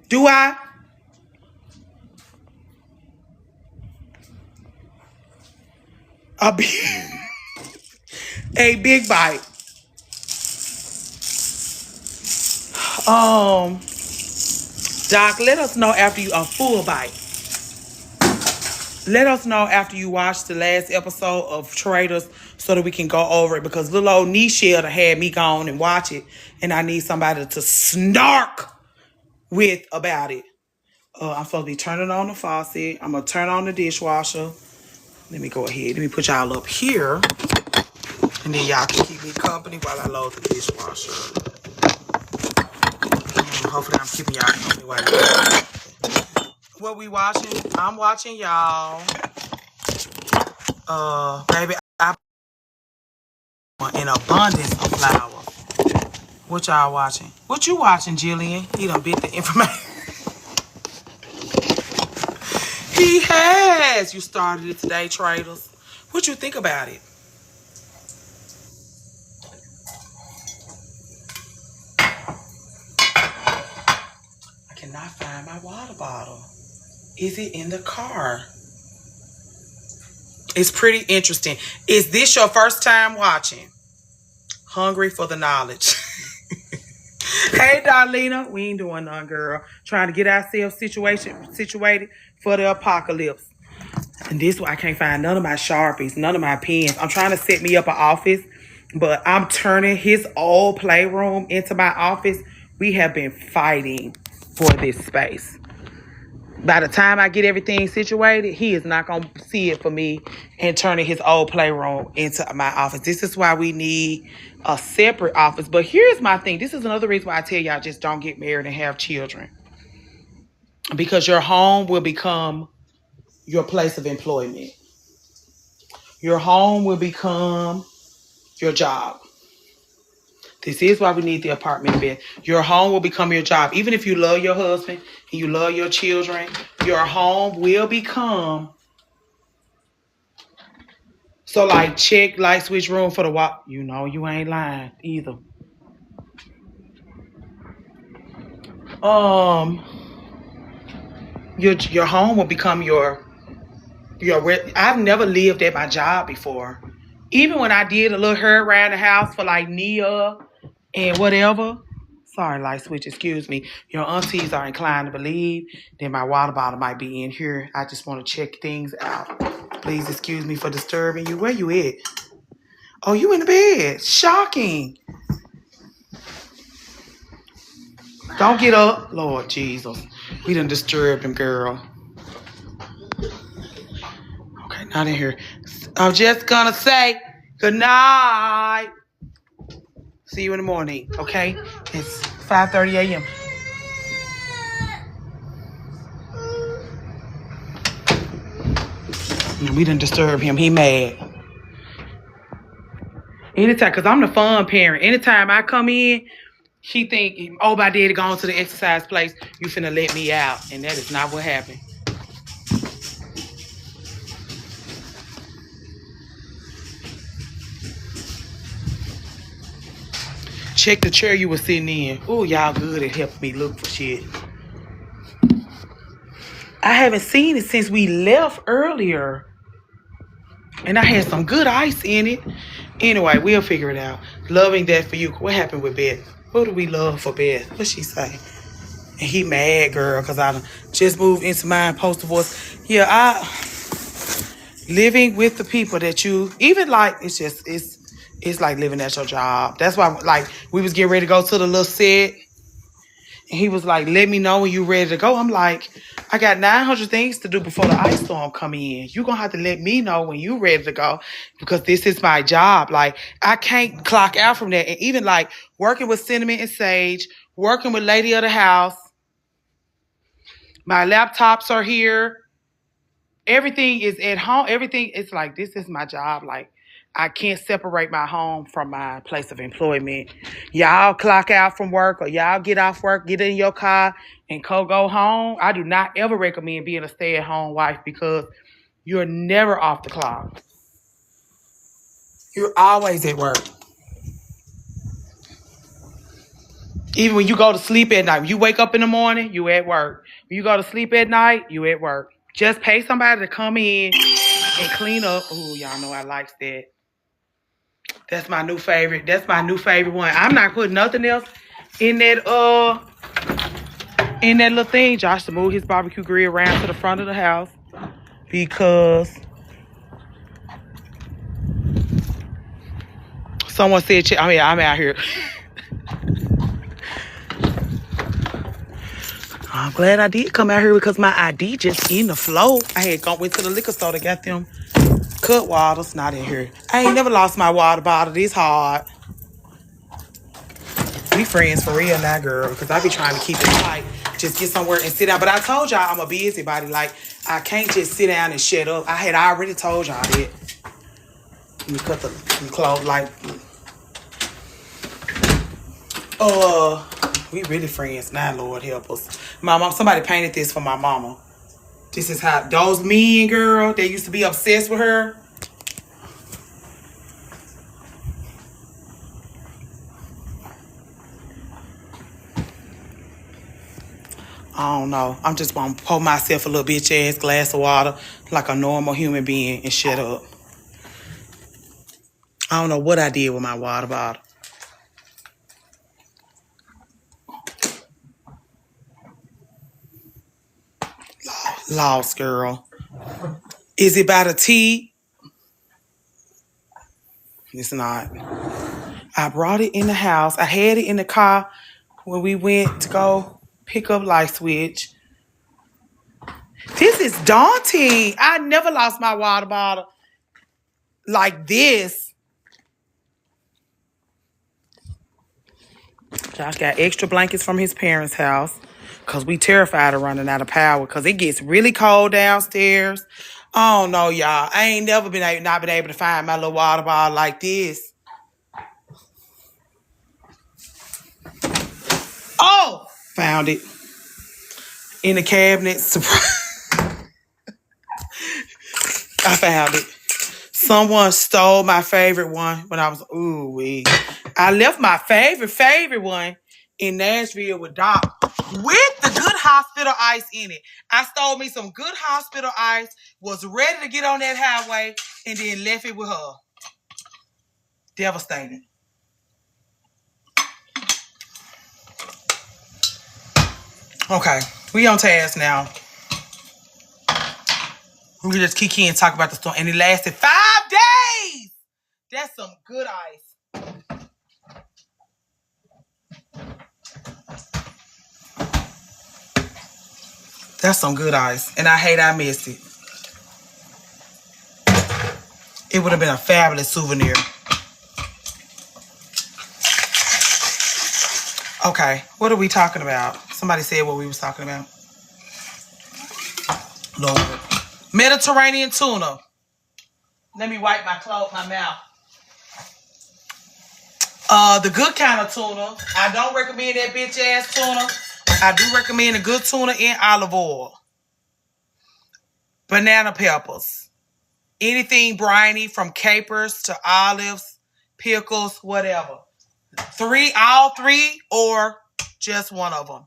A: Do I? A big bite. Doc, let us know after you a full bite. Let us know after you watch the last episode of Traitors so that we can go over it, because little old Nichelle had me go on and watch it, and I need somebody to snark with about it. I'm supposed to be turning on the faucet. I'm going to turn on the dishwasher. Let me go ahead. Let me put y'all up here, and then y'all can keep me company while I load the dishwasher. Hopefully I'm keeping y'all company while you what we watching? I'm watching y'all. Baby, I in abundance of flowers. What y'all watching? What you watching, Jillian? He done bit the information. He has. You started it today, Traitors. What you think about it? I cannot find my water bottle. Is it in the car? It's pretty interesting. Is this your first time watching? Hungry for the knowledge. Hey, Darlena. We ain't doing nothing, girl. Trying to get ourselves situated for the apocalypse. And this why I can't find none of my Sharpies, none of my pens. I'm trying to set me up an office, but I'm turning his old playroom into my office. We have been fighting for this space. By the time I get everything situated, he is not going to see it for me and turning his old playroom into my office. This is why we need a separate office. But here's my thing. This is another reason why I tell y'all just don't get married and have children. Because your home will become your place of employment. Your home will become your job. This is why we need the apartment bed. Your home will become your job. Even if you love your husband and you love your children, your home will become. So like check light switch room for the walk. You know you ain't lying either. Your home will become your I've never lived at my job before. Even when I did a little hair around the house for like Nia and whatever. Sorry, light switch, excuse me. Your aunties are inclined to believe that my water bottle might be in here. I just want to check things out. Please excuse me for disturbing you. Where you at? Oh, you in the bed. Shocking. Don't get up. Lord Jesus. We done disturbed him, girl. Okay, not in here. I'm just gonna say good night. See you in the morning, okay? It's 5:30 a.m. And we didn't disturb him. He mad. Anytime, because I'm the fun parent. Anytime I come in, she think, oh, my daddy gone to the exercise place. You finna let me out. And that is not what happened. Check the chair you were sitting in. Oh, y'all good at helping me look for shit. I haven't seen it since we left earlier. And I had some good ice in it. Anyway, we'll figure it out. Loving that for you. What happened with Beth? What do we love for Beth? What'd she say? And he mad, girl, because I just moved into mine post-divorce. Yeah, living with the people that you, even like, it's like living at your job. That's why, like, we was getting ready to go to the little set. And he was like, let me know when you ready to go. I'm like, I got 900 things to do before the ice storm come in. You're going to have to let me know when you ready to go because this is my job. Like, I can't clock out from that. And even like working with Cinnamon and Sage, working with Lady of the House, my laptops are here. Everything is at home. Everything is like, this is my job. Like, I can't separate my home from my place of employment. Y'all clock out from work or y'all get off work, get in your car and go home. I do not ever recommend being a stay-at-home wife because you're never off the clock. You're always at work. Even when you go to sleep at night. When you wake up in the morning, you at work. When you go to sleep at night, you at work. Just pay somebody to come in and clean up. Oh, y'all know I like that. That's my new favorite. That's my new favorite one. I'm not putting nothing else in that little thing. Josh to move his barbecue grill around to the front of the house because someone said, I'm out here. I'm glad I did come out here because my ID just in the flow. I had went to the liquor store to get them cut waters. Not in here. I ain't never lost my water bottle this hard. We friends for real now, girl, because I be trying to keep it tight. Just get somewhere and sit down. But I told y'all I'm a busybody. Like, I can't just sit down and shut up. I had already told y'all that. Let me cut the clothes like... we really friends now, Lord help us. My mom, somebody painted this for my mama. This is how those men, girl, they used to be obsessed with her. I don't know. I'm just gonna pour myself a little bitch ass glass of water like a normal human being and shut up. I don't know what I did with my water bottle. Lost, girl. Is it by the tea? It's not. I brought it in the house. I had it in the car when we went to go pick up light switch. This is daunting. I never lost my water bottle like this. Josh got extra blankets from his parents' house because we terrified of running out of power because it gets really cold downstairs. I don't know, y'all. I ain't never been able to find my little water bottle like this. Oh, found it in the cabinet. I found it. Someone stole my favorite one when I was, ooh-wee. I left my favorite one in Nashville with Doc with the good hospital ice in it. I stole me some good hospital ice, was ready to get on that highway, and then left it with her. Devastating. Okay, we on task now. We can just kick in and talk about the storm. And it lasted 5 days. That's some good ice. That's some good ice. And I hate I missed it. It would have been a fabulous souvenir. Okay, what are we talking about? Somebody said what we was talking about. Lord. Mediterranean tuna. Let me wipe my mouth. The good kind of tuna. I don't recommend that bitch ass tuna. I do recommend a good tuna in olive oil. Banana peppers. Anything briny from capers to olives, pickles, whatever. All three, or just one of them.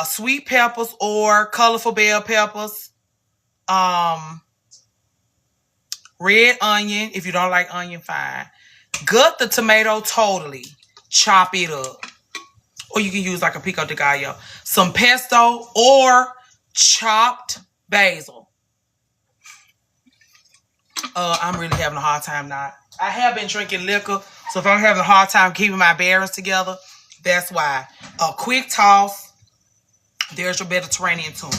A: Sweet peppers or colorful bell peppers. Red onion. If you don't like onion, fine. Gut the tomato totally. Chop it up. Or you can use like a pico de gallo. Some pesto or chopped basil. I'm really having a hard time now. I have been drinking liquor, so if I'm having a hard time keeping my bearings together, that's why. A quick toss. There's your Mediterranean tuna.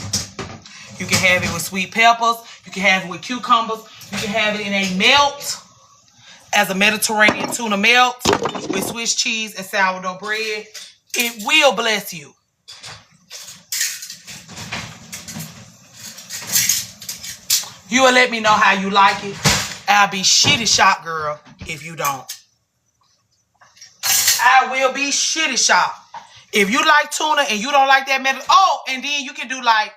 A: You can have it with sweet peppers. You can have it with cucumbers. You can have it in a melt as a Mediterranean tuna melt with Swiss cheese and sourdough bread. It will bless you. You will let me know how you like it. I'll be shitty shocked, girl, if you don't. I will be shitty shocked. If you like tuna and you don't like that and then you can do like,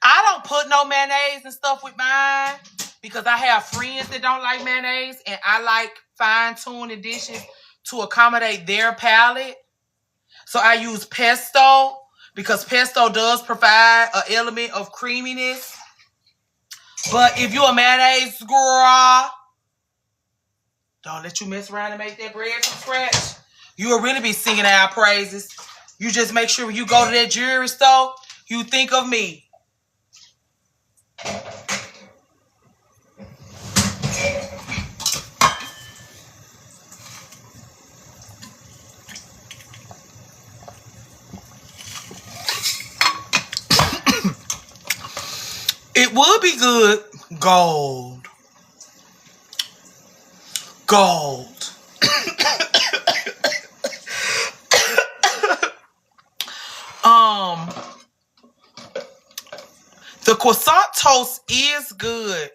A: I don't put no mayonnaise and stuff with mine because I have friends that don't like mayonnaise and I like fine-tuning dishes to accommodate their palate. So I use pesto because pesto does provide an element of creaminess. But if you're a mayonnaise girl, don't let you mess around and make that bread from scratch. You will really be singing our praises. You just make sure when you go to that jewelry store, you think of me. It would be good. Gold. The croissant toast is good.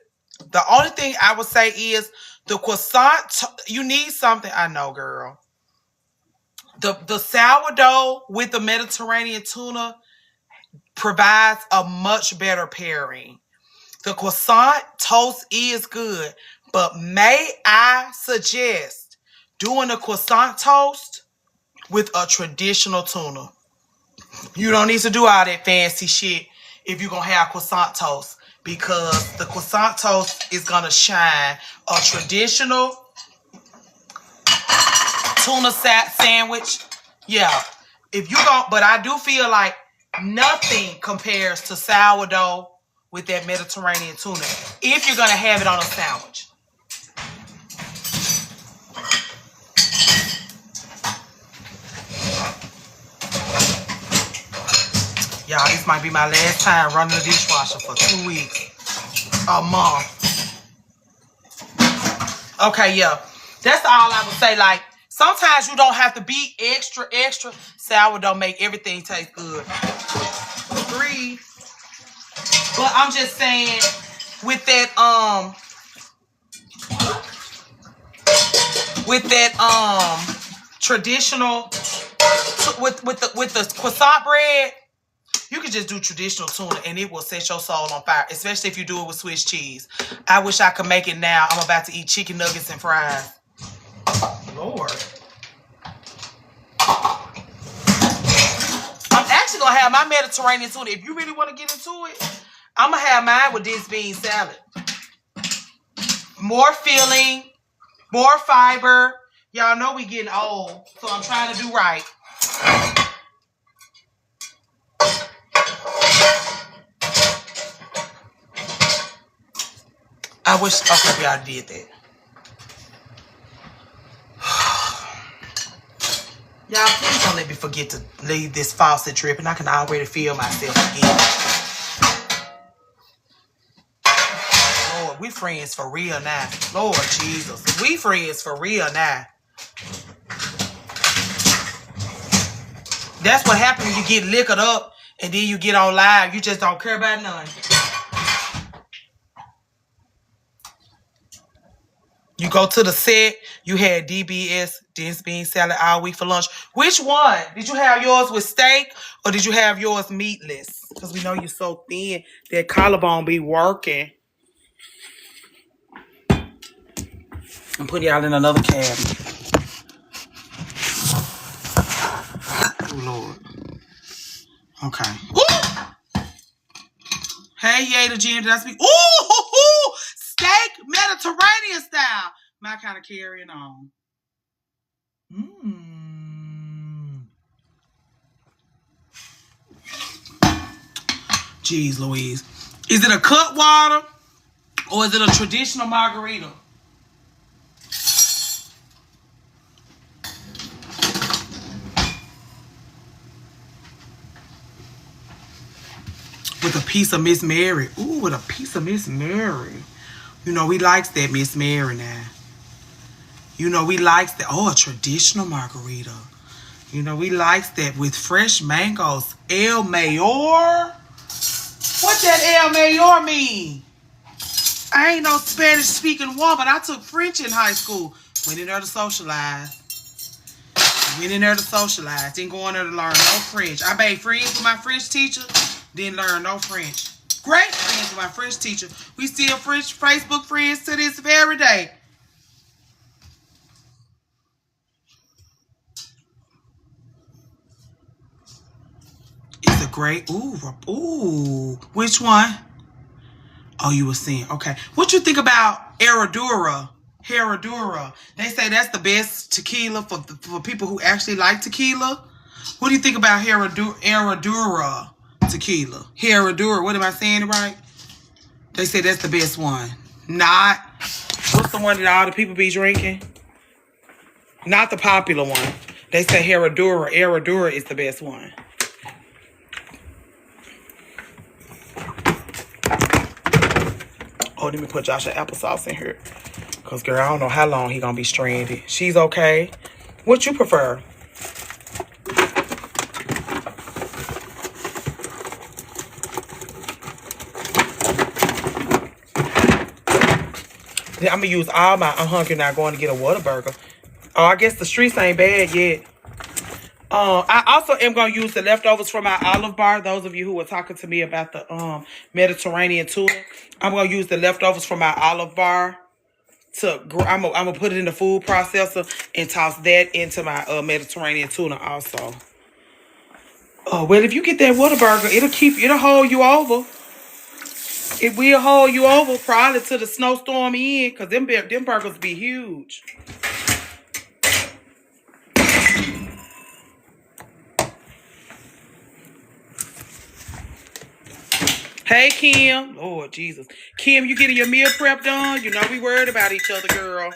A: The only thing I would say is the croissant, you need something. I know, girl. The sourdough with the Mediterranean tuna provides a much better pairing. The croissant toast is good, but may I suggest doing a croissant toast with a traditional tuna. You don't need to do all that fancy shit if you're going to have croissant toast, because the croissant toast is going to shine. A traditional tuna sandwich, yeah. If you go, but I do feel like nothing compares to sourdough with that Mediterranean tuna if you're going to have it on a sandwich. Y'all, this might be my last time running the dishwasher for 2 weeks. A month. Okay, yeah. That's all I would say. Like, sometimes you don't have to be extra. Sourdough make everything taste good. 3. But I'm just saying, with that traditional, with the croissant bread, you can just do traditional tuna and it will set your soul on fire, especially if you do it with Swiss cheese. I wish I could make it now. I'm about to eat chicken nuggets and fries. Lord. I'm actually going to have my Mediterranean tuna. If you really want to get into it, I'm going to have mine with this bean salad. More filling, more fiber. Y'all know we getting old, so I'm trying to do right. I wish, okay, we already did that. Y'all, please don't let me forget to leave this faucet dripping. I can already feel myself again. Lord, we friends for real now. Lord Jesus, we friends for real now. That's what happens when you get liquored up and then you get on live. You just don't care about none. You go to the set. You had DBS, dense bean salad all week for lunch. Which one? Did you have yours with steak or did you have yours meatless? Because we know you're so thin that collarbone be working. I'm putting y'all in another cabinet. Oh, Lord. Okay. Ooh! Hey, Yada Jim, did I speak? Ooh! Steak Mediterranean style. My kind of carrying on. Jeez Louise. Is it a cut water or is it a traditional margarita? With a piece of Miss Mary. Ooh, with a piece of Miss Mary. You know, we likes that Miss Mary now. You know, we likes that. Oh, a traditional margarita. You know, we likes that with fresh mangoes. El Mayor? What that El Mayor mean? I ain't no Spanish speaking woman. I took French in high school. Went in there to socialize. Didn't go in there to learn no French. I made friends with my French teacher. Didn't learn no French. Great friends with my French teacher. We still French Facebook friends to this very day. It's a great. Ooh. Which one? Oh, you were saying. Okay. What you think about Herradura? They say that's the best tequila for people who actually like tequila. What do you think about Herradura tequila? Herradura. What am I saying it right? They say that's the best one. Not. What's the one that all the people be drinking? Not the popular one. They say Herradura. Herradura is the best one. Oh, let me put Joshua applesauce in here. Because, girl, I don't know how long he going to be stranded. She's okay. What you prefer? I'm going to use all my... I'm hungry now going to get a Whataburger. Oh, I guess the streets ain't bad yet. I also am going to use the leftovers from my olive bar. Those of you who were talking to me about the Mediterranean tuna. I'm going to use the leftovers from my olive bar. I'm gonna put it in the food processor and toss that into my Mediterranean tuna also. Well, if you get that Whataburger, it'll hold you over. It will hold you over probably till the snowstorm end, cause them burgers be huge. Hey Kim, Lord Jesus, Kim, you getting your meal prep done? You know we worried about each other, girl.